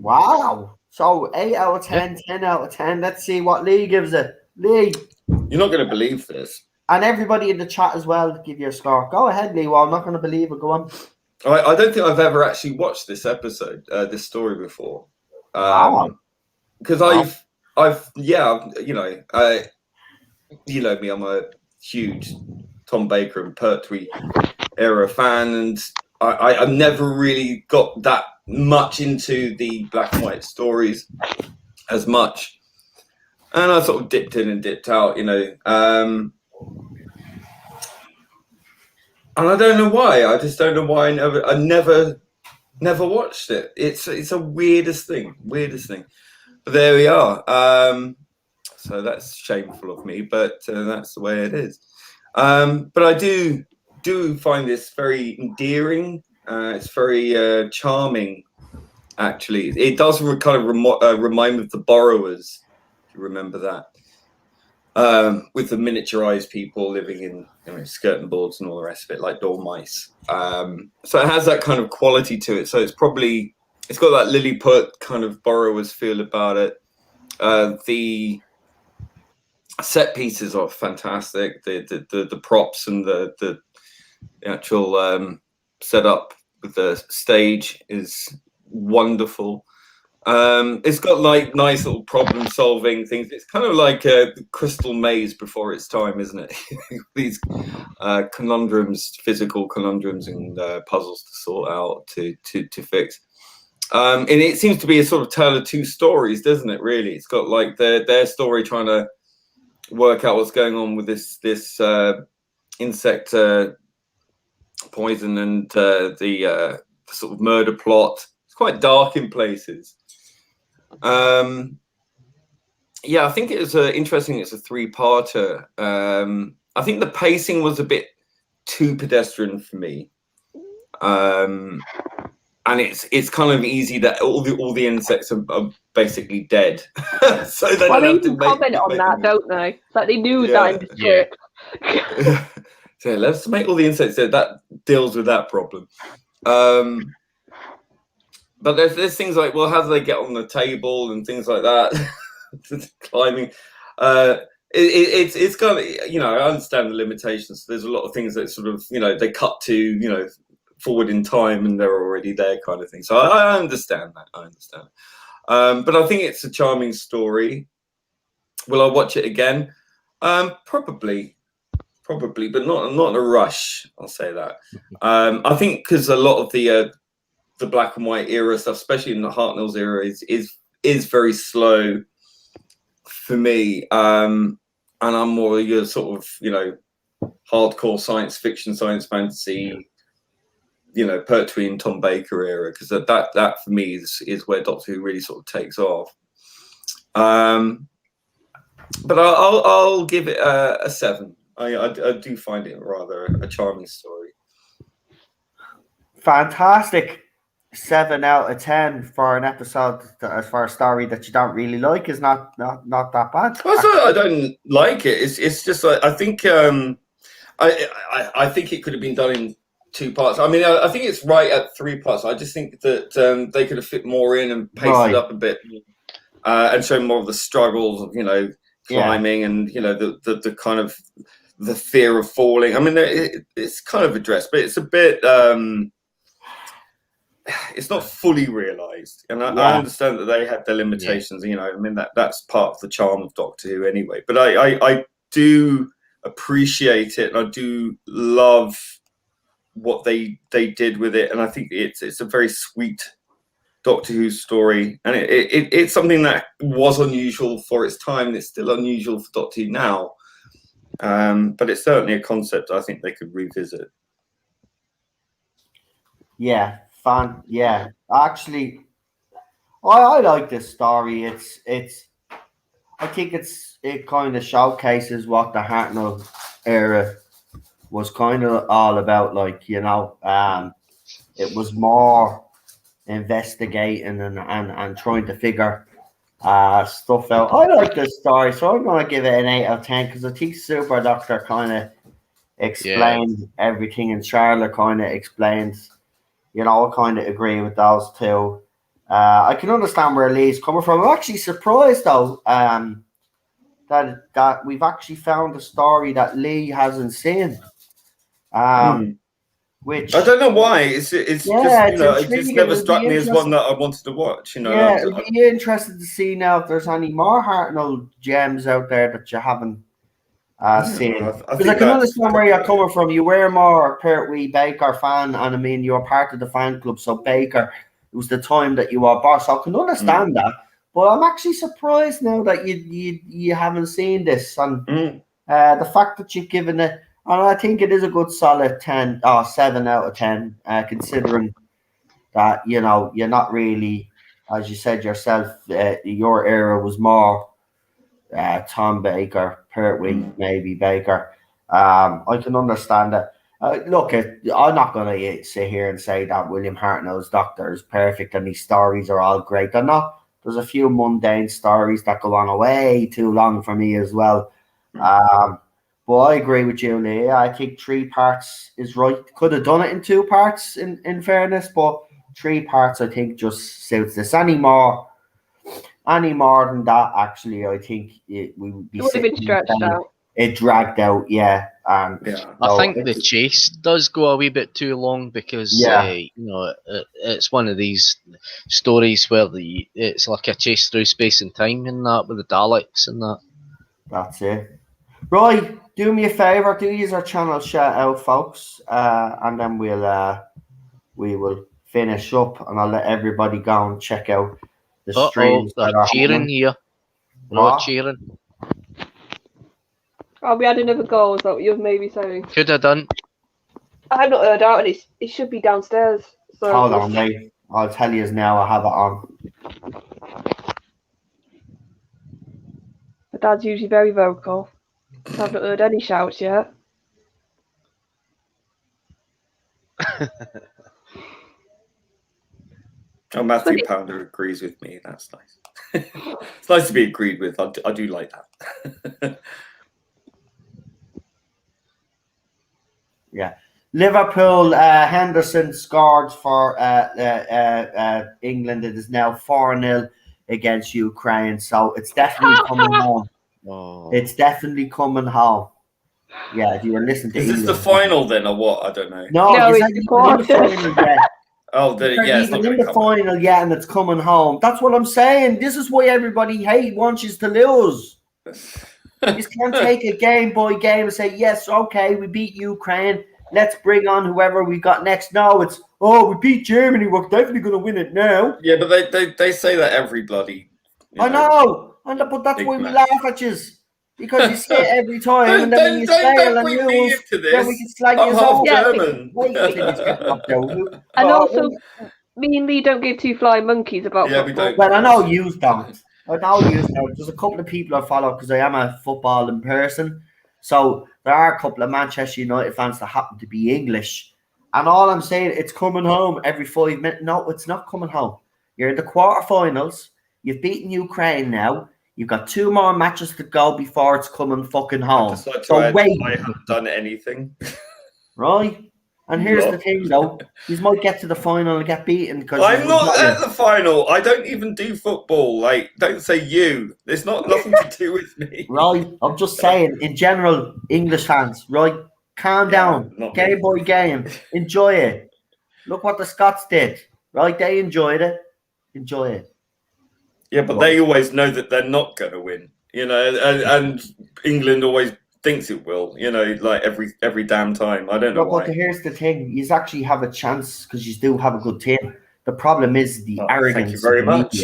wow. So 8 out of 10, 10 out of 10. Let's see what Lee gives it. Lee, You're not going to believe this. and everybody in the chat as well, give your score. Go ahead, Lee. Well, I'm not going to believe it. Go on. I don't think I've ever actually watched this episode, this story before. Wow. Because I've you know me, I'm a huge Tom Baker and Pertwee era fan, and I've never really got that much into the black and white stories as much, and I sort of dipped in and dipped out, and I don't know why. I just don't know why I never watched it. It's a weirdest thing. But there we are. So that's shameful of me, but that's the way it is. But I do find this very endearing. It's very charming, actually. It does kind of remind me of The Borrowers, if you remember that. With the miniaturized people living in skirting boards and all the rest of it, like dormice. So it has that kind of quality to it. So it's got that Lilliput kind of Borrowers feel about it. The set pieces are fantastic. The props and the actual setup with the stage is wonderful. It's got like nice little problem solving things. It's kind of like the Crystal Maze before its time, isn't it? These conundrums, physical conundrums and puzzles to sort out to fix. And it seems to be a sort of tale of two stories, doesn't it? Really, it's got like their story trying to work out what's going on with this insect poison and the sort of murder plot. It's quite dark in places. I think it was interesting. It's a 3-parter. I think the pacing was a bit too pedestrian for me. And it's kind of easy that all the insects are basically dead. So they don't have to comment on that, don't they? It's like they knew that in the script. So let's make all the insects dead. That deals with that problem. But there's things like, well, how do they get on the table and things like that? Climbing. It's kind of, I understand the limitations. There's a lot of things that sort of, they cut to, forward in time and they're already there kind of thing. So I understand that. But I think it's a charming story. Will I watch it again? Probably, but not in a rush. I'll say that. I think because a lot of the black and white era stuff, especially in the Hartnell's era, is very slow for me. And I'm more your sort of hardcore science fiction, science fantasy, Pertwee and Tom Baker era, because that for me is where Doctor Who really sort of takes off. But I'll give it a 7. I do find it rather a charming story. fantastic. 7 out of 10 for an episode as for a story that you don't really like is not that bad. Well, it's not that I don't like it. It's just like I think I think it could have been done in 2 parts. I mean, I think it's right at 3 parts. I just think that they could have fit more in and paced it up a bit, and shown more of the struggles of climbing and the kind of the fear of falling. I mean, it's kind of addressed, but it's a bit. It's not fully realised, and I understand that they had their limitations. I mean that's part of the charm of Doctor Who anyway. But I do appreciate it, and I do love what they did with it, and I think it's a very sweet Doctor Who story, and it's something that was unusual for its time, and it's still unusual for Doctor Who now. But it's certainly a concept I think they could revisit. Yeah. Fun, yeah. Actually, I like this story. I think it kind of showcases what the Hartnell era was kind of all about. Like it was more investigating and trying to figure stuff out. I like this story, so I'm gonna give it an 8 out of 10 because I think Super Doctor kind of explained everything, and Charlotte kind of explains. I kind of agree with those two. I can understand where Lee's coming from. I'm actually surprised, though, that we've actually found a story that Lee hasn't seen. Which I don't know why. It's just it never struck me as one that I wanted to watch. Yeah, it'd be interested to see now if there's any more Hartnell gems out there that you haven't seen. Because I can understand where you're coming from. You were more a Pertwee Baker fan, and I mean you were part of the fan club, so Baker, it was the time that you were boss. So I can understand that. But I'm actually surprised now that you haven't seen this, and the fact that you've given it, and I think it is a good solid 7 out of 10, considering that you're not really, as you said yourself, your era was more Tom Baker, Pertwee, maybe Baker. I can understand that. Look, I'm not going to sit here and say that William Hartnell's Doctor is perfect and these stories are all great. They're not. There's a few mundane stories that go on way too long for me as well. But I agree with you, Lee. I think 3 parts is right. Could have done it in 2 parts, in fairness, but 3 parts I think just suits this. Any more than that, actually, I think we would be. It would have been stretched out. It dragged out, yeah. I think the chase does go a wee bit too long because it's one of these stories where it's like a chase through space and time and that with the Daleks and that. That's it. Right, do me a favour, do use our channel shout out, folks, and then we will finish up, and I'll let everybody go and check out the streams. They're cheering here. Not cheering. Oh, we had another goal, is that what you're maybe saying? Could have done. I have not heard out, and it should be downstairs. So hold on, mate. I'll tell you now. I have it on. My dad's usually very vocal. I've not heard any shouts yet. Oh, Matthew Pounder agrees with me. That's nice. It's nice to be agreed with. I do like that. Yeah. Liverpool, Henderson scored for England. It is now 4-0 against Ukraine. So it's definitely coming home. Oh. It's definitely coming home. Yeah, if you were listening to Is this the final then, or what? I don't know. No, it's the final yet. Oh, it's not in the final, yeah, and it's coming home. That's what I'm saying. This is why everybody wants you to lose. You can't take a game by game and say, yes, okay, we beat Ukraine. Let's bring on whoever we got next. No, it's, we beat Germany. We're definitely going to win it now. Yeah, but they say that every bloody... I know. But that's why we laugh at you. Because you say it every time, and then when you fail and lose, then we can slag you off. German. And also, me and Lee don't give 2 flying monkeys about football. We don't. Well, I know you don't. There's a couple of people I follow because I am a footballing person. So there are a couple of Manchester United fans that happen to be English. And all I'm saying, it's coming home every 5 minutes. No, it's not coming home. You're in the quarterfinals. You've beaten Ukraine now. You've got 2 more matches to go before it's coming fucking I home. decide to So add, wait. I haven't done anything. Right? And here's the thing, though. You might get to the final and get beaten because I'm not at the final. I don't even do football. Like, don't say you. There's nothing to do with me. Right? I'm just saying, in general, English fans, right? Calm down. not Game me. by game. Enjoy it. Look what the Scots did. Right? They enjoyed it. Enjoy it. Yeah, but they always know that they're not going to win. You know, and England always thinks it will. You know, like every damn time. I don't know why. But here's the thing: you actually have a chance because you do have a good team. The problem is the arrogance. Thank you very much.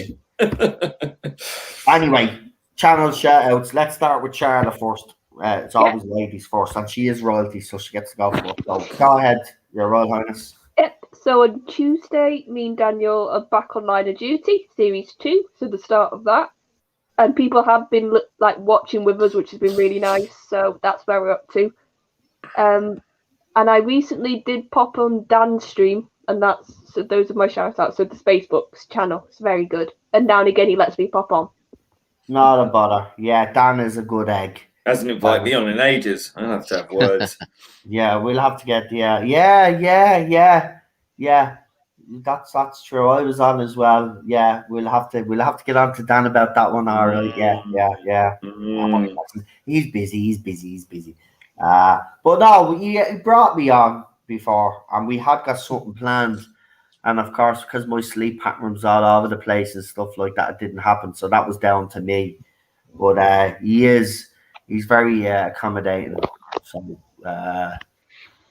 Anyway, channel shout outs. Let's start with Charlotte first. It's always ladies first, and she is royalty, so she gets to go first. So go ahead, Your Royal Highness. Yep. So on Tuesday, me and Daniel are back on Line of Duty, Series 2, so the start of that. And people have been like watching with us, which has been really nice. So that's where we're up to. And I recently did pop on Dan's stream, and those are my shout outs. So the Spacebooks channel, it's very good. And now and again he lets me pop on. Not a bother. Yeah, Dan is a good egg. Hasn't invited me on in ages. I'll have to have words. Yeah, we'll have to get yeah. That's true. I was on as well. Yeah, we'll have to get on to Dan about that one. All right. Yeah. He's busy. But no, he brought me on before, and we had got something planned. And of course, because my sleep pattern was all over the place and stuff like that, it didn't happen. So that was down to me. But he's very accommodating. So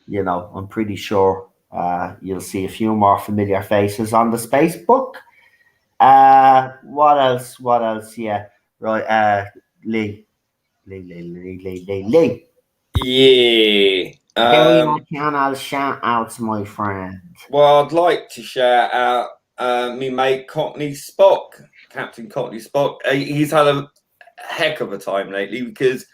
you know, I'm pretty sure you'll see a few more familiar faces on the Spacebook. What else? Yeah, right. Lee. Yeah. Channel shout outs, my friend. Well, I'd like to shout out me mate Cockney Spock, Captain Cockney Spock. He's had a heck of a time lately because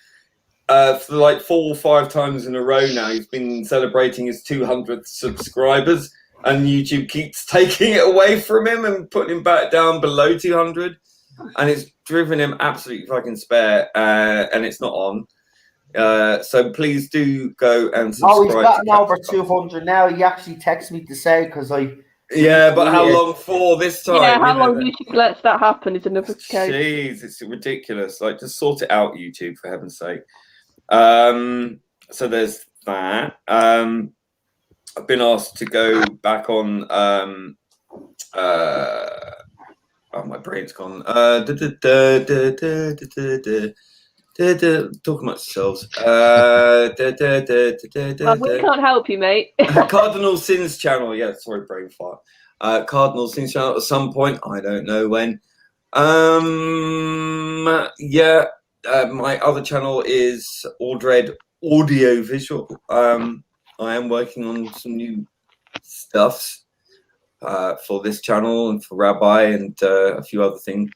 for like 4 or 5 times in a row now, he's been celebrating his 200th subscribers, and YouTube keeps taking it away from him and putting him back down below 200, and it's driven him absolutely fucking spare, and it's not on. So please do go and subscribe. Oh, he's gotten over 200 now. He actually texted me to say because I. Yeah, but how long for this time? Yeah, how long YouTube lets that happen is another case. Jeez, it's ridiculous. Like, just sort it out, YouTube, for heaven's sake. So there's that. I've been asked to go back on. Oh, my brain's gone. Talk amongst yourselves. We can't help you, mate. Cardinal Sins channel. Yeah, sorry, brain fart. Cardinal Sins channel at some point. I don't know when. Yeah. My other channel is Aldred Audio Visual. I am working on some new stuffs for this channel and for Rabbi and a few other things.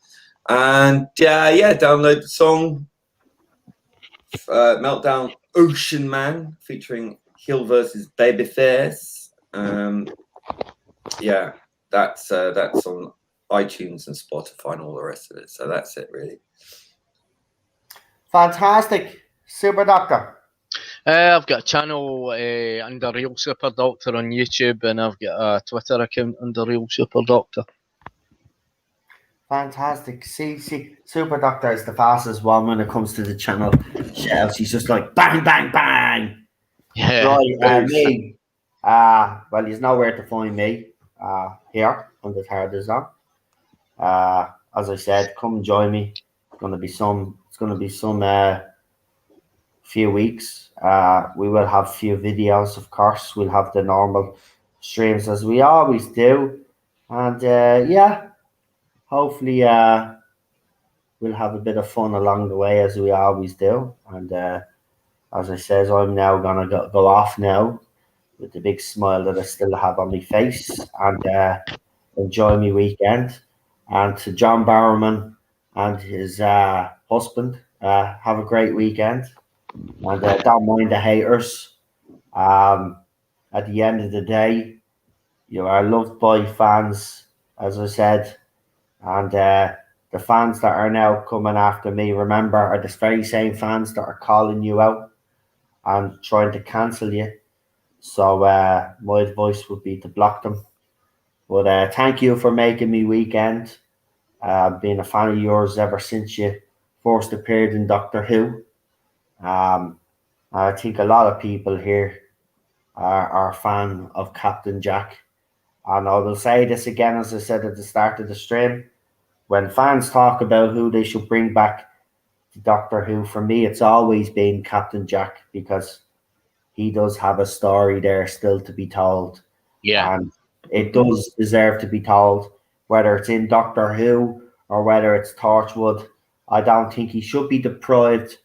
And yeah, download the song Meltdown Ocean Man featuring Hill versus Babyface. Yeah, that's on iTunes and Spotify and all the rest of it. So that's it, really. Fantastic. Super Doctor. I've got a channel under Real Super Doctor on YouTube, and I've got a Twitter account under Real Super Doctor. Fantastic. See, Super Doctor is the fastest one when it comes to the channel shelves. He's just like bang, bang, bang. Yeah. Right, me. Well, he's nowhere to find me. Here on the Third Zone. As I said, come join me. It's gonna be some few weeks. We will have a few videos, of course. We'll have the normal streams as we always do. And yeah, hopefully we'll have a bit of fun along the way as we always do. And as I says, I'm now gonna go off now with the big smile that I still have on my face and enjoy my weekend. And to John Barrowman and his husband, have a great weekend. And don't mind the haters. at the end of the day, you are loved by fans, as I said, and the fans that are now coming after me, remember, are the very same fans that are calling you out and trying to cancel you. So my advice would be to block them. But thank you for making me weekend. I've been a fan of yours ever since you first appeared in Doctor Who. I think a lot of people here are a fan of Captain Jack. And I will say this again, as I said at the start of the stream. When fans talk about who they should bring back to Doctor Who, for me, it's always been Captain Jack, because he does have a story there still to be told. Yeah. And it does deserve to be told, whether it's in Doctor Who or whether it's Torchwood. I don't think he should be deprived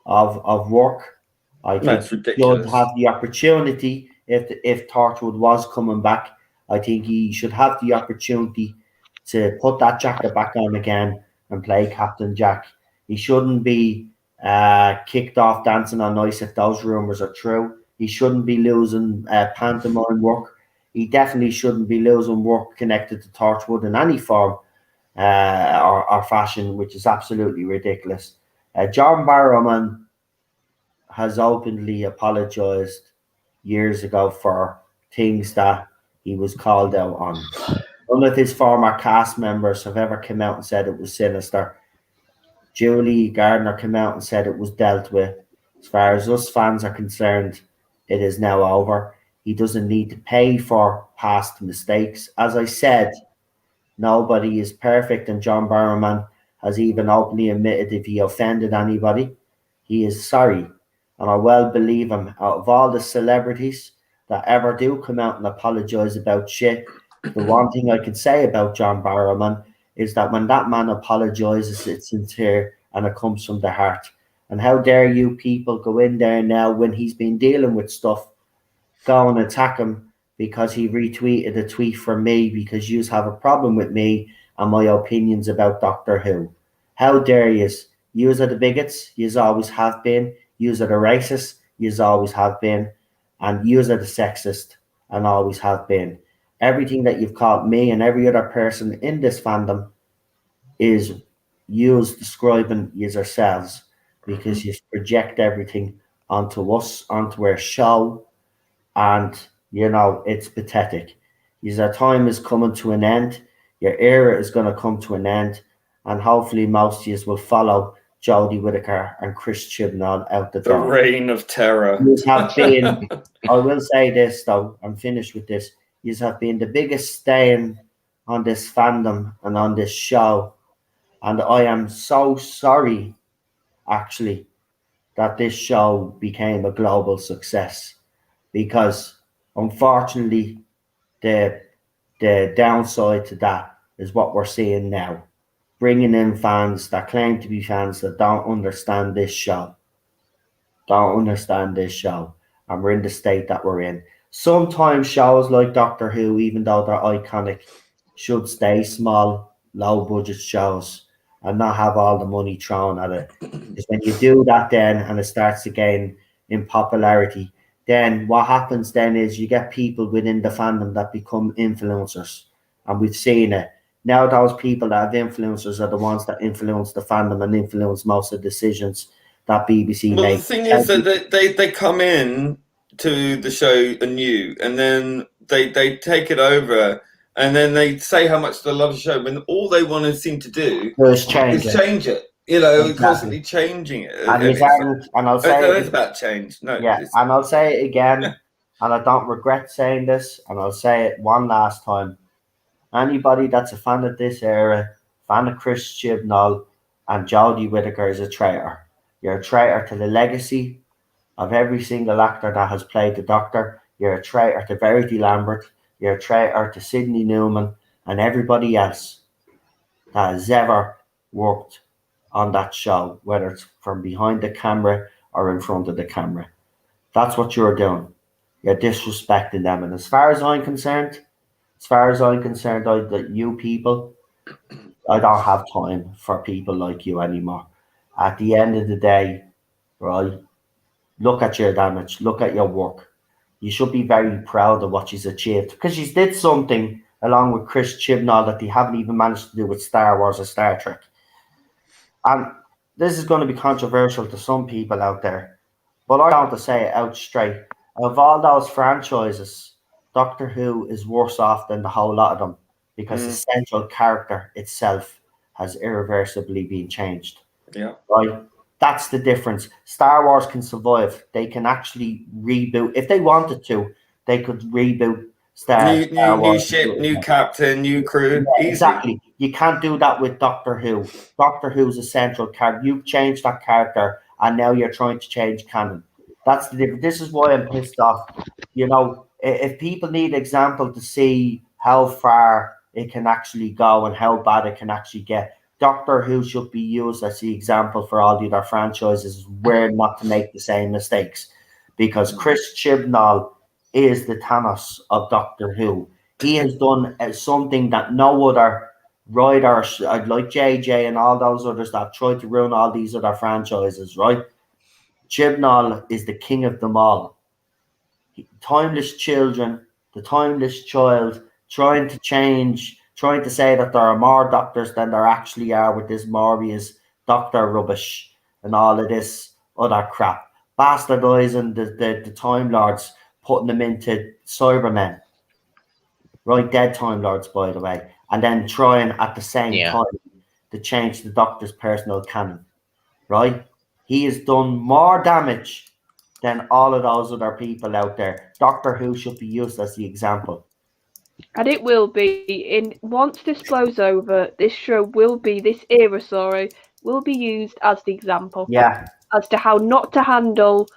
of work. I think That's he ridiculous. should have the opportunity, if Torchwood was coming back, I think he should have the opportunity to put that jacket back on again and play Captain Jack. He shouldn't be kicked off Dancing on Ice if those rumours are true. He shouldn't be losing pantomime work. He definitely shouldn't be losing work connected to Torchwood in any form or fashion, which is absolutely ridiculous. John Barrowman has openly apologised years ago for things that he was called out on. None of his former cast members have ever come out and said it was sinister. Julie Gardner came out and said it was dealt with. As far as us fans are concerned, it is now over. He doesn't need to pay for past mistakes. As I said, nobody is perfect, and John Barrowman has even openly admitted if he offended anybody, he is sorry. And I well believe him. Out of all the celebrities that ever do come out and apologise about shit, the one thing I can say about John Barrowman is that when that man apologises, it's sincere and it comes from the heart. And how dare you people go in there now, when he's been dealing with stuff, go and attack him because he retweeted a tweet from me because you have a problem with me and my opinions about Doctor Who. How dare yous? Yous are the bigots, yous always have been. Yous are the racist, yous always have been. And yous are the sexist and always have been. Everything that you've called me and every other person in this fandom is yous describing yous yourselves, because you project everything onto us, onto our show, and it's pathetic. Your time is coming to an end. Your era is going to come to an end, and hopefully most of you will follow Jodie Whittaker and Chris Chibnall out the The door. reign of terror. You have been, I will say this though, I'm finished with this. You have been the biggest stain on this fandom and on this show. And I am so sorry, actually, that this show became a global success. Because unfortunately, the downside to that is what we're seeing now. Bringing in fans that claim to be fans that don't understand this show. And we're in the state that we're in. Sometimes shows like Doctor Who, even though they're iconic, should stay small, low budget shows and not have all the money thrown at it. Because when you do that then and it starts to gain in popularity, then what happens then is you get people within the fandom that become influencers. And we've seen it. Now those people that have influencers are the ones that influence the fandom and influence most of the decisions that BBC Well, makes. the thing is that they come in to the show anew, and then they take it over, and then they say how much they love the show, when all they want to seem to do is change it. You know, Exactly. constantly changing it. And I'll say it's about change. No, yeah, and I'll say it again, and I don't regret saying this, and I'll say it one last time. Anybody that's a fan of this era, fan of Chris Chibnall and Jodie Whittaker, is a traitor. You're a traitor to the legacy of every single actor that has played the Doctor. You're a traitor to Verity Lambert. You're a traitor to Sidney Newman and everybody else that has ever worked on that show, whether it's from behind the camera or in front of the camera. That's what you're doing. You're disrespecting them. And as far as I'm concerned, that you people, I don't have time for people like you anymore. At the end of the day, right, look at your damage, look at your work. You should be very proud of what she's achieved, because she's did something along with Chris Chibnall that they haven't even managed to do with Star Wars or Star Trek. And this is going to be controversial to some people out there, but I want to say it out straight. Of all those franchises, Doctor Who is worse off than the whole lot of them, because the central character itself has irreversibly been changed. Yeah. Right? That's the difference. Star Wars can survive. They can actually reboot. If they wanted to, they could reboot Star New Wars. ship, new captain, new crew. Yeah, Easy. exactly. You can't do that with Doctor Who. Doctor Who's a central character. You've changed that character, and now you're trying to change canon. That's the difference. This is why I'm pissed off. You know, if people need example to see how far it can actually go and how bad it can actually get, Doctor Who should be used as the example for all the other franchises where not to make the same mistakes. Because Chris Chibnall is the Thanos of Doctor Who. He has done something that no other writer, like JJ and all those others that tried to ruin all these other franchises, right? Chibnall is the king of them all. Timeless children, the timeless child, trying to change, trying to say that there are more doctors than there actually are with this Morbius doctor rubbish and all of this other crap. Bastardizing the Time Lords, putting them into Cybermen. Right, dead Time Lords, by the way. And then trying at the same time to change the Doctor's personal canon. Right? He has done more damage than all of those other people out there. Doctor Who should be used as the example. And it will be. Once this blows over, this show will be, this era, will be used as the example. Yeah. As to how not to handle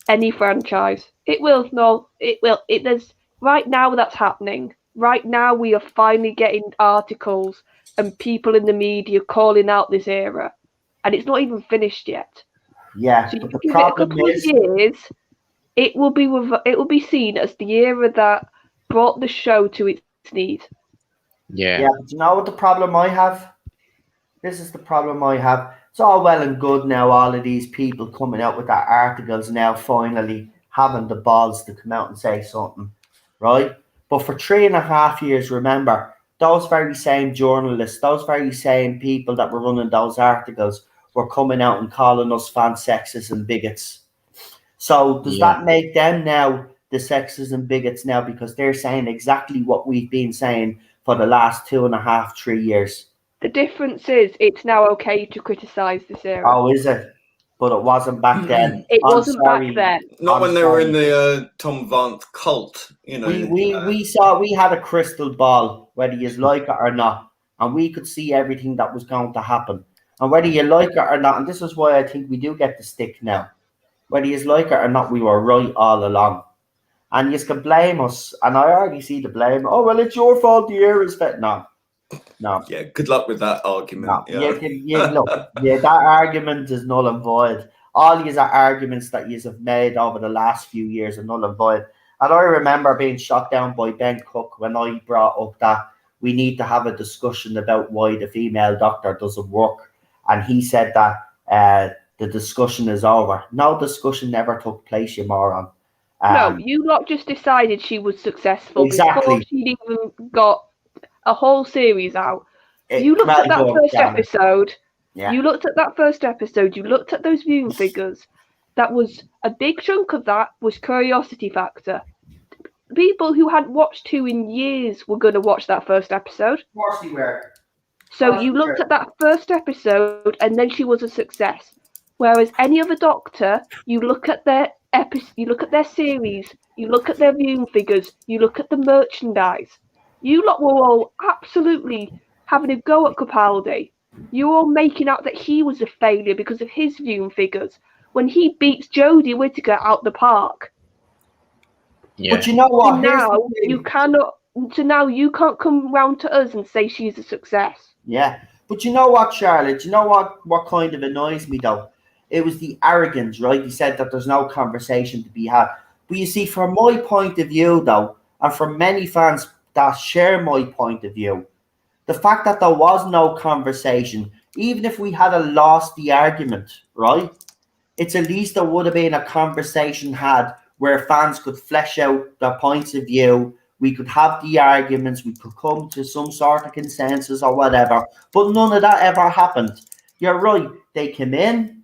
any franchise. It will, no, it will. There's right now that's happening. Right now we are finally getting articles and people in the media calling out this era. And it's not even finished yet. Yeah, so but the give problem it a couple is, of years, it will be seen as the era that brought the show to its knees. Yeah. Yeah, but you know what the problem I have? This is the problem I have. It's all well and good now, all of these people coming out with their articles now, finally having the balls to come out and say something, right? But for 3.5 years, remember, those very same journalists, those very same people that were running those articles were coming out and calling us fan sexists and bigots. So does that make them now the sexists and bigots now, because they're saying exactly what we've been saying for the last 2.5, 3 years? The difference is it's now okay to criticise this era. Oh, is it? But it wasn't back then. It wasn't back then. Not when they were in the Tom Vance cult, you know. We had a crystal ball, whether you like it or not, and we could see everything that was going to happen. And whether you like it or not, and this is why I think we do get the stick now. Whether you like it or not, we were right all along. And you can blame us, and I already see the blame. Oh, well, it's your fault the year is fit. No. Yeah, good luck with that argument. No. That argument is null and void. All these are arguments that you have made over the last few years are null and void. And I remember being shot down by Ben Cook when I brought up that we need to have a discussion about why the female doctor doesn't work. And he said that the discussion is over. No discussion never took place, you moron. No, you lot just decided she was successful before she'd even got a whole series out. You looked at that first episode. Yeah. You looked at that first episode. You looked at those viewing figures. That was a big chunk of that was curiosity factor. People who hadn't watched 2 in years were going to watch that first episode. Of course they were. So you looked at that first episode, and then she was a success. Whereas any other doctor, you look at their you look at their series, you look at their viewing figures, you look at the merchandise. You lot were all absolutely having a go at Capaldi. You were all making out that he was a failure because of his viewing figures when he beats Jodie Whittaker out the park. Yeah. But you know what? Now you cannot. So now you can't come round to us and say she's a success. Yeah, but you know what, Charlotte? You know what kind of annoys me though? It was the arrogance, right? You said that there's no conversation to be had. But you see, from my point of view though, and from many fans that share my point of view, the fact that there was no conversation, even if we had lost the argument, right? It's at least there would have been a conversation had where fans could flesh out their points of view. We could have the arguments. We could come to some sort of consensus or whatever. But none of that ever happened. You're right. They came in.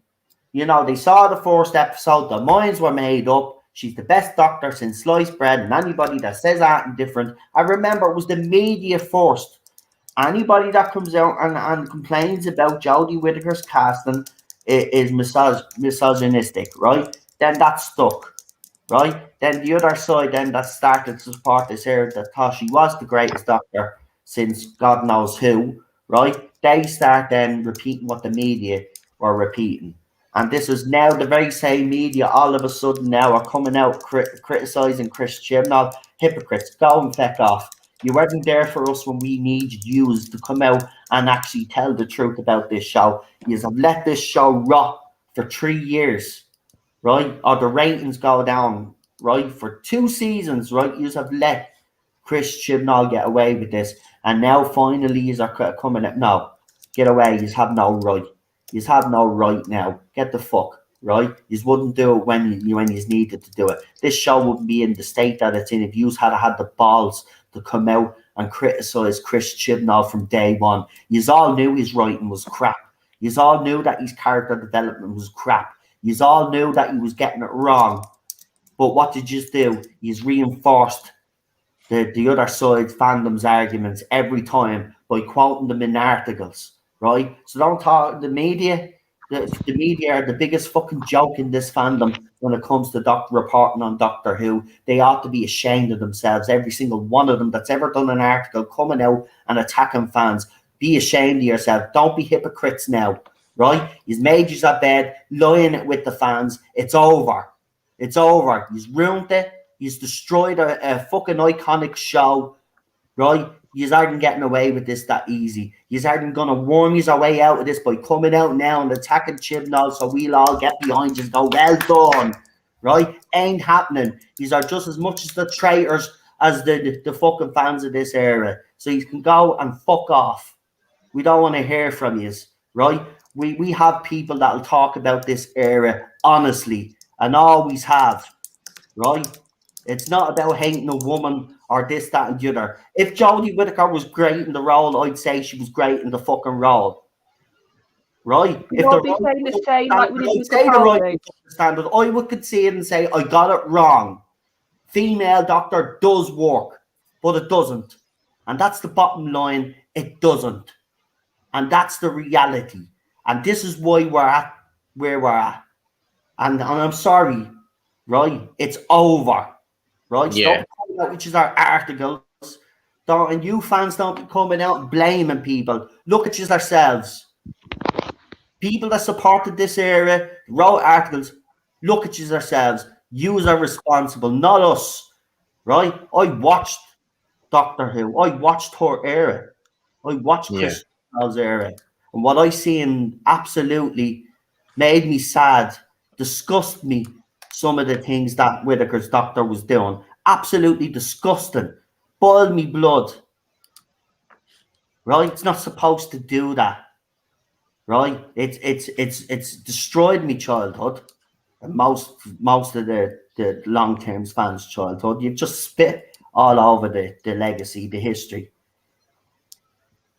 They saw the first episode. Their minds were made up. She's the best doctor since sliced bread, and anybody that says anything different. I remember it was the media first. Anybody that comes out and complains about Jodie Whittaker's casting is misogynistic, right? Then that stuck, right? Then the other side then that started to support this here that thought she was the greatest doctor since God knows who, right? They start then repeating what the media were repeating. And this is now the very same media all of a sudden now are coming out criticising Chris Chibnall. Hypocrites, go and feck off. You weren't there for us when we needed you to come out and actually tell the truth about this show. You have let this show rot for 3 years, right? Or the ratings go down, right? For 2 seasons, right? You have let Chris Chibnall get away with this. And now finally you are coming out. No, get away. You have no right. You have no right now. Get the fuck, right? You wouldn't do it when you needed to do it. This show wouldn't be in the state that it's in if you had the balls to come out and criticise Chris Chibnall from day one. You all knew his writing was crap. You all knew that his character development was crap. You all knew that he was getting it wrong. But what did you do? You reinforced the other side's fandom's arguments every time by quoting them in articles, right? So don't talk the media. The media are the biggest fucking joke in this fandom when it comes to reporting on Doctor Who. They ought to be ashamed of themselves, every single one of them that's ever done an article coming out and attacking fans. Be ashamed of yourself. Don't be hypocrites now, right? You've made yourself bed, lying with the fans. It's over. It's over. You've ruined it. You've destroyed a fucking iconic show, right? You aren't getting away with this that easy. You aren't going to worm your way out of this by coming out now and attacking Chibnall so we'll all get behind you and go, well done, right? Ain't happening. These are just as much as the traitors as the fucking fans of this era. So you can go and fuck off. We don't want to hear from you, right? We have people that will talk about this era honestly and always have, right? It's not about hating a woman or this, that, and the other. If Jodie Whittaker was great in the role, I'd say she was great in the fucking role. Right? You'll If be saying the same like we did with say the Capaldi. right standard, I would concede and say I got it wrong. Female doctor does work, but it doesn't. And that's the bottom line. It doesn't. And that's the reality. And this is why we're at where we're at. And I'm sorry, right? It's over. Right? Yeah. Stop out, which is our articles. And you fans don't be coming out and blaming people. Look at yourselves. People that supported this era, wrote articles, look at yourselves. You are responsible, not us. Right? I watched Doctor Who. I watched her era. I watched Chris Chibnall's era. And what I seen absolutely made me sad, disgusted me. Some of the things that Whittaker's doctor was doing. Absolutely disgusting. Boiled me blood. Right? It's not supposed to do that. Right? It's destroyed me childhood. And most of the long-term fans' childhood. You've just spit all over the legacy, the history.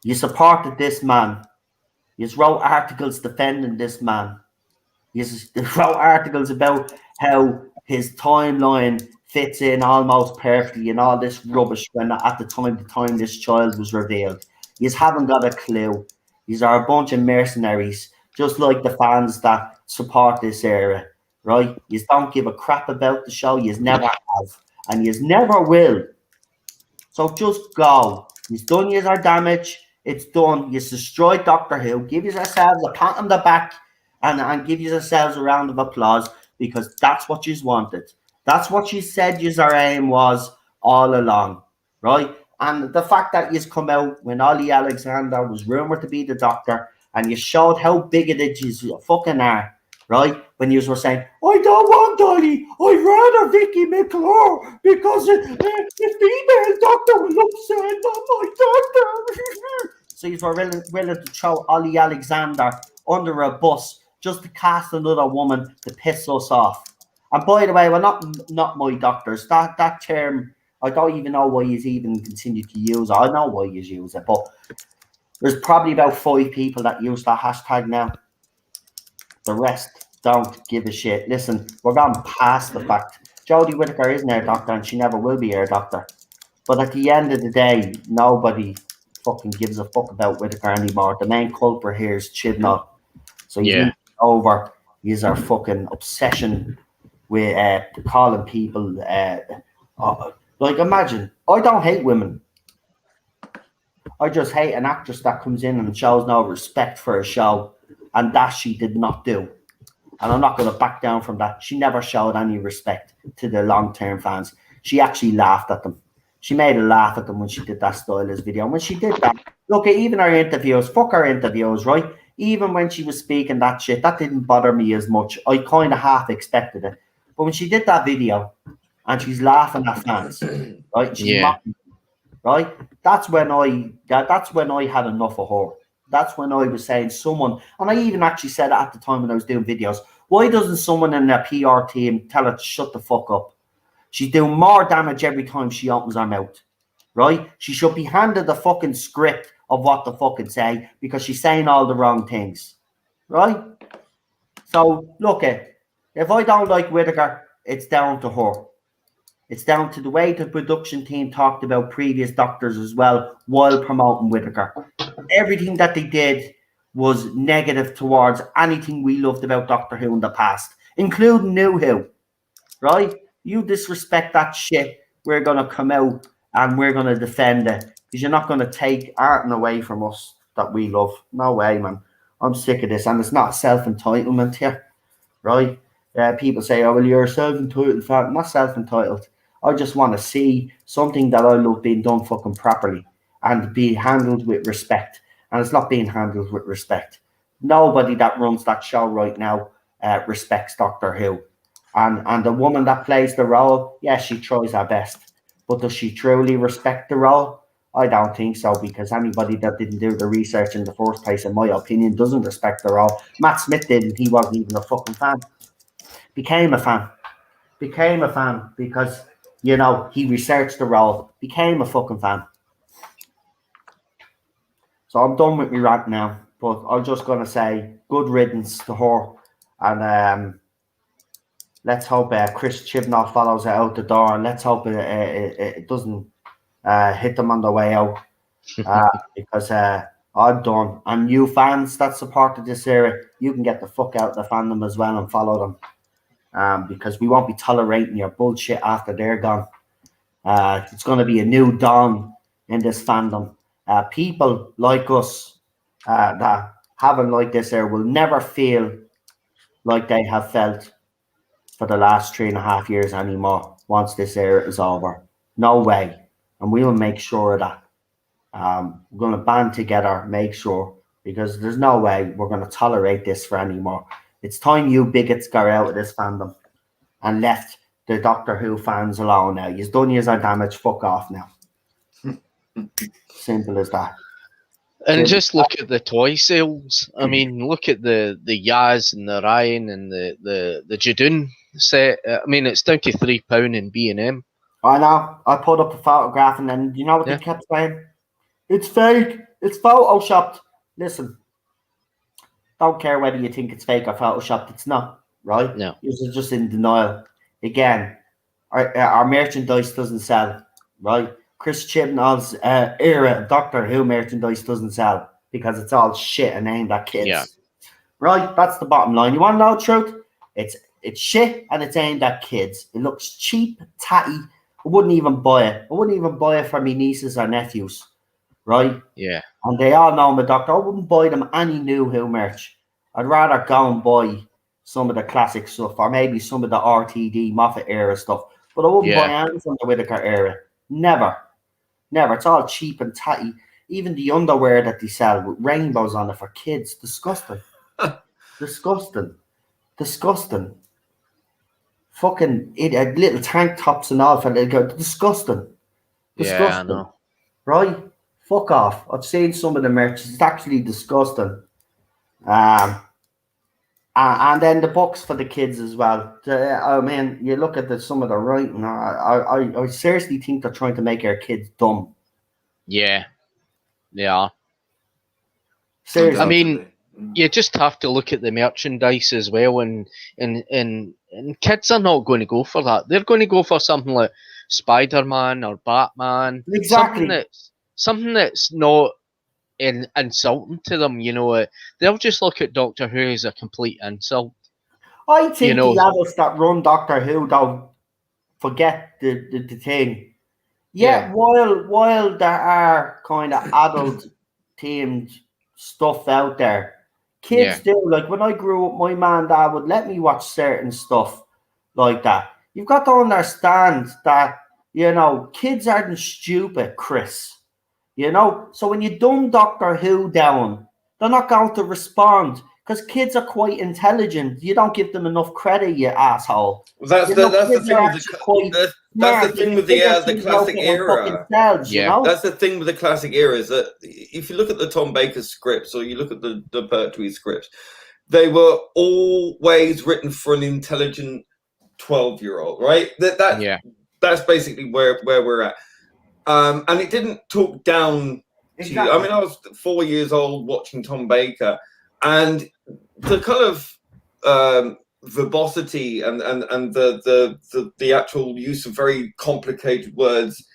You supported this man. You wrote articles defending this man. You wrote articles about how his timeline fits in almost perfectly and all this rubbish when at the time this child was revealed. You haven't got a clue. These are a bunch of mercenaries, just like the fans that support this era, right? You don't give a crap about the show. You never have, and you never will. So just go. You've done your damage. It's done. You've destroyed Doctor Who. Give yourselves a pat on the back and give yourselves a round of applause because that's what you wanted. That's what you said your aim was all along, right? And the fact that you come out when Ollie Alexander was rumoured to be the Doctor and you showed how bigoted you fucking are, right? When you were saying, I don't want Ollie, I'd rather Vicky McClure because the female Doctor will upset my Doctor. So you were willing to throw Ollie Alexander under a bus just to cast another woman to piss us off. And by the way, well, not my doctors. That term, I don't even know why he's even continued to use it. I know why he's use it, but there's probably about 5 people that use that hashtag now. The rest don't give a shit. Listen, we're gone past the fact. Jodie Whittaker isn't our doctor, and she never will be our doctor. But at the end of the day, nobody fucking gives a fuck about Whittaker anymore. The main culprit here is Chibnall. So you need to get over is our fucking obsession with calling people like, imagine, I don't hate women. I just hate an actress that comes in and shows no respect for a show, and that she did not do. And I'm not going to back down from that. She never showed any respect to the long-term fans. She actually laughed at them. She made a laugh at them when she did that stylist video. And when she did that, look at even her interviews, fuck her interviews, right? Even when she was speaking that shit, that didn't bother me as much. I kind of half expected it. But when she did that video and she's laughing at fans, right? She's mocking them, right? That's when I had enough of her. That's when I was saying someone, and I even actually said it at the time when I was doing videos, why doesn't someone in their PR team tell her to shut the fuck up? She's doing more damage every time she opens her mouth, right? She should be handed the fucking script of what to fucking say because she's saying all the wrong things, right? So, look, if I don't like Whittaker, it's down to her. It's down to the way the production team talked about previous doctors as well while promoting Whittaker. Everything that they did was negative towards anything we loved about Doctor Who in the past, including New Who, right? You disrespect that shit, we're going to come out and we're going to defend it because you're not going to take art away from us that we love. No way, man. I'm sick of this, and it's not self-entitlement here, right? People say, oh, well, you're a self-entitled fan. I'm not self-entitled. I just want to see something that I love being done fucking properly and be handled with respect. And it's not being handled with respect. Nobody that runs that show right now respects Doctor Who. And the woman that plays the role, yes, she tries her best. But does she truly respect the role? I don't think so, because anybody that didn't do the research in the first place, in my opinion, doesn't respect the role. Matt Smith didn't. He wasn't even a fucking fan. Became a fan because, you know, he researched the role. Became a fucking fan. So I'm done with my rant now. But I'm just going to say good riddance to her. And let's hope Chris Chibnall follows it out the door. And let's hope it doesn't hit them on the way out. Because I'm done. And new fans that supported this era, you can get the fuck out of the fandom as well and follow them. Because we won't be tolerating your bullshit after they're gone. It's going to be a new dawn in this fandom. People like us that haven't liked this era will never feel like they have felt for the last 3.5 years anymore once this era is over. No way. And we will make sure of that. We're going to band together, make sure, because there's no way we're going to tolerate this for anymore. It's time you bigots got out of this fandom and left the Doctor Who fans alone now. You've done your damage, fuck off now. Simple as that. And just look at the toy sales. I mean, look at the Yaz and the Ryan and the Jadoon set. I mean, it's down to £3 in B&M. I know. I put up a photograph and then you know what they kept saying? It's fake. It's photoshopped. Listen, don't care whether you think it's fake or photoshopped. It's not, right? No. You're just in denial. Again, our merchandise doesn't sell, right? Chris Chibnall's era of Doctor Who merchandise doesn't sell because it's all shit and aimed at kids. Yeah. Right? That's the bottom line. You want to know the truth? It's shit and it's aimed at kids. It looks cheap, tatty. I wouldn't even buy it. I wouldn't even buy it for my nieces or nephews. Right? Yeah. And they all know I'm a doctor. I wouldn't buy them any New Who merch. I'd rather go and buy some of the classic stuff or maybe some of the RTD Moffat era stuff. But I wouldn't buy any from the Whittaker era. Never. Never. It's all cheap and tatty. Even the underwear that they sell with rainbows on it for kids. Disgusting. Disgusting. Disgusting. Fucking idiot. Little tank tops and all for little. Disgusting. Disgusting. Yeah, I know. Right? Fuck off. I've seen some of the merch. It's actually disgusting. And then the books for the kids as well. I mean, you look at some of the writing. I seriously think they're trying to make our kids dumb. Yeah, they are. Seriously. I mean, Undoubtedly. you just have to look at the merchandise as well, and kids are not going to go for that. They're going to go for something like Spider-Man or Batman, Exactly. something that's not insulting to them. You know, they'll just look at Doctor Who as a complete insult. I think You know, the adults that run Doctor Who don't forget the thing. Yeah. Yeah, while there are kind of adult themed stuff out there, kids do. Like when I grew up, my man and dad would let me watch certain stuff like that. You've got to understand that, kids aren't stupid, Chris. So when you dumb Doctor Who down, they're not going to respond because kids are quite intelligent. You don't give them enough credit, you asshole. That's the thing with that's the thing with the classic era. That's the thing with the classic era is that if you look at the Tom Baker scripts or you look at the Pertwee scripts, they were always written for an intelligent 12-year-old, right? That's basically where we're at. And it didn't talk down to you. I mean, I was 4 years old watching Tom Baker, and the kind of verbosity and the actual use of very complicated words,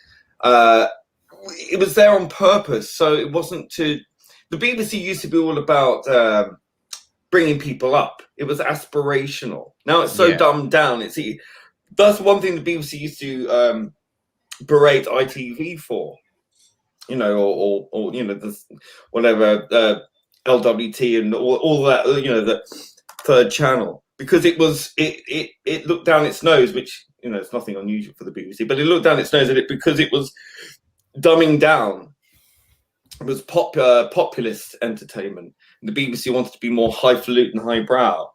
it was there on purpose. So it wasn't to. The BBC used to be all about bringing people up. It was aspirational. Now it's so dumbed down. That's one thing the BBC used to berate ITV for, or this whatever LWT and all that, the third channel, because it looked down its nose, which it's nothing unusual for the BBC, but it looked down its nose at it because it was dumbing down. It was populist entertainment. The BBC wanted to be more highfalutin, highbrow.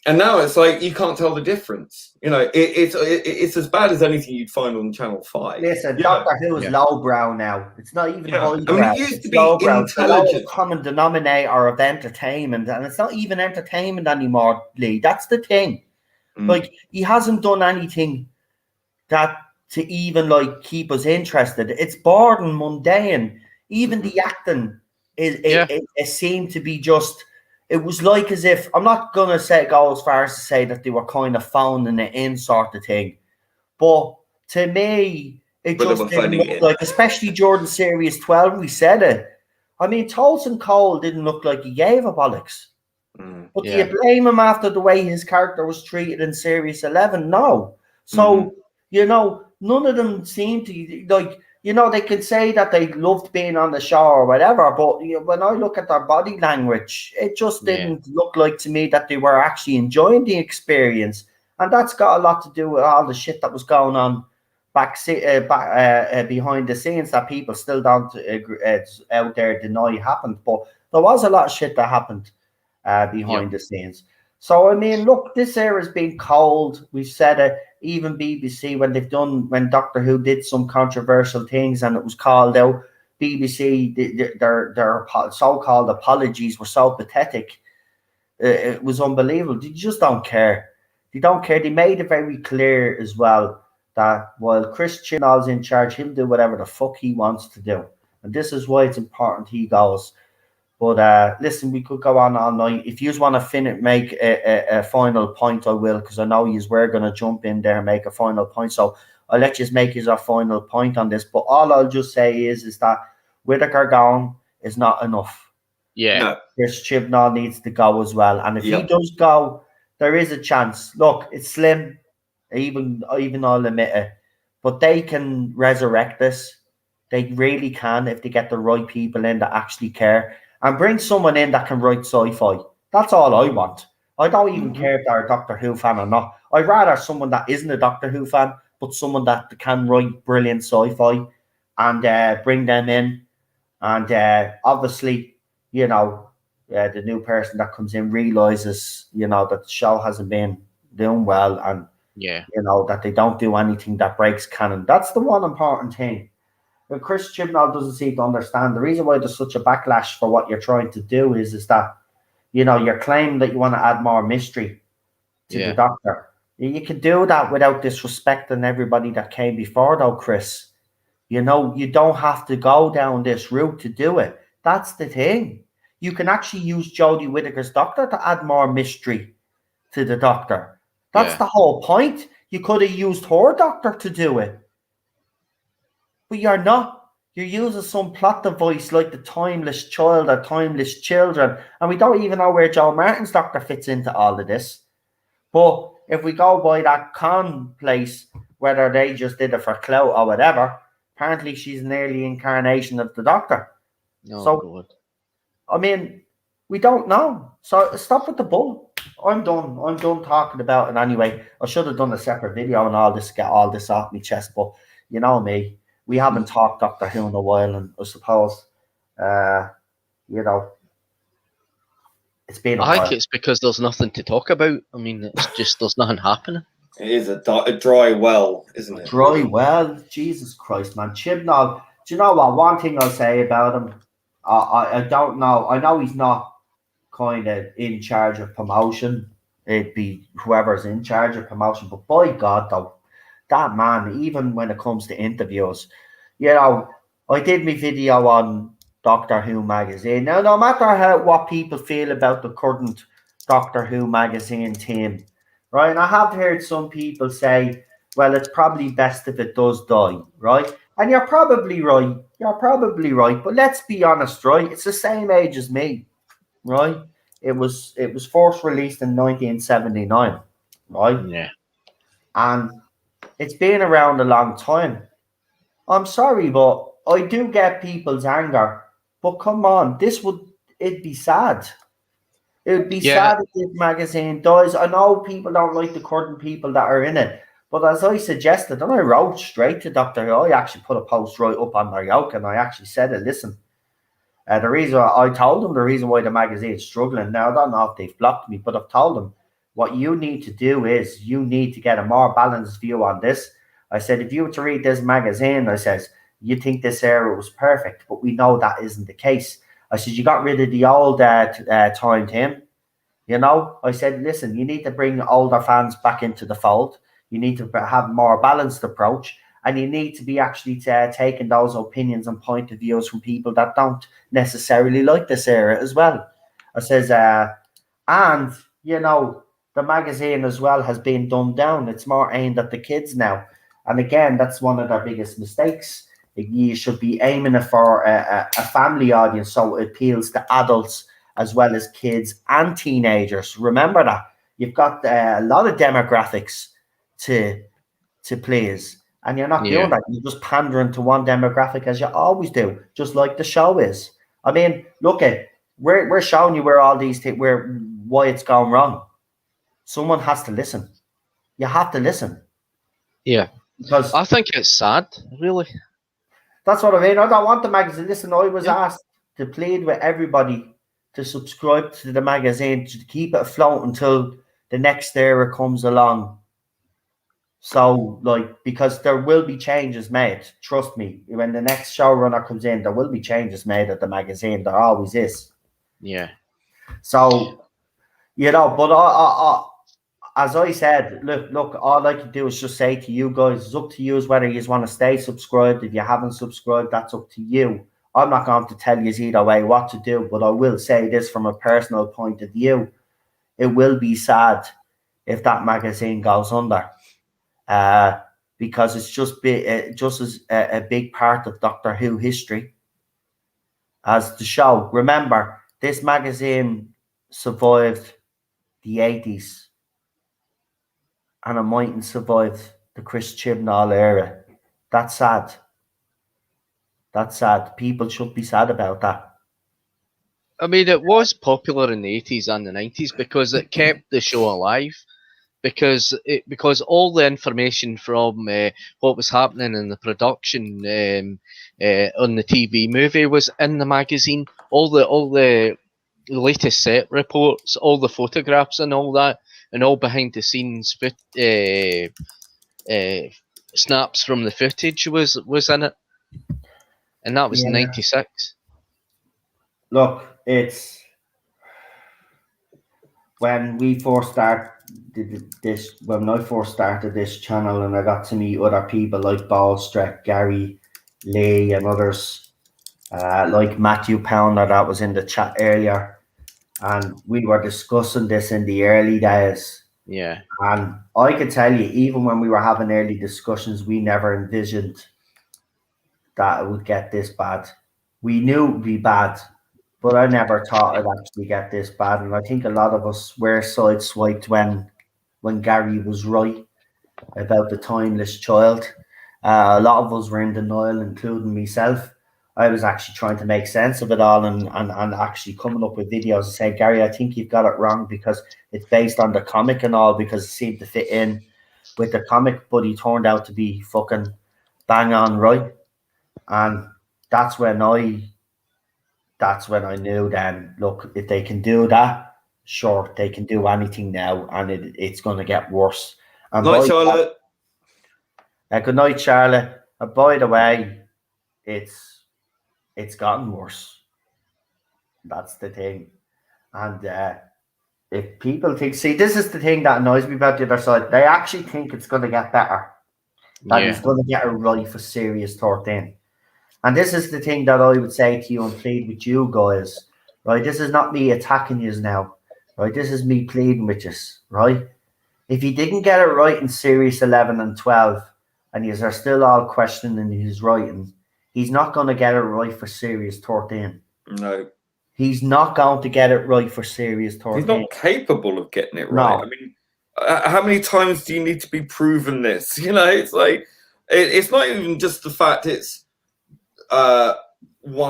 And now it's like you can't tell the difference. It's as bad as anything you'd find on Channel 5. Listen, Doctor Who is lowbrow now. It's not even highbrow. I mean, it used to be lowbrow. It's the lowest intelligent. common denominator of entertainment, and it's not even entertainment anymore, Lee. That's the thing. Like, he hasn't done anything that to even keep us interested. It's bored and mundane. Even the acting it seemed to be just. It was like as if, I'm not going to go as far as to say that they were kind of phoning it in sort of thing. But to me, it just didn't look like, especially during Series 12, we said it. I mean, Tolson Cole didn't look like he gave a bollocks. But do you blame him after the way his character was treated in Series 11? No. So, none of them seem to, they can say that they loved being on the show or whatever, but when I look at their body language, it just didn't look like to me that they were actually enjoying the experience. And that's got a lot to do with all the shit that was going on behind the scenes that people still don't out there deny happened. But there was a lot of shit that happened behind the scenes. So, I mean, look, this era's been cold. We've said it. Even BBC, when Doctor Who did some controversial things and it was called out, BBC, their so-called apologies were so pathetic. It was unbelievable. They just don't care. They don't care. They made it very clear as well that while Chris Chibnall's in charge, he'll do whatever the fuck he wants to do. And this is why it's important he goes. But listen, we could go on all night. If you want to make a final point, I will, because I know you were going to jump in there and make a final point. So I'll let you make his final point on this. But all I'll just say is that Whittaker going is not enough. Yeah. No. Chris Chibnall needs to go as well. And if he does go, there is a chance. Look, it's slim. Even I'll admit it. But they can resurrect this. They really can if they get the right people in that actually care. And bring someone in that can write sci-fi. That's all I want. I don't even care if they're a Doctor Who fan or not. I'd rather someone that isn't a Doctor Who fan, but someone that can write brilliant sci-fi and bring them in. And obviously, the new person that comes in realizes, that the show hasn't been doing well and, that they don't do anything that breaks canon. That's the one important thing. But Chris Chibnall doesn't seem to understand the reason why there's such a backlash for what you're trying to do is that, you're claiming that you want to add more mystery to the doctor. You can do that without disrespecting everybody that came before, though, Chris. You don't have to go down this route to do it. That's the thing. You can actually use Jodie Whittaker's doctor to add more mystery to the doctor. That's the whole point. You could have used her doctor to do it. But you're not. You're using some plot device like the Timeless Child or Timeless Children. And we don't even know where Joe Martin's doctor fits into all of this. But if we go by that con place, whether they just did it for clout or whatever, apparently she's an early incarnation of the doctor. God. I mean, we don't know. So stop with the bull. I'm done. I'm done talking about it anyway. I should have done a separate video and all this, get all this off my chest. But you know me, we haven't talked Doctor Who in a while, and I suppose, it's been a while. I think it's because there's nothing to talk about. I mean, it's just there's nothing happening. It is a dry well, isn't it? Dry well, Jesus Christ, man. Chibnall, do you know what? One thing I'll say about him, I don't know. I know he's not kind of in charge of promotion. It'd be whoever's in charge of promotion. But by God, though, that man, even when it comes to interviews, I did my video on Doctor Who magazine. Now, no matter what people feel about the current Doctor Who magazine team, right? And I have heard some people say, well, it's probably best if it does die, right? And you're probably right. But let's be honest, right? It's the same age as me, right? It was first released in 1979, right? Yeah. And it's been around a long time. I'm sorry, but I do get people's anger. But come on, it'd be sad. It would be sad if this magazine dies. I know people don't like the current people that are in it. But as I suggested, and I wrote straight to Dr. Who, I actually put a post right up on their yoke, and I actually said it, listen, the reason I told them the reason why the magazine's struggling. Now, I don't know if they've blocked me, but I've told them what you need to do is you need to get a more balanced view on this. I said, if you were to read this magazine, I says, you think this era was perfect, but we know that isn't the case. I said, you got rid of the old time, Tim. I said, listen, you need to bring older fans back into the fold. You need to have a more balanced approach, and you need to be actually taking those opinions and point of views from people that don't necessarily like this era as well. I says, and, the magazine as well has been dumbed down. It's more aimed at the kids now. And again, that's one of their biggest mistakes. You should be aiming it for a family audience so it appeals to adults as well as kids and teenagers. Remember that. You've got a lot of demographics to please, and you're not doing that. You're just pandering to one demographic as you always do, just like the show is. I mean, look we're showing you where all these things, why it's going wrong. Someone has to listen. You have to listen. Yeah. Because I think it's sad, really. That's what I mean. I don't want the magazine. Listen, I was asked to plead with everybody to subscribe to the magazine, to keep it afloat until the next era comes along. So, because there will be changes made. Trust me, when the next showrunner comes in, there will be changes made at the magazine. There always is. Yeah. So, but I as I said, look, all I can do is just say to you guys, it's up to you whether you want to stay subscribed. If you haven't subscribed, that's up to you. I'm not going to tell you either way what to do, but I will say this from a personal point of view. It will be sad if that magazine goes under. Because it's just as a big part of Doctor Who history as the show. Remember, this magazine survived the 80s, and it mightn't survive the Chris Chibnall era. That's sad. That's sad. People should be sad about that. I mean, it was popular in the 80s and the 90s because it kept the show alive. Because all the information from what was happening in the production on the TV movie was in the magazine. All the latest set reports, all the photographs and all that, and all behind the scenes snaps from the footage was in it, and that was in '96. Look, when we first started this, when I first started this channel, and I got to meet other people like Ballstreck, Gary, Lee, and others, like Matthew Pounder that was in the chat earlier, and we were discussing this in the early days. Yeah. And I could tell you, even when we were having early discussions, we never envisioned that it would get this bad. We knew it would be bad, but I never thought it'd actually get this bad. And I think a lot of us were sideswiped when Gary was right about the timeless child. A lot of us were in denial, including myself. I was actually trying to make sense of it all and actually coming up with videos and saying, Gary, I think you've got it wrong because it's based on the comic and all, because it seemed to fit in with the comic, but he turned out to be fucking bang on right. And that's when I knew then, look, if they can do that, sure, they can do anything now, and it's going to get worse. And Night, Charlotte. good night, Charlotte. And by the way, it's gotten worse. That's the thing. And if people think, see, this is the thing that annoys me about the other side. They actually think it's going to get better. That he's going to get it right for Series 13. And this is the thing that I would say to you and plead with you guys, right? This is not me attacking you now, right? This is me pleading with you, right? If he didn't get it right in Series 11 and 12, and you are still all questioning his writing, he's not going to get it right for Series 13. No. He's not going to get it right for Series 13. He's not capable of getting it right. No. I mean, how many times do you need to be proven this? You know, it's like, it's not even just the fact it's 1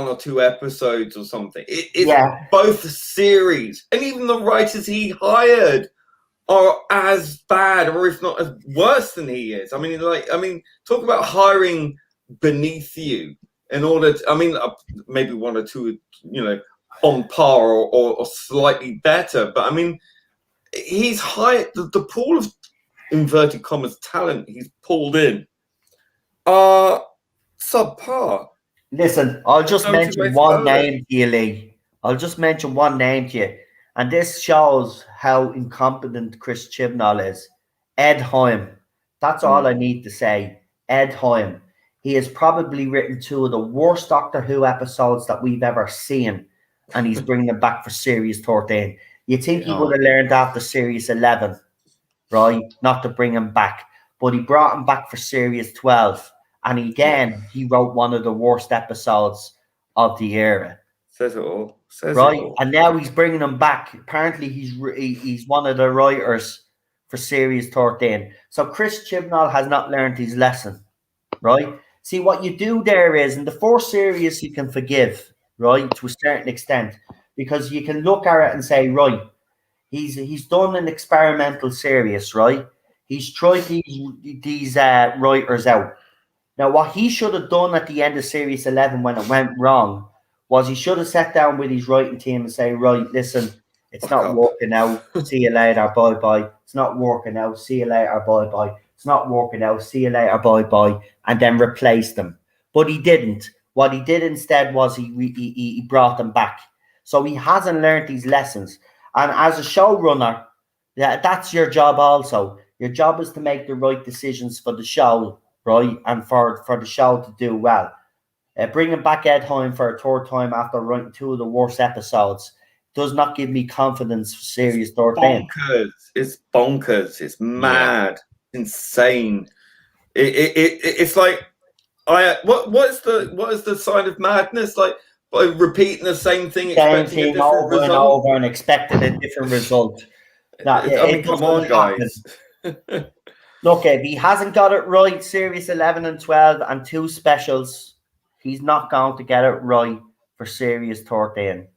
or 2 episodes or something. It's both the series, and even the writers he hired are as bad, or if not as worse than he is. I mean, talk about hiring beneath you in order to, maybe 1 or 2, you know, on par or slightly better. But I mean, he's hired the pool of inverted commas talent he's pulled in are subpar. Listen, I'll just mention one name to you, Lee. I'll just mention one name to you. And this shows how incompetent Chris Chibnall is. Ed Heim. That's all I need to say. Ed Heim. He has probably written 2 of the worst Doctor Who episodes that we've ever seen. And he's bringing them back for Series 13. You think he would have learned after Series 11, right? Not to bring him back. But he brought him back for Series 12. And again, he wrote one of the worst episodes of the era. Says it all. Right? And now he's bringing him back. Apparently, he's one of the writers for Series 13. So Chris Chibnall has not learned his lesson, right? See, what you do there is, in the 4th series, you can forgive, right, to a certain extent, because you can look at it and say, right, he's done an experimental series, right? He's tried these writers out. Now, what he should have done at the end of Series 11 when it went wrong was he should have sat down with his writing team and say, right, listen, it's not working out. See you later. Bye-bye. It's not working out. See you later. Bye-bye. It's not working out. See you later. Bye-bye. And then replace them. But he didn't. What he did instead was he brought them back. So he hasn't learned these lessons. And as a showrunner, that's your job also. Your job is to make the right decisions for the show, right? And for the show to do well. Bringing back Ed Heim for a 3rd time after writing 2 of the worst episodes does not give me confidence for Series 13. It's bonkers. It's mad. Insane. It's like, what is the sign of madness? Like, by repeating the same thing, expecting a different over result. and over and expecting a different result. Come on, guys. Look, if he hasn't got it right, Series 11 and 12 and 2 specials, he's not going to get it right for Series 13.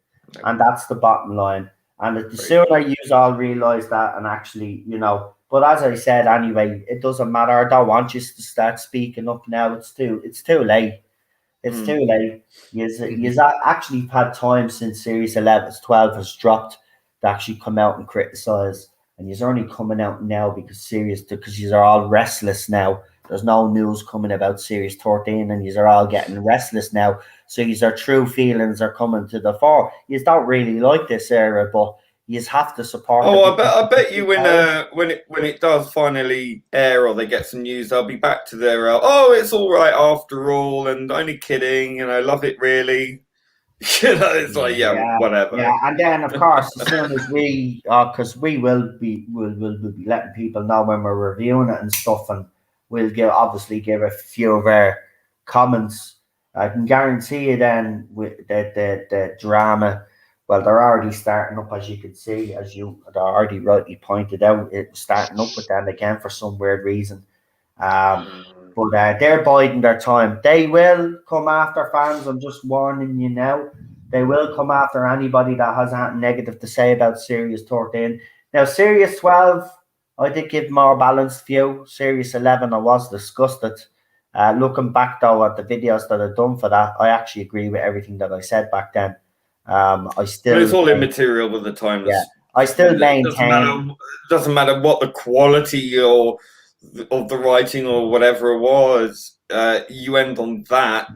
And that's the bottom line. And the sooner you all realise that, and actually, you know, but as I said anyway, it doesn't matter. I don't want you to start speaking up now. It's too late. It's too late. You've actually had time since Series 12 has dropped to actually come out and criticise. And you're only coming out now because you are all restless now. There's no news coming about Series 13, and you are all getting restless now. So your true feelings are coming to the fore. You don't really like this era, but you have to support. Oh, I bet you when it does finally air or they get some news, they'll be back to their oh, it's all right after all, and only kidding, love it really. It's like whatever. Yeah, and then of course, as soon as we, because we will be letting people know when we're reviewing it and stuff, and we'll obviously give a few of our comments. I can guarantee you then with the drama. Well, they're already starting up, as you can see, as you had already rightly pointed out. It's starting up with them again for some weird reason. But they're biding their time. They will come after fans. I'm just warning you now. They will come after anybody that has anything negative to say about Series 13. Now, Series 12, I did give more balanced view. Series 11, I was disgusted. Looking back, though, at the videos that I've done for that, I actually agree with everything that I said back then. I still. But it's all immaterial with the time. Yeah, I still maintain. Doesn't matter what the quality of the writing or whatever it was. You end on that.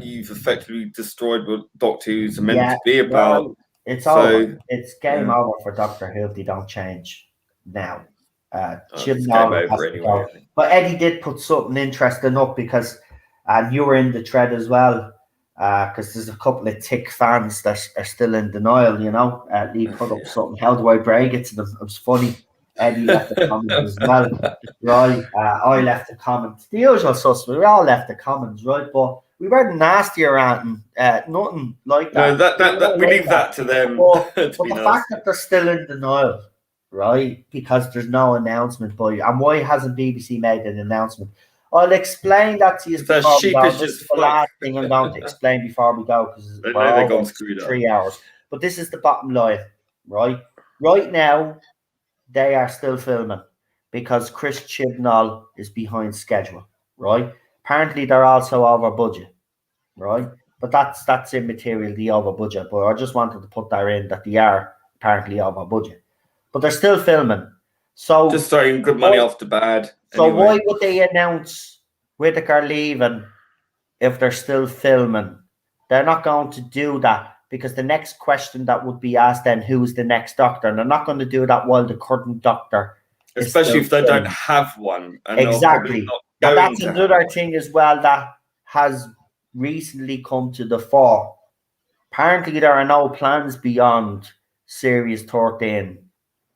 You've effectively destroyed what Doctor Who's meant to be about. Well, it's over. It's game over for Doctor Who if they don't change now. It's game over anyway. But Eddie did put something interesting up because, and you were in the thread as well, because there's a couple of tick fans that are still in denial. Lee put up something. How do I break it to them? It was funny. Eddie left a comment as well, right? I left a comment. The usual suspect. We all left the comments, right? But we weren't nasty around nothing like that. No, we leave that to them. But the fact that they're still in denial, right? Because there's no announcement and why hasn't BBC made an announcement? I'll explain that to you before we go. This is the last thing I'm going to explain before we go because they're going screwed up. 3 hours. But this is the bottom line, right? Right now, they are still filming because Chris Chibnall is behind schedule, right? Apparently, they're also over budget, right? But that's immaterial, the over budget. But I just wanted to put that in that they are apparently over budget. But they're still filming. So just throwing good money off the bad. So why would they announce Whittaker leaving if they're still filming? They're not going to do that because the next question that would be asked then, who's the next Doctor? And they're not going to do that while the current Doctor especially if they don't have one. And exactly. And that's another thing as well that has recently come to the fore. Apparently, there are no plans beyond Series 13.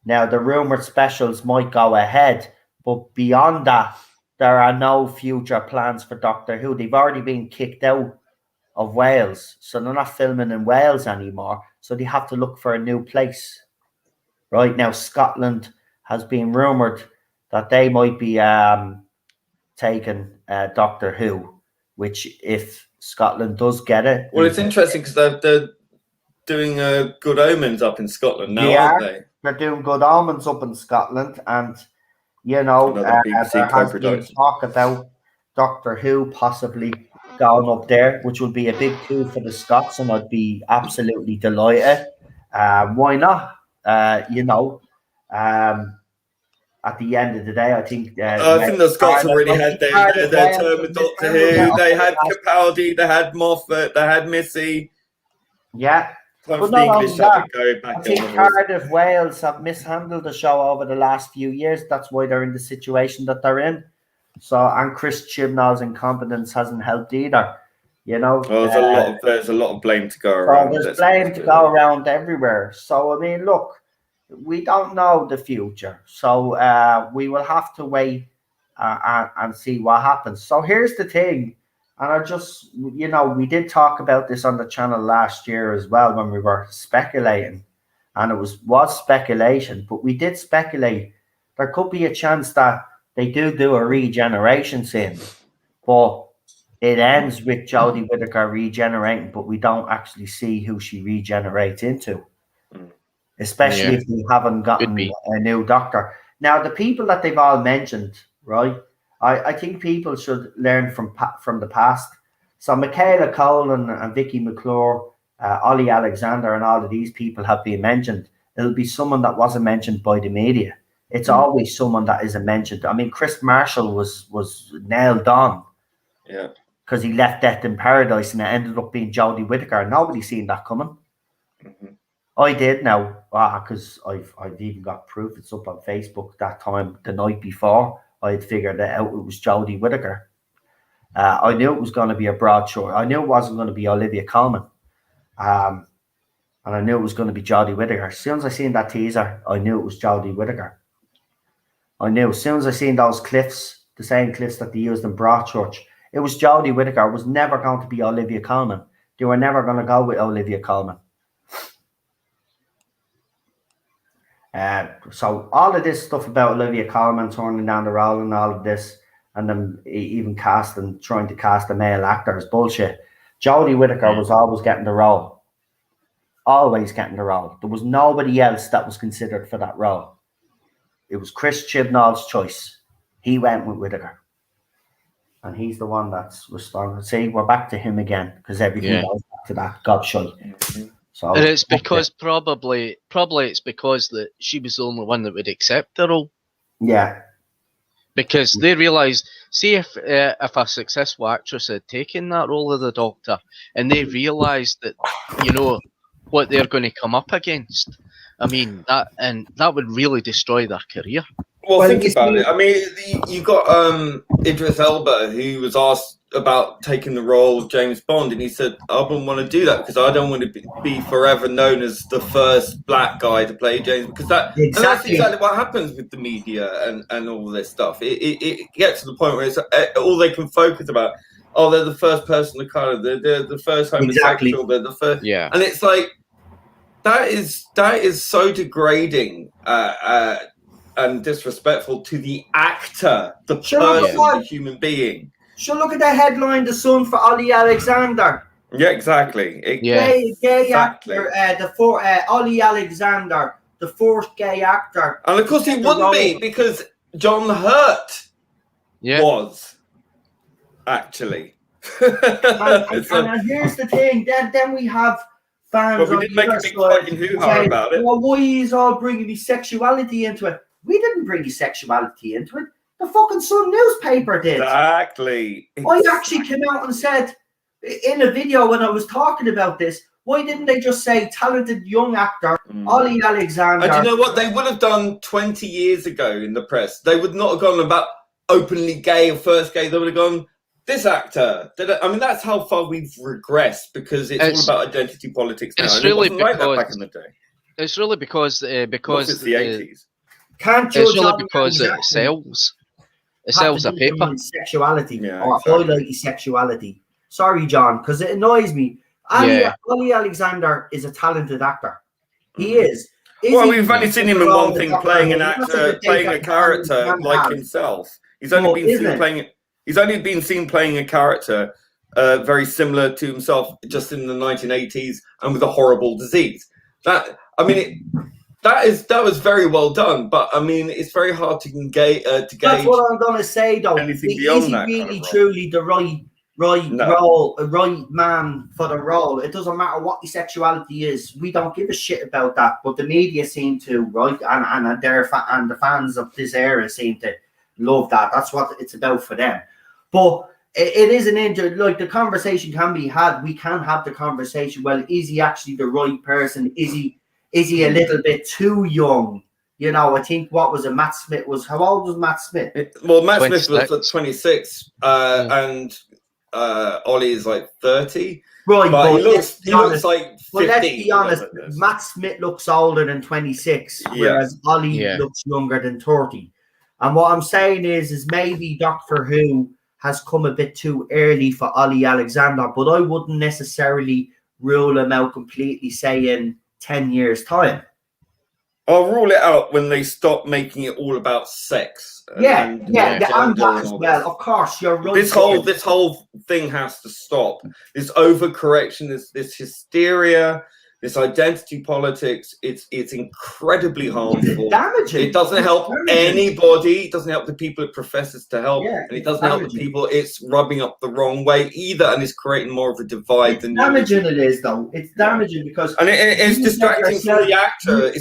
Now, the rumoured specials might go ahead, but beyond that, there are no future plans for Doctor Who. They've already been kicked out of Wales, so they're not filming in Wales anymore, so they have to look for a new place. Right now, Scotland has been rumoured that they might be taking Doctor Who, which if Scotland does get it... Well, it's interesting because they're doing good omens up in Scotland now, aren't they? They're doing good omens up in Scotland, and there has been talk about Doctor Who possibly going up there, which would be a big coup for the Scots, and I'd be absolutely delighted. Why not? At the end of the day, I think the Scots already had their term with Doctor Who. They had Capaldi, they had Moffat, they had Missy. Yeah. But not only that, I think Cardiff, Wales have mishandled the show over the last few years. That's why they're in the situation that they're in. So, and Chris Chibnall's incompetence hasn't helped either. Well, there's a lot of blame to go around. There's blame to go around everywhere. So, I mean, look, we don't know the future. So, we will have to wait and see what happens. So, here's the thing. And I just, we did talk about this on the channel last year as well when we were speculating. And it was speculation, but we did speculate. There could be a chance that they do a regeneration scene, but it ends with Jodie Whittaker regenerating, but we don't actually see who she regenerates into, especially if we haven't gotten a new Doctor. Now, the people that they've all mentioned, right? I think people should learn from the past. So Michaela Cole and Vicky McClure, Ollie Alexander, and all of these people have been mentioned. It'll be someone that wasn't mentioned by the media. It's always someone that isn't mentioned. I mean, Chris Marshall was nailed on. Yeah. Because he left Death in Paradise and it ended up being Jodie Whittaker. Nobody seen that coming. Mm-hmm. I did now, because I've even got proof. It's up on Facebook. That time, the night before, I had figured it out. It was Jodie Whittaker. I knew it was going to be a broadsword. I knew it wasn't going to be Olivia Colman. And I knew it was going to be Jodie Whittaker. As soon as I seen that teaser, I knew it was Jodie Whittaker. I knew. As soon as I seen those cliffs, the same cliffs that they used in Broadchurch, it was Jodie Whittaker. It was never going to be Olivia Colman. They were never going to go with Olivia Colman. So all of this stuff about Olivia Colman turning down the role and all of this, and then even trying to cast a male actor is bullshit. Jodie Whittaker was always getting the role. Always getting the role. There was nobody else that was considered for that role. It was Chris Chibnall's choice. He went with Whittaker. And he's the one that's responding. See, we're back to him again because everything goes back to that gobshite. So, and it's because probably it's because that she was the only one that would accept the role. Yeah. Because they realised, see if a successful actress had taken that role of the Doctor, and they realised that, you know, what they're going to come up against. I mean, that would really destroy their career. Well, think about it. I mean, you got Idris Elba, who was asked about taking the role of James Bond, and he said, I wouldn't want to do that because I don't want to be forever known as the first black guy to play James, because and that's exactly what happens with the media and all this stuff. It gets to the point where it's all they can focus about. Oh, they're the first person of color. They're the first homosexual. They're the first. Yeah. And it's like that is so degrading and disrespectful to the actor, the person, the human being. So look at the headline, The Sun for Ollie Alexander. Yeah, exactly. Gay actor, Ollie Alexander, the first gay actor. And of course he wouldn't be, because John Hurt was, actually. and here's the thing, then we have fans. But we didn't make a big fucking hoo-ha about it. Well, why is all bringing his sexuality into it? We didn't bring his sexuality into it. The fucking Sun newspaper did. Exactly. I actually came out and said in a video when I was talking about this, why didn't they just say talented young actor Ollie Alexander? And you know what they would have done 20 years ago in the press? They would not have gone about openly gay or first gay. They would have gone, this actor. I mean, that's how far we've regressed, because it's all about identity politics now. It's really it wasn't like that back in the day. It's really because it's the 80s. Can't judge it's really because it sells. It sells a paper. Sexuality or highlight his sexuality. Sorry, John, because it annoys me. Ollie Alexander is a talented actor. He is. We've only seen him in one thing, playing an actor, playing a character like himself. He's only been seen playing a character very similar to himself, just in the 1980s, and with a horrible disease. That was very well done, but I mean, it's very hard to gauge. That's what I'm going to say, though. Is he really truly the right role, right man for the role? It doesn't matter what his sexuality is. We don't give a shit about that, but the media seem to, right? And the fans of this era seem to love that. That's what it's about for them. But it is an injury. Like, the conversation can be had. We can have the conversation. Well, is he actually the right person? Is he a little bit too young? You know, I think Matt Smith was, how old was Matt Smith? Matt Smith was 26, and Ollie is like 30. Right, but he looks like 15. Well, let's be honest, Matt Smith looks older than 26, whereas Ollie looks younger than 30. And what I'm saying is maybe Doctor Who has come a bit too early for Ollie Alexander, but I wouldn't necessarily rule him out completely, say in 10 years' time. I'll rule it out when they stop making it all about sex. And that as well. Of course, you're right. This whole thing has to stop. This overcorrection, this hysteria, this identity politics. It's incredibly harmful. It's damaging. It doesn't help anybody. It doesn't help the people it professes to help, and it doesn't help the people it's rubbing up the wrong way either, and it's creating more of a divide than damaging. It is, though. It's damaging because it's distracting from the actor.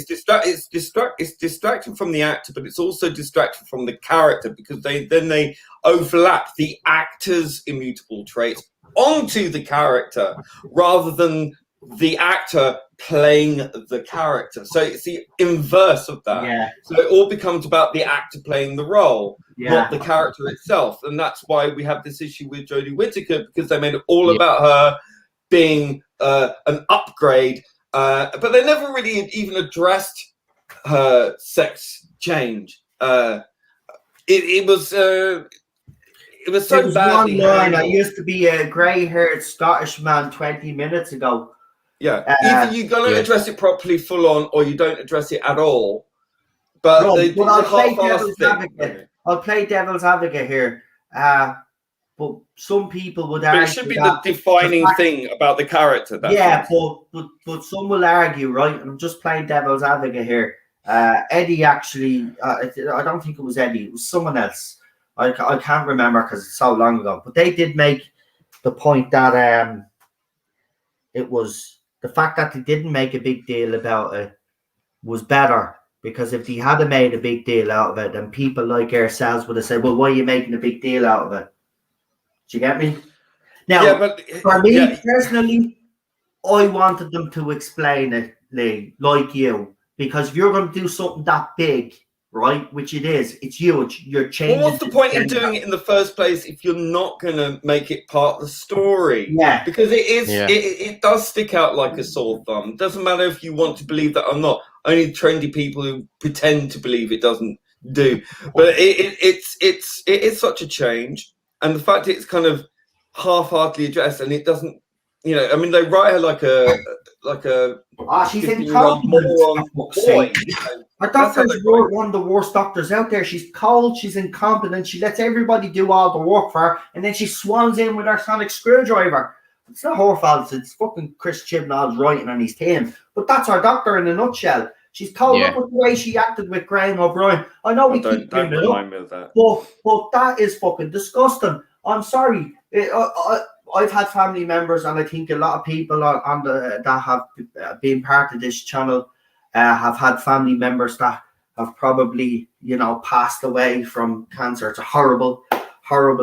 It's distracting from the actor, but it's also distracting from the character, because they overlap the actor's immutable traits onto the character rather than the actor playing the character. So it's the inverse of that. Yeah. So it all becomes about the actor playing the role, Yeah. not the character itself. And that's why we have this issue with Jodie Whittaker, because they made it all about her being an upgrade, but they never really even addressed her sex change. It was so badly line. I handled. used to be a grey-haired Scottish man 20 minutes ago. Yeah, either you're going to address it properly, full on, or you don't address it at all. But I'll play devil's advocate. I'll play devil's advocate here. But some people would argue it should be the defining thing about the character. But some will argue, right? And I'm just playing devil's advocate here. Eddie actually, I don't think it was Eddie. It was someone else. I can't remember because it's so long ago. But they did make the point that it was the fact that they didn't make a big deal about it was better. Because if they had made a big deal out of it, then people like ourselves would have said, well, why are you making a big deal out of it? Do you get me? Now, for me personally, I wanted them to explain it, Lee, like you. Because if you're going to do something that big, right, which it is, it's huge, you're changing. Well, what's the point in doing it in the first place if you're not going to make it part of the story? Yeah. Because it does stick out like a sore thumb. It doesn't matter if you want to believe that or not. Only trendy people who pretend to believe it doesn't do. But it is such a change. And the fact it's kind of half-heartedly addressed and it doesn't, you know, I mean, they write her like a she's incompetent. Her doctor's one of the worst doctors out there. She's cold, she's incompetent, she lets everybody do all the work for her, and then she swans in with her sonic screwdriver. It's not her fault, it's fucking Chris Chibnall's writing on his team. But that's our doctor in a nutshell. She's cold. Look at the way she acted with Graham O'Brien. I know we keep doing it up, me of that. but that is fucking disgusting. I'm sorry. I've had family members, and I think a lot of people that have been part of this channel have had family members that have probably, passed away from cancer. It's horrible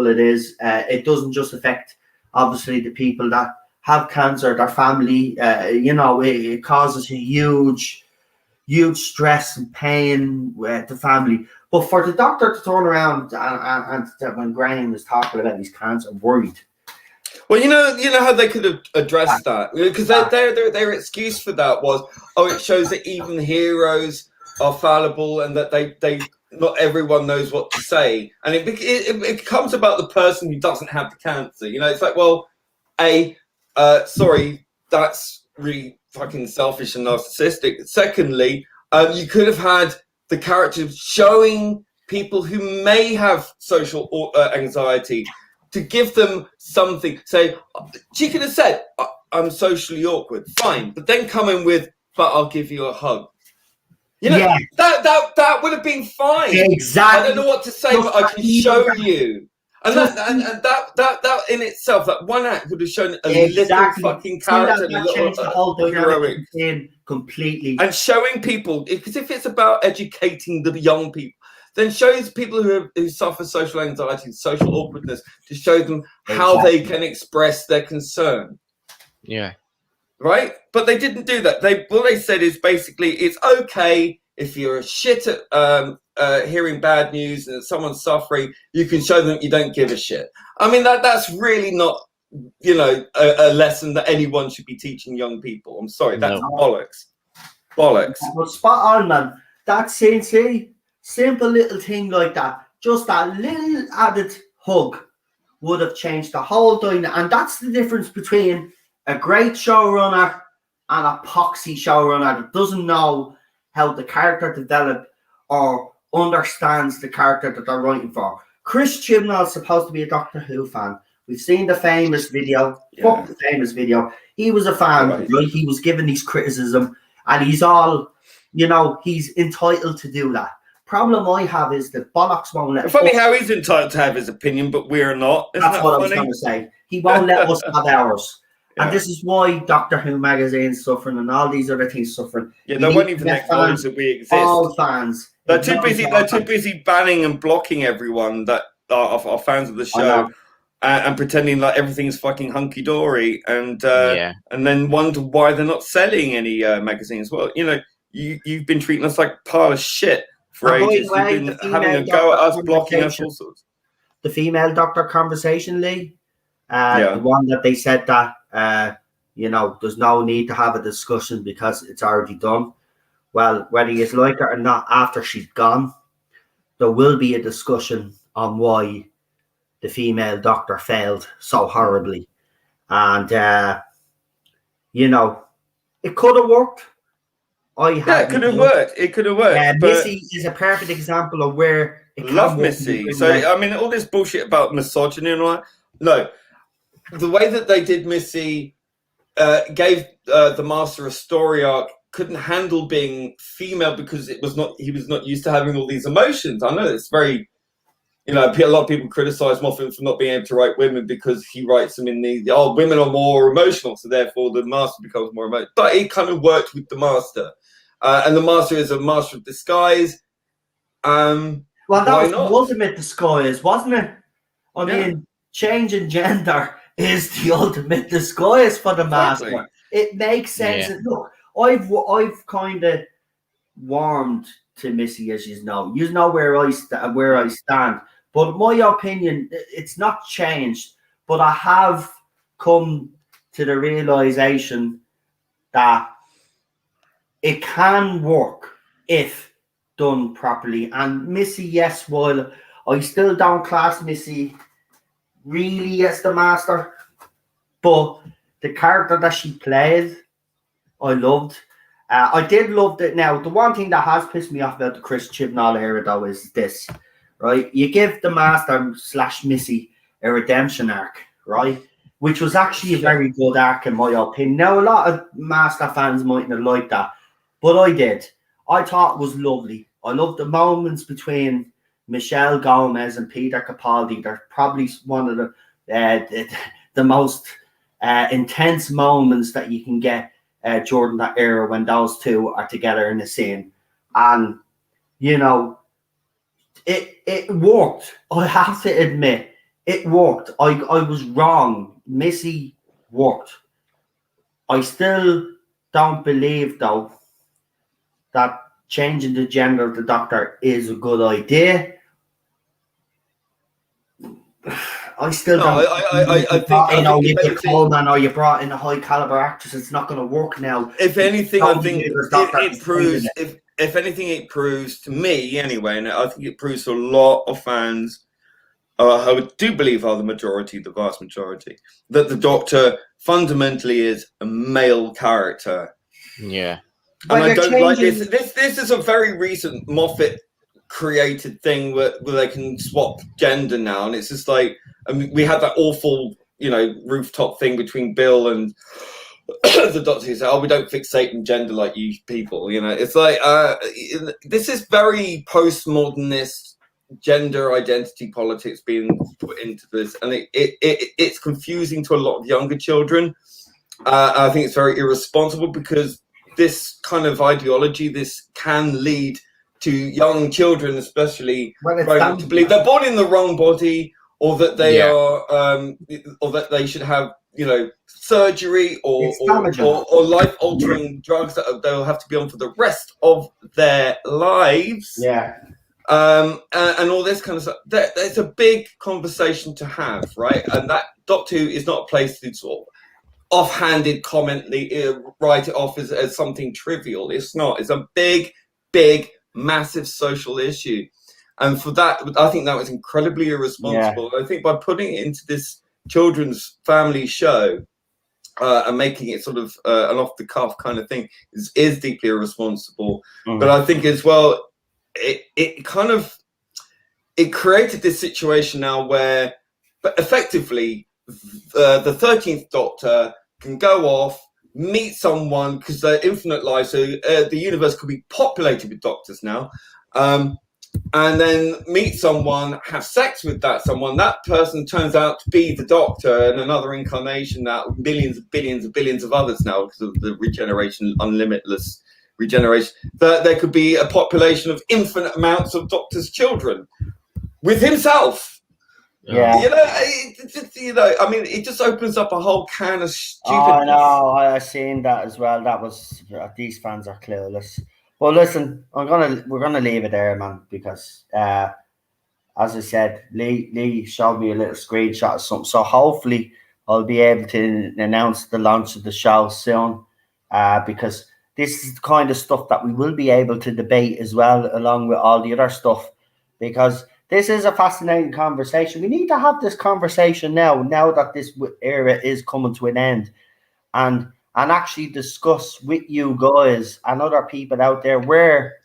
it is. It doesn't just affect, obviously, the people that have cancer, their family. It causes a huge stress and pain with the family. But for the doctor to turn around and when Graham was talking about his cancer, worried. Well, you know how they could have addressed that, because their excuse for that was, it shows that even heroes are fallible and that they not everyone knows what to say, and it becomes about the person who doesn't have the cancer. It's like, well, sorry, that's really fucking selfish and narcissistic. Secondly, you could have had the character showing people who may have social anxiety, to give them something. Say, she could have said, I'm socially awkward, fine, but then come in with, but I'll give you a hug. That would have been fine. Exactly. I don't know what to say, but I can show you. And that in itself, that one act would have shown a little fucking character, that changed the whole dynamic completely. And showing people, because if it's about educating the young people, then shows people who suffer social anxiety and social awkwardness, to show them how they can express their concern. Yeah. Right? But they didn't do that. What they said is basically, it's okay if you're a shit at hearing bad news and someone's suffering, you can show them you don't give a shit. I mean, that's really not, a lesson that anyone should be teaching young people. I'm sorry, that's bollocks. Well, spot on, man. That's CNC. Simple little thing like that, just that little added hug would have changed the whole dynamic. And that's the difference between a great showrunner and a poxy showrunner that doesn't know how the character developed or understands the character that they're writing for. Chris Chibnall's supposed to be a Doctor Who fan. We've seen the famous video. Fuck the famous video. He was a fan, right? He was given these criticism, and he's all, he's entitled to do that. Problem I have is that bollocks won't let. It's funny how he's entitled to have his opinion, but we're not. That's what I was going to say. He won't let us have ours. Yeah. And this is why Doctor Who magazine's suffering and all these other things suffering. Yeah, they won't even acknowledge that we exist. All fans. They're too busy banning and blocking everyone that are fans of the show and pretending like everything's fucking hunky dory, and Yeah. then wonder why they're not selling any magazines. Well, you know, you've been treating us like a pile of shit for And by the ages. way, You've the been having a female go at doctor us, blocking us, conversation- all sorts. the female doctor conversation, Lee, Yeah. the one that they said that you know, there's no need to have a discussion because it's already done. Well, whether you like it or not, after she's gone, there will be a discussion on why the female doctor failed so horribly. And you know, it could have worked. Yeah, it could have worked. It could have worked. But Missy is a perfect example of where it can love work. Missy. So I mean, all this bullshit about misogyny and all that. No, the way that they did Missy gave the Master a story arc. Couldn't handle being female because he was not used to having all these emotions. I know it's very, you know, a lot of people criticize Moffat for not being able to write women because he writes them in the women are more emotional, so therefore the Master becomes more emotional. But it kind of worked with the Master, and the Master is a master of disguise. Well, that why was not? the ultimate disguise, wasn't it? I Yeah. mean, changing gender is the ultimate disguise for the Exactly. Master. It makes sense. Yeah. And look, I've kind of warmed to Missy, as you know. You know where I stand. But my opinion, it's not changed. But I have come to the realization that it can work if done properly. And Missy, yes, while I still don't class Missy really as the Master, but the character that she played, I loved. I did love that. Now, the one thing that has pissed me off about the Chris Chibnall era, though, is this, right? You give the Master / Missy a redemption arc, right? Which was actually a very good arc, in my opinion. Now, a lot of Master fans mightn't have liked that, but I did. I thought it was lovely. I loved the moments between Michelle Gomez and Peter Capaldi. They're probably one of the most intense moments that you can get during that era when those two are together in a scene. And, you know, it worked. I have to admit, it worked. I was wrong. Missy worked. I still don't believe, though, that changing the gender of the Doctor is a good idea. I still don't. I think Olivia Colman, or you brought in a high caliber actress. It's not going to work now. If anything, I think it proves. It. If anything, it proves to me anyway, and I think it proves to a lot of fans. I do believe are the majority, the vast majority, that the Doctor fundamentally is a male character. Yeah. And I don't like this. This is a very recent Moffat created thing where they can swap gender now, and it's just like, I mean, we had that awful, you know, rooftop thing between Bill and the Doctor who said, "Oh, we don't fixate on gender like you people." You know, it's like this is very postmodernist gender identity politics being put into this, and it's confusing to a lot of younger children. I think it's very irresponsible because this kind of ideology, this can lead to young children, especially, to believe they're born in the wrong body, or that they are, or that they should have, you know, surgery or life-altering drugs that they'll have to be on for the rest of their lives. Yeah. And all this kind of stuff. There's a big conversation to have, right? And that Doctor Who is not a place to sort of offhanded comment, write it off as something trivial. It's not. It's a big, massive social issue. And for that, I think that was incredibly irresponsible. Yeah. I think by putting it into this children's family show and making it sort of an off-the-cuff kind of thing is deeply irresponsible. But I think as well, it created this situation now where, but effectively, the 13th Doctor can go off, meet someone, because they're infinite lives, so the universe could be populated with Doctors now, and then meet someone, have sex with that someone. That person turns out to be the Doctor and another incarnation, that billions of others now, because of the regeneration, unlimitless regeneration, that there could be a population of infinite amounts of Doctor's children with himself. Yeah. You know, it just, you know, I mean, it just opens up a whole can of stupidness. I know. I seen that as well. That was these fans are clueless. Well, listen, we're gonna leave it there, man, because as I said, Lee showed me a little screenshot of something. So hopefully I'll be able to announce the launch of the show soon, because this is the kind of stuff that we will be able to debate as well, along with all the other stuff, because this is a fascinating conversation. We need to have this conversation now that this era is coming to an end, and actually discuss with you guys and other people out there where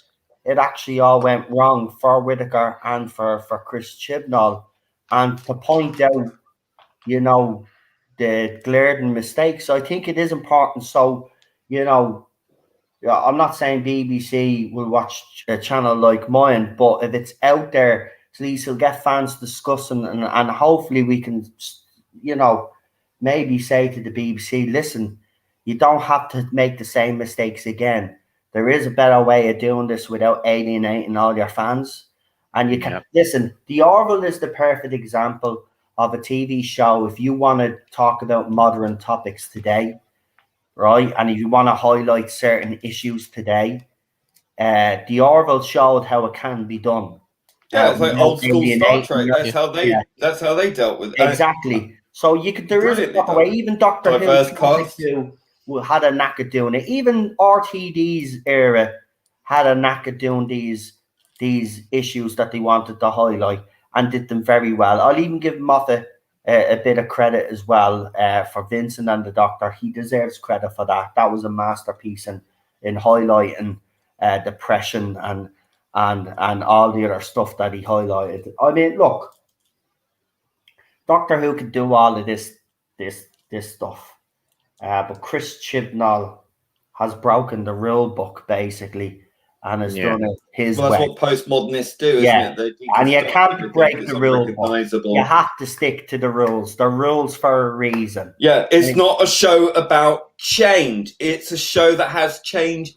it actually all went wrong for Whitaker and for Chris Chibnall, and to point out, you know, the glaring mistakes. I think it is important. So, you know, yeah, I'm not saying BBC will watch a channel like mine, but if it's out there, at least you'll get fans discussing, and hopefully we can, you know, maybe say to the BBC, listen, you don't have to make the same mistakes again. There is a better way of doing this without alienating all your fans. And you can listen, The Orville is the perfect example of a TV show if you want to talk about modern topics today, right? And if you want to highlight certain issues today, The Orville showed how it can be done. Yeah, it's like without old school Star alienating Trek. your- That's how they dealt with it. Exactly. So you could there is a Brilliantly proper way. done. Even Doctor Who Diverse Classic cast. Who had a knack of doing it. Even RTD's era had a knack of doing these issues that they wanted to highlight and did them very well. I'll even give Moffat a bit of credit as well for Vincent and the Doctor. He deserves credit for that. That was a masterpiece in highlighting depression and all the other stuff that he highlighted. I mean, look, Doctor Who could do all of this stuff, but Chris Chibnall has broken the rule book basically, and has done it his Well, that's way. what postmodernists do, isn't Yeah. it? They And you deconstruct can't everything break that's the rule book. unrecognizable. You have to stick to the rules. The rules for a reason. Yeah, it's not a show about change. It's a show that has change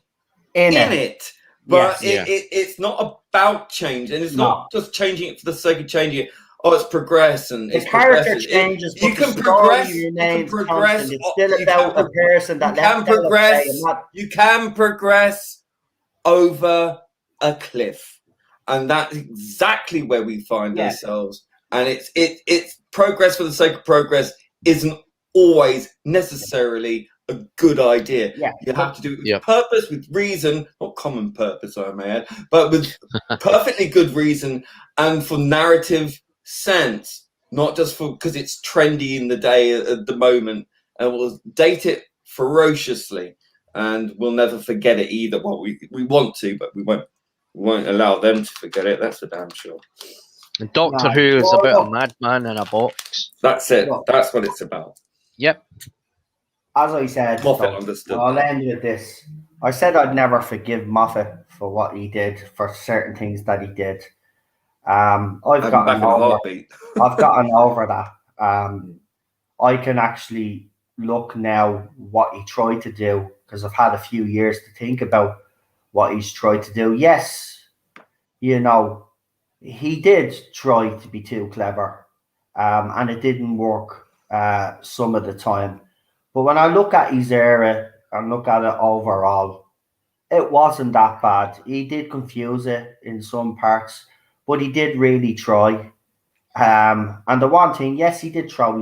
in it. But Yes. it's not about change, and it's No. not just changing it for the sake of changing it. Oh, it's progressing. The It's character progressive. changes, You but can the progress. story You can remains progress. constant. It's still about a person that You can left out of progress. play and not- You can progress over a cliff, and that's exactly where we find Yeah. ourselves. And it's progress for the sake of progress isn't always necessarily a good idea. Yeah. You have to do it with purpose, with reason, not common purpose, I may add, but with perfectly good reason and for narrative sense, not just for because it's trendy in the day at the moment, and we'll date it ferociously, and we'll never forget it either. Well, we want to, but we won't allow them to forget it. That's for damn sure. And Doctor Who is about a madman in a box. That's it. That's what it's about. Yep. As I said, Moffat understood I'll that. end with this. I said I'd never forgive Moffat for what he did, for certain things that he did. I've gotten over that. I can actually look now what he tried to do, because I've had a few years to think about what he's tried to do. Yes, you know, he did try to be too clever, and it didn't work some of the time. But when I look at his era and look at it overall, it wasn't that bad. He did confuse it in some parts, but he did really try. And the one thing, yes, he did throw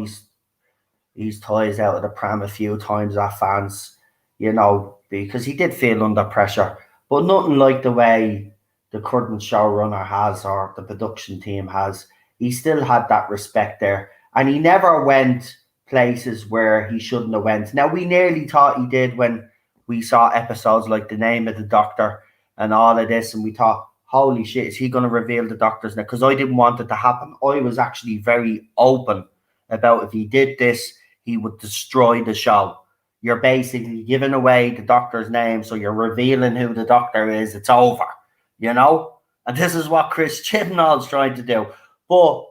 his toys out of the pram a few times at fans, you know, because he did feel under pressure. But nothing like the way the current showrunner has or the production team has. He still had that respect there. And he never went places where he shouldn't have went. Now, we nearly thought he did when we saw episodes like The Name of the Doctor and all of this, and we thought, holy shit, is he going to reveal the Doctor's name? Because I didn't want it to happen. I was actually very open about if he did this, he would destroy the show. You're basically giving away the Doctor's name, so you're revealing who the Doctor is. It's over, you know? And this is what Chris Chibnall's trying to do. But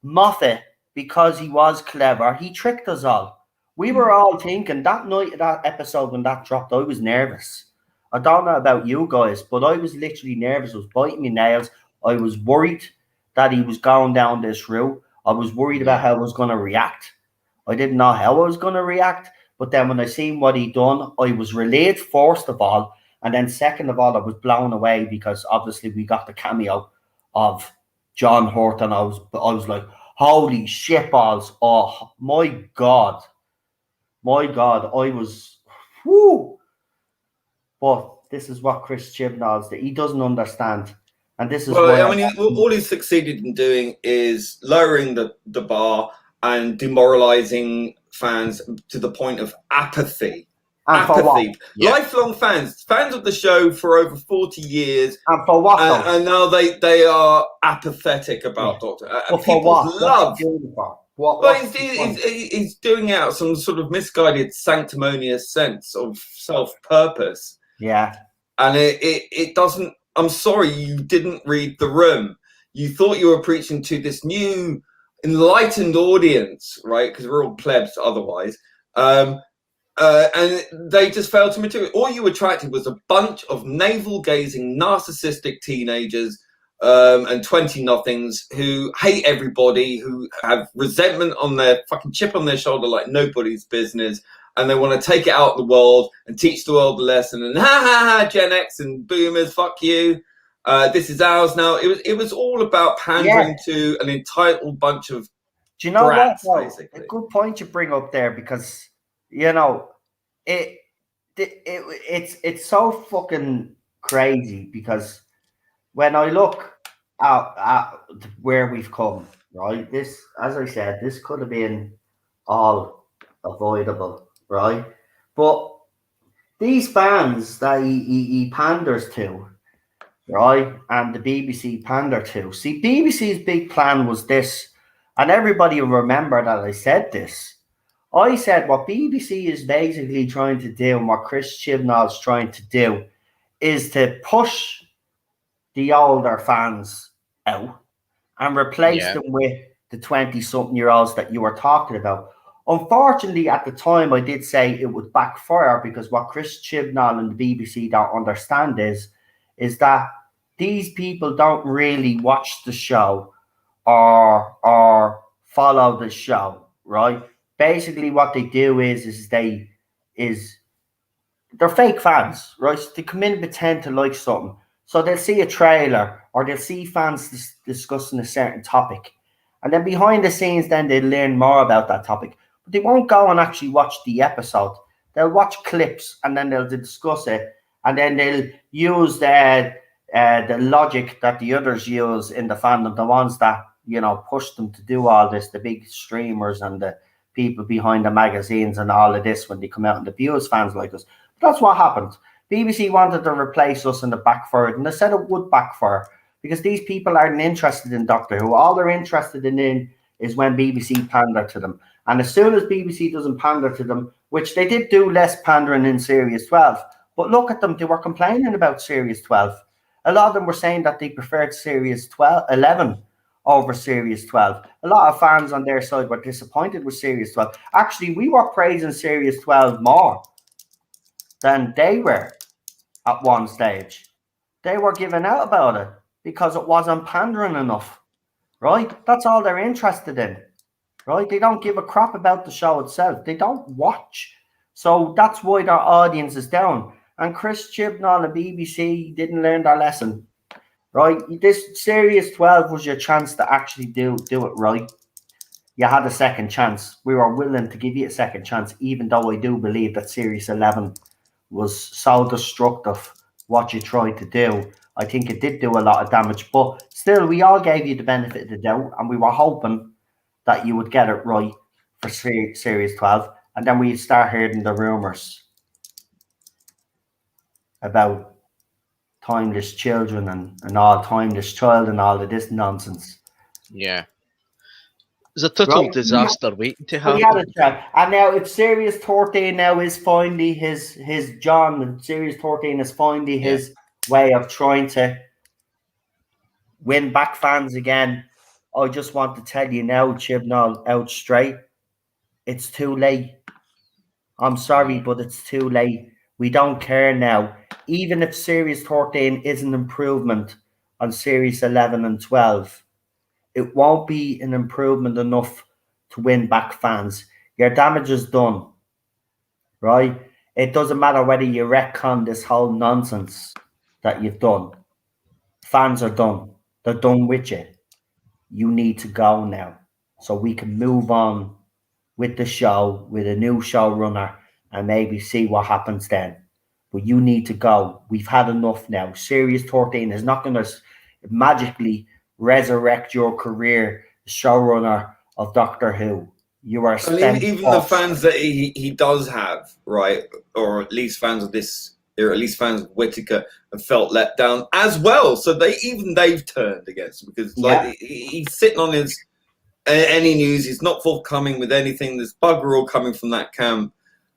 Moffat, because he was clever, he tricked us all. We were all thinking that night of that episode when that dropped, I was nervous. I don't know about you guys, but I was literally nervous. I was biting my nails. I was worried that he was going down this route. I was worried about how I was going to react. I didn't know how I was going to react. But then when I seen what he'd done, I was relieved, first of all. And then second of all, I was blown away because obviously we got the cameo of John Hurt. And I was like, holy shit balls. Oh, my God. My God. I was, whoo. But this is what Chris Chibnall's did. He doesn't understand. And this is why I mean, all he's succeeded in doing is lowering the bar and demoralizing fans to the point of apathy. and for what? Yeah. Lifelong fans of the show for over 40 years. And for what? though? And now they are apathetic about Doctor. But for what? People's love. What's he doing it for? What? Well, what's the point? he's doing out some sort of misguided sanctimonious sense of self-purpose. Yeah. And it doesn't. I'm sorry, you didn't read the room. You thought you were preaching to this new enlightened audience, right? Because we're all plebs otherwise. And they just failed to material. All you attracted was a bunch of navel-gazing, narcissistic teenagers and 20-nothings who hate everybody, who have resentment on their fucking chip on their shoulder like nobody's business. And they want to take it out in the world and teach the world a lesson. And ha, Gen X and boomers, fuck you. This is ours now. It was all about pandering to an entitled bunch of Do you know brats, what? basically. A good point you bring up there because you know it's so fucking crazy because when I look at where we've come, right? This, as I said, this could have been all avoidable. Right, but these fans that he panders to, right, and the BBC pander to. See, BBC's big plan was this, and everybody will remember that I said this. I said what BBC is basically trying to do, and what Chris Chibnall's trying to do, is to push the older fans out and replace them with the 20-something-year-olds that you were talking about. Unfortunately, at the time, I did say it would backfire because what Chris Chibnall and the BBC don't understand is that these people don't really watch the show or follow the show, right? Basically, what they do is they're fake fans, right? So they come in and pretend to like something. So they'll see a trailer or they'll see fans discussing a certain topic. And then behind the scenes, then they learn more about that topic. They won't go and actually watch the episode. They'll watch clips and then they'll discuss it, and then they'll use the logic that the others use in the fandom, the ones that push them to do all this, the big streamers and the people behind the magazines and all of this when they come out and abuse fans like us. But that's what happened. BBC wanted to replace us and it backfired, and they said it would backfire because these people aren't interested in Doctor Who. All they're interested in is when BBC pander to them. And as soon as BBC doesn't pander to them, which they did do less pandering in Series 12, but look at them, they were complaining about Series 12. A lot of them were saying that they preferred Series 11 over Series 12. A lot of fans on their side were disappointed with Series 12. Actually, we were praising Series 12 more than they were at one stage. They were giving out about it because it wasn't pandering enough, right? That's all they're interested in. Right? They don't give a crap about the show itself. They don't watch. So that's why their audience is down. And Chris Chibnall and BBC didn't learn their lesson. Right? This Series 12 was your chance to actually do it right. You had a second chance. We were willing to give you a second chance, even though I do believe that Series 11 was so destructive what you tried to do. I think it did do a lot of damage. But still, we all gave you the benefit of the doubt, and we were hoping that you would get it right for Series 12. And then we start hearing the rumours about timeless children and all timeless child and all of this nonsense. Yeah. It's a total disaster waiting to happen. And now if Series 13 now is finally his John, and Series 13 is finally his way of trying to win back fans again, I just want to tell you now, Chibnall, out straight, it's too late. I'm sorry, but it's too late. We don't care now. Even if Series 13 is an improvement on Series 11 and 12, it won't be an improvement enough to win back fans. Your damage is done, right? It doesn't matter whether you retcon this whole nonsense that you've done. Fans are done. They're done with you. You need to go now so we can move on with the show with a new showrunner and maybe see what happens then. But you need to go. We've had enough now. Series 13 is not going to magically resurrect your career as showrunner of Doctor Who. You are spent. Even the fans that he does have, right, or at least fans of this, or at least fans of Whittaker, have felt let down as well. So they've turned against him because he's sitting on his any news. He's not forthcoming with anything. There's bugger all coming from that camp,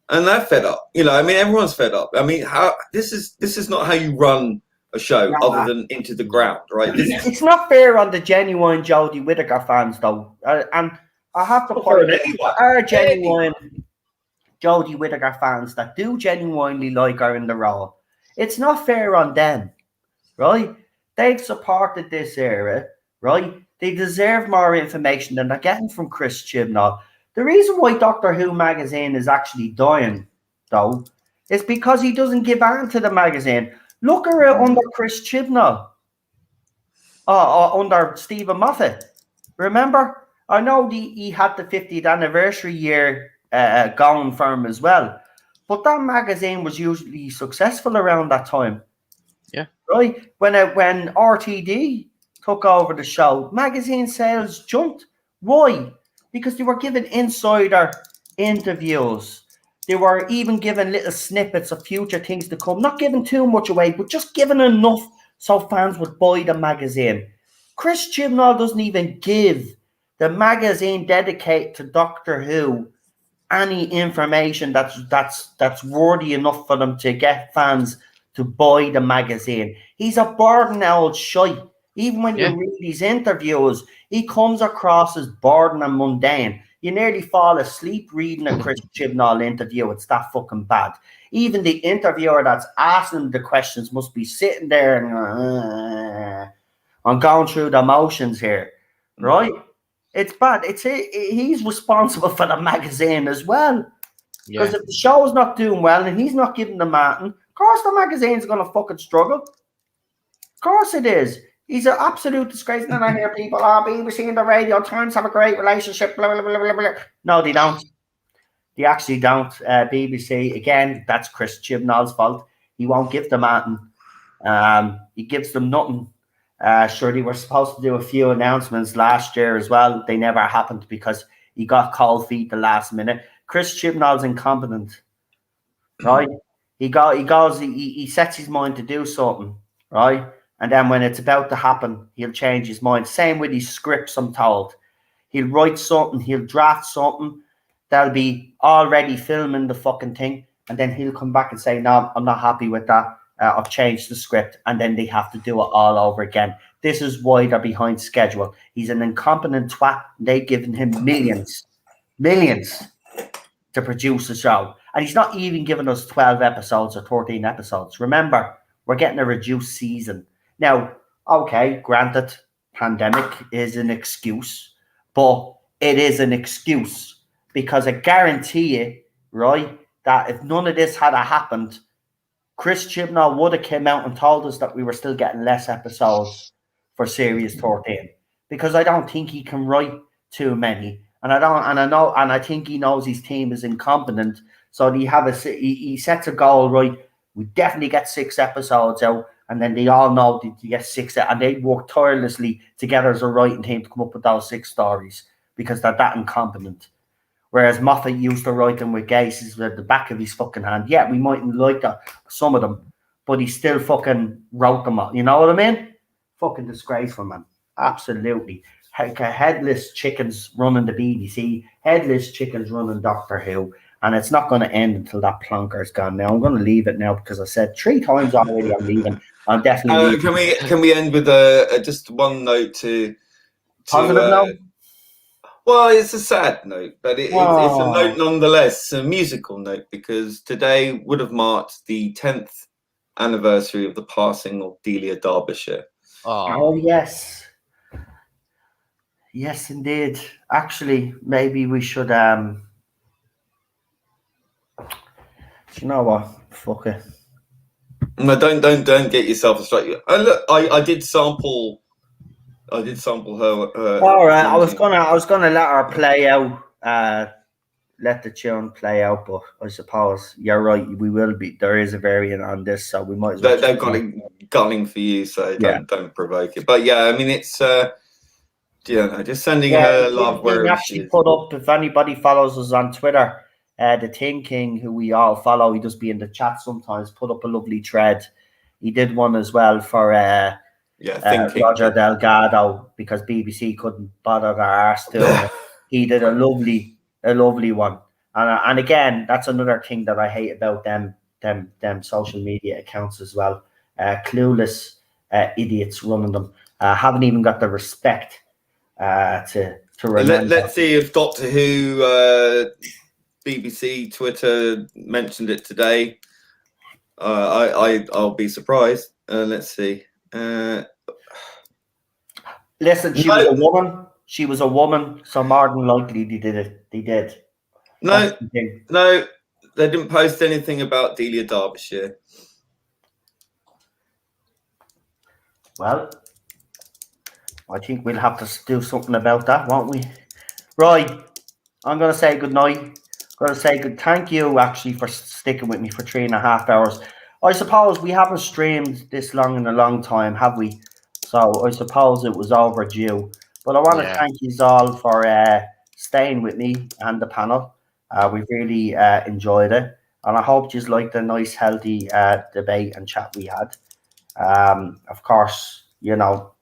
and they're fed up. You know, I mean, everyone's fed up. I mean, how this is not how you run a show other than into the ground, right? It's not fair on the genuine Jodie Whittaker fans, though, and I have to point out our genuine Jodie Whittaker fans that do genuinely like her in the role. It's not fair on them, right? They've supported this era, right? They deserve more information than they're getting from Chris Chibnall. The reason why Doctor Who magazine is actually dying, though, is because he doesn't give on to the magazine. Look at it under Chris Chibnall, under Stephen Moffat. Remember? I know he had the 50th anniversary year going for him as well. But that magazine was usually successful around that time. Yeah. Right? When RTD took over the show, magazine sales jumped. Why? Because they were given insider interviews. They were even given little snippets of future things to come. Not giving too much away, but just giving enough so fans would buy the magazine. Chris Chibnall doesn't even give the magazine dedicated to Doctor Who any information that's worthy enough for them to get fans to buy the magazine. He's a boring old shite. Even when you read these interviews, he comes across as boring and mundane. You nearly fall asleep reading a Chris Chibnall interview. It's that fucking bad. Even the interviewer that's asking the questions must be sitting there and I'm going through the motions here, right? It's bad. He's responsible for the magazine as well. Because if the show's not doing well and he's not giving the Martin, of course the magazine's going to fucking struggle. Of course it is. He's an absolute disgrace. And I hear people, BBC and the Radio Times have a great relationship, blah, blah, blah, blah, blah. No, they don't. They actually don't. BBC, again, that's Chris Chibnall's fault. He won't give them Martin. He gives them nothing. Sure, they were supposed to do a few announcements last year as well. They never happened because he got cold feet the last minute. Chris Chibnall's incompetent, right? He sets his mind to do something, right? And then when it's about to happen, he'll change his mind. Same with his scripts, I'm told. He'll write something, he'll draft something. They'll be already filming the fucking thing. And then he'll come back and say, no, I'm not happy with that. I've changed the script, and then they have to do it all over again. This is why they're behind schedule. He's an incompetent twat. They've given him millions to produce a show. And he's not even giving us 12 episodes or 13 episodes. Remember, we're getting a reduced season. Now, okay, granted, pandemic is an excuse, but it is an excuse because I guarantee you, right, that if none of this had happened, Chris Chibnall would have came out and told us that we were still getting less episodes for Series 13 because I don't think he can write too many, and I think he knows his team is incompetent. So he sets a goal, right? We definitely get 6 episodes out, and then they all know that you get 6, and they work tirelessly together as a writing team to come up with those 6 stories because they're that incompetent. Whereas Moffat used to write them with gazes at the back of his fucking hand. Yeah, we mightn't like that, some of them, but he still fucking wrote them all. You know what I mean? Fucking disgraceful, man. Absolutely. Headless chickens running the BBC, headless chickens running Doctor Who, and it's not going to end until that plonker's gone. Now, I'm going to leave it now because I said 3 times already I'm leaving. I'm definitely leaving. Can we end with just one note to positive note? Well, it's a sad note, but it's a note nonetheless, a musical note, because today would have marked the 10th anniversary of the passing of Delia Derbyshire. Oh yes. Yes, indeed. Actually, maybe we should. Do you know what? Fuck it. No, don't get yourself a straight. Look, I did sample. I did sample her. All right, I was whinging. gonna let her play out. Let the tune play out, but I suppose you're right. We will be. There is a variant on this, so we might as well. They've got it gunning for you, so Yeah. don't provoke it. But yeah, I mean, it's just sending Yeah, her the love Tin King wherever she actually is. put up. If anybody follows us on Twitter, the Tin King, who we all follow, he does be in the chat sometimes. Put up a lovely thread. He did one as well for Thinking. Roger Delgado because BBC couldn't bother their arse doing it. He did a lovely one. And again, that's another thing that I hate about them social media accounts as well. Clueless idiots running them. Haven't even got the respect to remember. Let's see if Doctor Who BBC Twitter mentioned it today. I'll be surprised. Let's see. Listen, she was a woman. She was a woman, so more than likely they did it. They did. No, they didn't post anything about Delia Derbyshire. Well, I think we'll have to do something about that, won't we? Right. I'm going to say good night. I'm going to say thank you, actually, for sticking with me for 3.5 hours. I suppose we haven't streamed this long in a long time, have we? So I suppose it was overdue. But I want to thank you all for staying with me and the panel. We really enjoyed it. And I hope you liked the nice, healthy debate and chat we had. Of course, you know,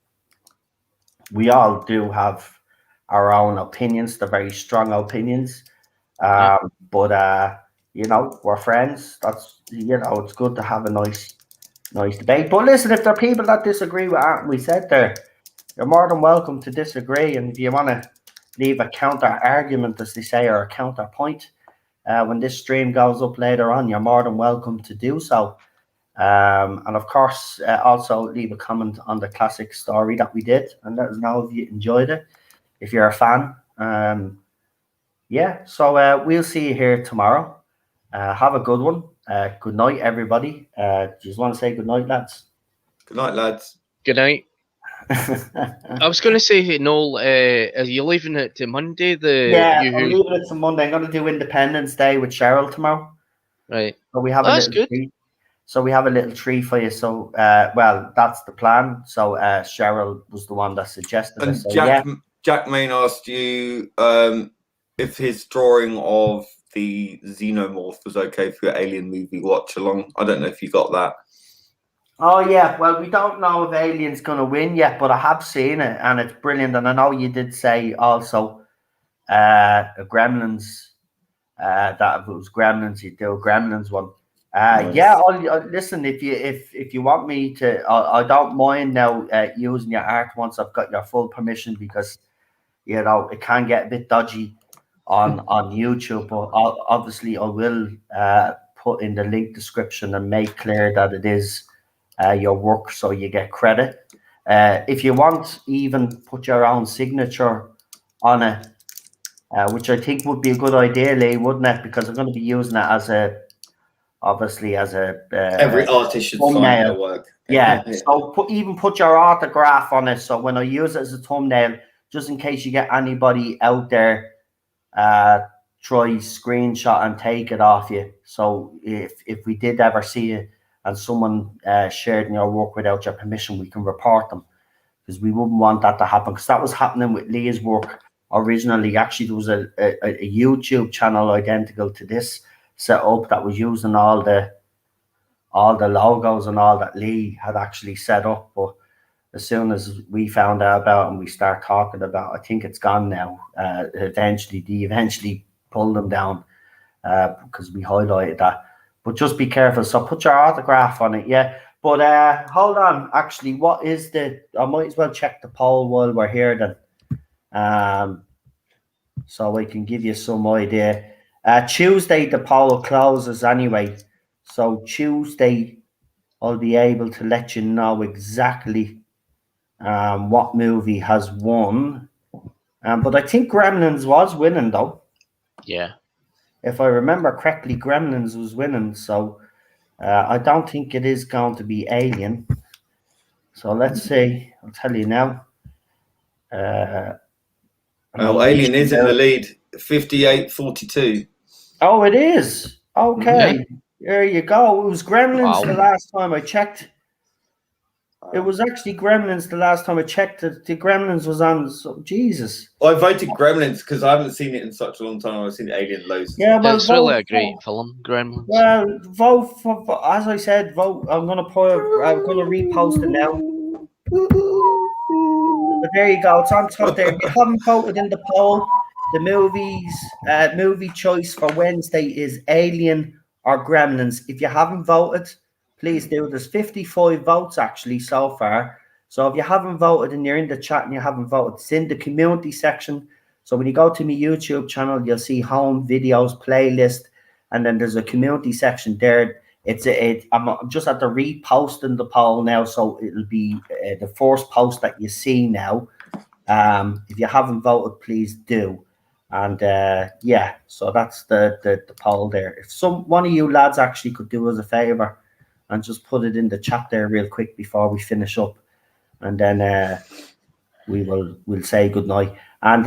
we all do have our own opinions. They're very strong opinions. But you know, we're friends. That's, you know, it's good to have a nice debate. But listen, if there are people that disagree with what we said there, you're more than welcome to disagree. And if you want to leave a counter argument, as they say, or a counterpoint, when this stream goes up later on, you're more than welcome to do so. And of course, also leave a comment on the classic story that we did, and let us know if you enjoyed it, if you're a fan. Yeah, so we'll see you here tomorrow. Have a good one. Good night, everybody. Just want to say good night, lads. Good night, lads. Good night. I was going to say, hey, Noel, are you leaving it to Monday? Yeah, I'm leaving it to Monday. I'm going to do Independence Day with Cheryl tomorrow. Right. So we have a little treat. So we have a little treat for you. So, well, that's the plan. So Cheryl was the one that suggested and it. So, Jack Main asked you if his drawing of the Xenomorph was okay for your Alien movie watch along. I don't know if you got that. Oh, yeah. Well, we don't know if Alien's going to win yet, but I have seen it and it's brilliant. And I know you did say also Gremlins, that if it was Gremlins, you'd do a Gremlins one. Nice. Yeah, listen, if you want me to, I don't mind now using your art once I've got your full permission, because, you know, it can get a bit dodgy on YouTube, but obviously I will put in the link description and make clear that it is your work, so you get credit. If you want, even put your own signature on it, which I think would be a good idea, Lee, wouldn't it? Because I'm going to be using it as obviously as a every artist should sign their work. Yeah. So put your autograph on it, so when I use it as a thumbnail, just in case you get anybody out there try screenshot and take it off you. So if we did ever see it and someone shared in your work without your permission, we can report them, because we wouldn't want that to happen, because that was happening with Lee's work originally. Actually, there was a YouTube channel identical to this set up that was using all the logos and all that Lee had actually set up, but as soon as we found out about it and we start talking about it, I think it's gone now. Eventually pulled them down because we highlighted that. But just be careful. So put your autograph on it, yeah. But hold on, actually, what is I might as well check the poll while we're here then. So I can give you some idea. Tuesday, the poll closes anyway. So Tuesday, I'll be able to let you know exactly what movie has won But I think Gremlins was winning though. Yeah. If I remember correctly, Gremlins was winning. So I don't think it is going to be Alien. So let's see. I'll tell you now. Alien is in the lead, 58-42. Oh, it is. Okay. There you go. It was Gremlins the last time I checked. It was actually Gremlins the last time I checked. The Gremlins was on. So, Jesus. I voted Gremlins because I haven't seen it in such a long time. I've seen Alien loads. Yeah, well, it's really a great film, Gremlins. Well, vote for, as I said, vote. I'm gonna repost it now. But there you go. It's on top there. If you haven't voted in the poll, the movie choice for Wednesday is Alien or Gremlins. If you haven't voted, please do. There's 55 votes actually so far. So if you haven't voted and you're in the chat and you haven't voted, it's in the community section. So when you go to my YouTube channel, you'll see home videos, playlist, and then there's a community section there. I'm just at the reposting the poll now, so it'll be the first post that you see now. If you haven't voted, please do. And yeah, so that's the poll there. If one of you lads actually could do us a favor and just put it in the chat there real quick before we finish up, and then we'll say goodnight. And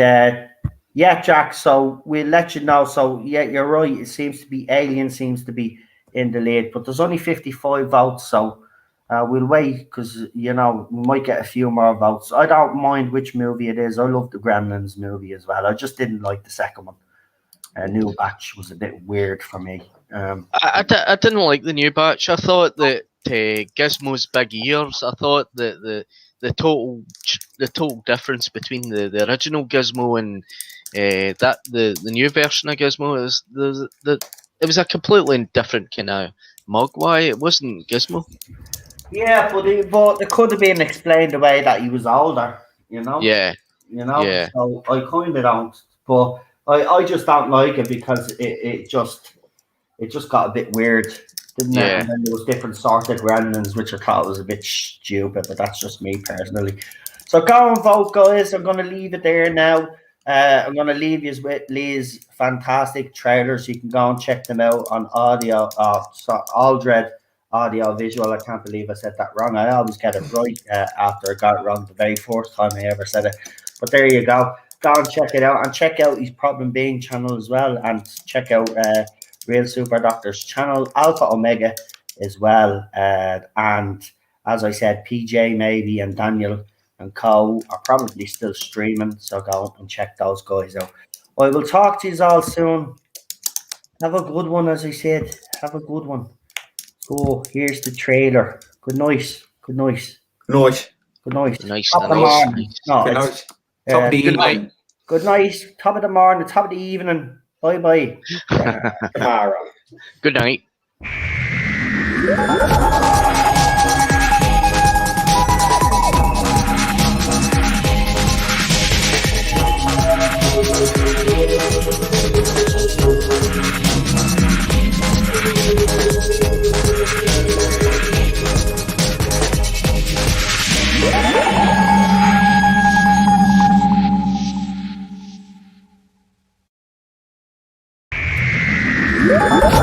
yeah, Jack, so we'll let you know. So yeah, you're right. It seems to be Alien seems to be in the lead, but there's only 55 votes, so we'll wait because we might get a few more votes. I don't mind which movie it is. I love the Gremlins movie as well. I just didn't like the second one. New Batch was a bit weird for me. I didn't like the New Batch. I thought that Gizmo's big ears. I thought that the total difference between the original Gizmo and the new version of Gizmo is it was a completely different kind of Mogwai. It wasn't Gizmo. Yeah, but it could have been explained the way that he was older, Yeah. Yeah. So I kind of don't, but I just don't like it because it just got a bit weird, didn't it? And then there was different sort of Gremlins, which I thought was a bit stupid, but that's just me personally. So go and vote, guys. I'm going to leave it there now. I'm going to leave you with Lee's fantastic trailers. You can go and check them out on audio, Aldred audio visual. I can't believe I said that wrong. I always get it right after I got it wrong the very first time I ever said it. But there you go. Go and check it out. And check out his Problem Being channel as well. And check out Real Super Doctor's channel, Alpha Omega as well. And as I said, PJ maybe and Daniel and Co are probably still streaming, so go and check those guys out. I will talk to you all soon. Have a good one, as I said. Have a good one. So here's the trailer. Good night. Good night. Nice. Good night. Nice. Top of the morning. No, Good night. Top of the evening. Good night. Top of the morning. Top of the evening. Bye bye. Tomorrow. Good night. Yeah.